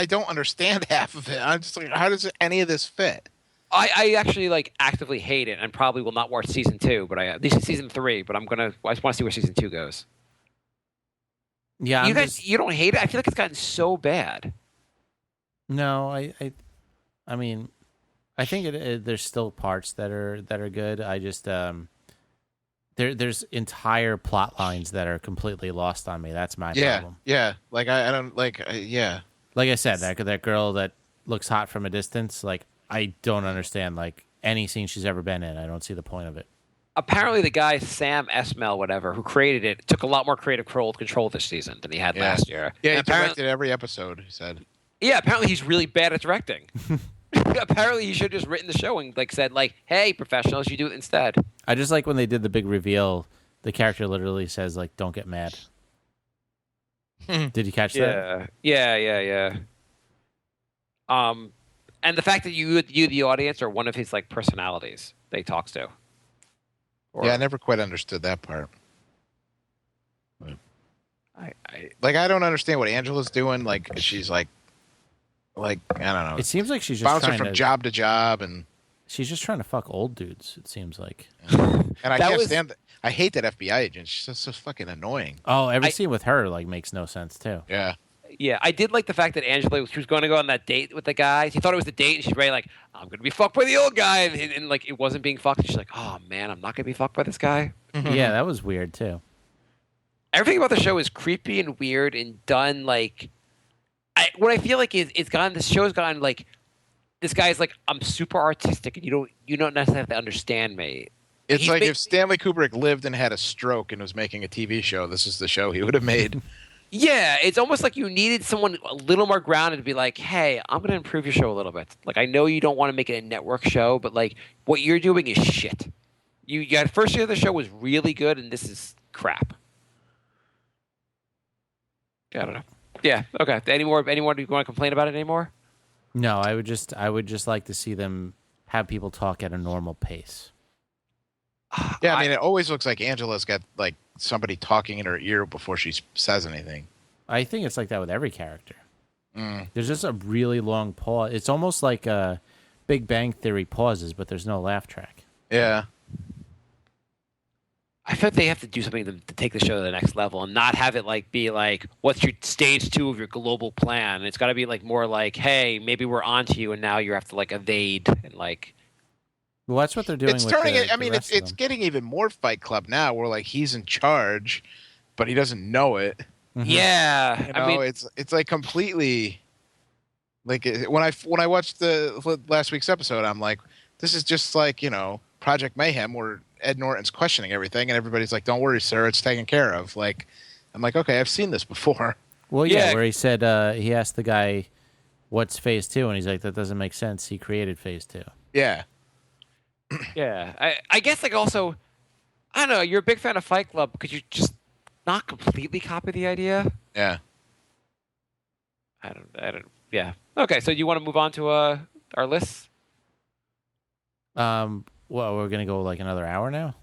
don't understand half of it. I'm just like, how does any of this fit? I actually like actively hate it and probably will not watch season 2, but at least season 3. But I just want to see where season 2 goes. Yeah, you don't hate it? I feel like it's gotten so bad. No, I mean, I think there's still parts that are good. I just there's entire plot lines that are completely lost on me. That's my problem. Yeah. Like I don't like. Yeah. Like I said, that girl that looks hot from a distance. Like I don't understand. Like any scene she's ever been in, I don't see the point of it. Apparently, the guy Sam Esmail, whatever, who created it, took a lot more creative control this season than he had last year. Yeah, he directed every episode. He said. Yeah, apparently he's really bad at directing. Apparently, he should have just written the show and said, "Hey, professionals, you do it instead." I just like when they did the big reveal. The character literally says, like, "Don't get mad." Did you catch that? Yeah. And the fact that you, the audience, are one of his personalities that he talks to. Yeah, I never quite understood that part. I don't understand what Angela's doing. Like, she's like I don't know. It seems like she's just bouncing from job to job, and she's just trying to fuck old dudes. It seems like. And I can't stand. I hate that FBI agent. She's so fucking annoying. Oh, every scene with her makes no sense too. Yeah. Yeah, I did like the fact that Angela, she was going to go on that date with the guy. She thought it was the date, and she's ready, I'm going to be fucked by the old guy. And it wasn't being fucked. And she's like, oh, man, I'm not going to be fucked by this guy. Yeah, that was weird, too. Everything about the show is creepy and weird and done, what I feel like is this show's gone, this guy's I'm super artistic, and you don't necessarily have to understand me. It's if Stanley Kubrick lived and had a stroke and was making a TV show, this is the show he would have made. Yeah, it's almost like you needed someone a little more grounded to be like, hey, I'm going to improve your show a little bit. I know you don't want to make it a network show, but what you're doing is shit. You got first year of the show was really good, and this is crap. I don't know. Yeah, okay. Anyone do you want to complain about it anymore? No, I would just like to see them have people talk at a normal pace. Yeah, I mean, it always looks like Angela's got somebody talking in her ear before she says anything. I think it's like that with every character. There's just a really long pause. It's almost like a Big Bang Theory pauses, but there's no laugh track. Yeah. I feel like they have to do something to take the show to the next level and not have it be what's your stage 2 of your global plan. It's got to be more hey, maybe we're onto you, and now you have to evade and Well, that's what they're doing. It's turning it. I mean, it's getting even more Fight Club now, where he's in charge, but he doesn't know it. Mm-hmm. Yeah, I mean, it's completely when I watched the last week's episode, I'm like, this is just Project Mayhem, where Ed Norton's questioning everything, and everybody's like, "Don't worry, sir, it's taken care of." I'm like, okay, I've seen this before. Well, yeah, where he said he asked the guy, "What's Phase 2?" and he's like, "That doesn't make sense. He created Phase 2." Yeah. Yeah, I guess also, I don't know. You're a big fan of Fight Club because you just not completely copy the idea. Yeah. I don't. Yeah. Okay, so you want to move on to our lists? Well, we're gonna go another hour now.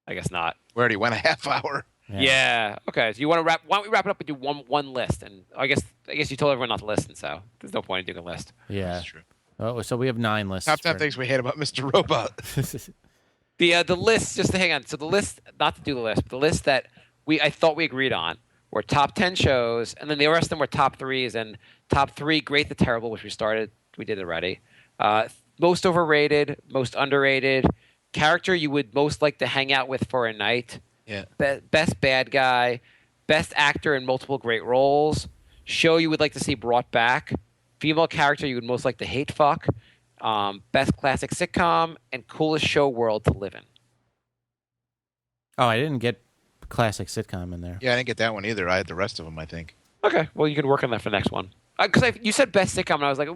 I guess not. We already went a half hour. Yeah. Okay. So you want to wrap? Why don't we wrap it up and do one list? And I guess you told everyone not to listen, so there's no point in doing a list. Yeah, that's true. Oh, so we have 9 lists. Top 10 things we hate about Mr. Robot. The list, just to hang on. So the list, not to do the list, but the list that I thought we agreed on were top 10 shows, and then the rest of them were top 3s, and top 3, Great the Terrible, which we did already. Most overrated, most underrated, character you would most like to hang out with for a night. Yeah. Best bad guy, best actor in multiple great roles, show you would like to see brought back, female character you would most like to hate fuck, best classic sitcom, and coolest show world to live in. Oh, I didn't get classic sitcom in there. Yeah, I didn't get that one either. I had the rest of them, I think. Okay, well, you can work on that for the next one. Because you said best sitcom, and I was like,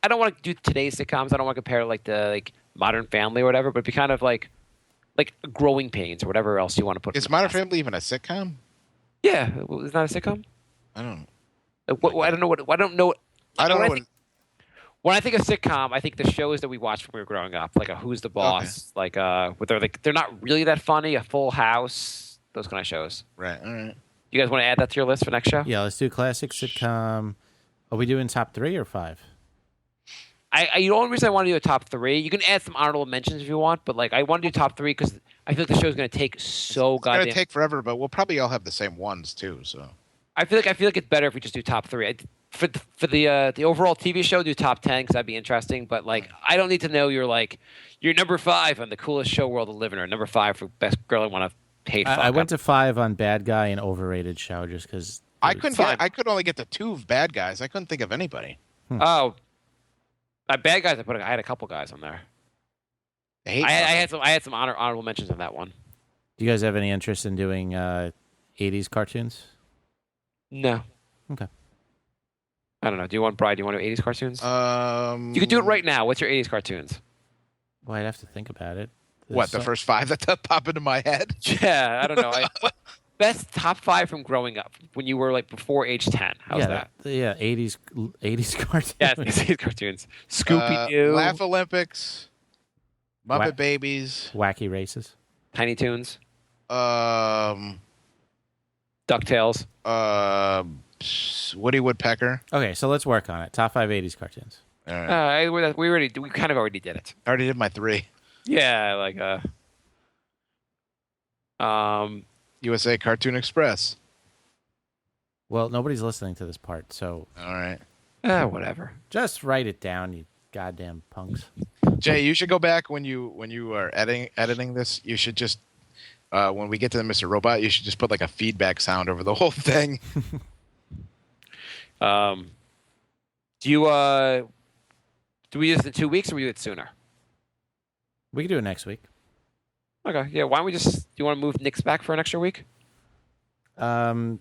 I don't want to do today's sitcoms. I don't want to compare the Modern Family or whatever, but it'd be kind of like Growing Pains or whatever else you want to put. Is Modern Family even a sitcom? Yeah, it's not a sitcom. I don't know. I don't know what. I don't know. I don't know. When I think of sitcom, I think the shows that we watched when we were growing up, like a Who's the Boss, they're not really that funny. A Full House, those kind of shows. Right. All right. You guys want to add that to your list for next show? Yeah, let's do classic sitcom. Are we doing top 3 or 5? The only reason I want to do a top 3, you can add some honorable mentions if you want, but I want to do top 3 because I feel like the show's going to take so goddamn. It's going to take forever, but we'll probably all have the same ones too. So I feel like it's better if we just do top 3. For the overall TV show, do top 10 because that'd be interesting. But I don't need to know you're number 5 on the coolest show world to live in, or number 5 for best girl I want to hate. I went to 5 on bad guy and overrated show just because I could only get to 2 bad guys. I couldn't think of anybody. Oh, bad guys. I had a couple guys on there. I had some honorable mentions on that one. Do you guys have any interest in doing 80s cartoons? No. Okay. I don't know. Do you want 80s cartoons? You could do it right now. What's your 80s cartoons? Well, I'd have to think about it. The first 5 that pop into my head? Yeah, I don't know. Best top 5 from growing up when you were before age 10. How's that? Yeah, 80s cartoons. Yeah, 80s cartoons. Scooby Doo, Laugh Olympics, Muppet Babies, Wacky Races, Tiny Toons, DuckTales, Woody Woodpecker. Okay, so let's work on it. Top 5 80s cartoons. All right. we kind of already did it. I already did my 3. Yeah, USA Cartoon Express. Well, nobody's listening to this part, so All right. Whatever. just write it down, you goddamn punks. Jay, you should go back when you are editing this. You should just when we get to the Mr. Robot, you should just put a feedback sound over the whole thing. Do we do this in 2 weeks or we do it sooner? We can do it next week. Okay, yeah. Why don't we do you want to move Nick's back for an extra week? Either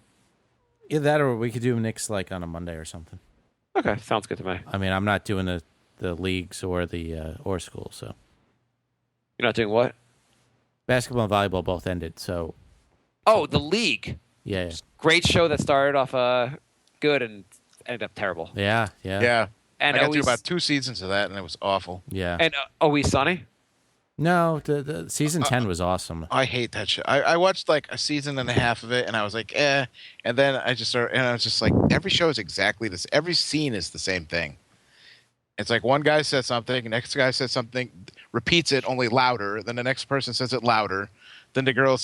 that or we could do Nick's on a Monday or something. Okay, sounds good to me. I mean, I'm not doing the leagues or the or school, so. You're not doing what? Basketball and volleyball both ended, so. Oh, the league. Yeah. Great show that started off good and ended up terrible. Yeah. And I got through about 2 seasons of that, and it was awful. Yeah. And Always Sunny? No, the season 10 was awesome. I hate that show. I watched a season and a half of it, and I was like, eh. And then I was just like, every show is exactly this. Every scene is the same thing. It's one guy says something, the next guy says something, repeats it only louder. Then the next person says it louder. Then the girl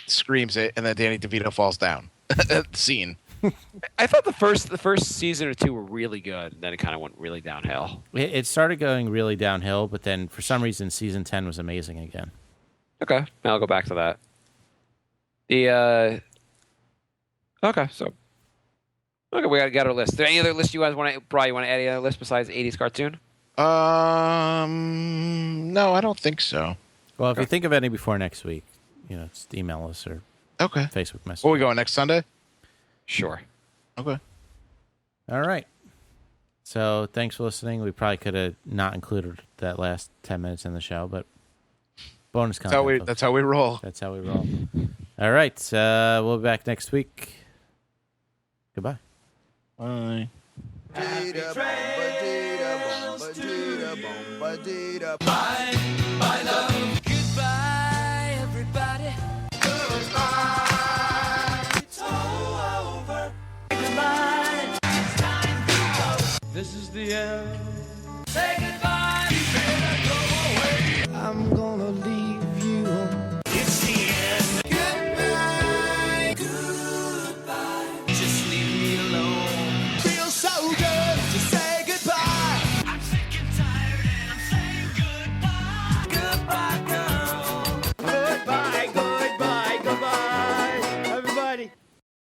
screams it, and then Danny DeVito falls down. Scene. I thought the first season or 2 were really good, and then it kind of went really downhill. It started going really downhill, but then for some reason, season 10 was amazing again. Okay, I'll go back to that. Okay, we got our list. Is there any other list you guys want to, Brian, you want to add any other list besides 80s cartoon? No, I don't think so. Well, if you think of any before next week, just email us or Facebook message. Where we going next Sunday? Sure. Okay. All right. So thanks for listening. We probably could have not included that last 10 minutes in the show, but bonus content. That's how we roll. That's how we roll. All right. We'll be back next week. Goodbye. Bye. Bye, love. Goodbye, everybody. Goodbye. It's all over. Goodbye. It's time to go. This is the end. Say goodbye. You better go away. I'm gonna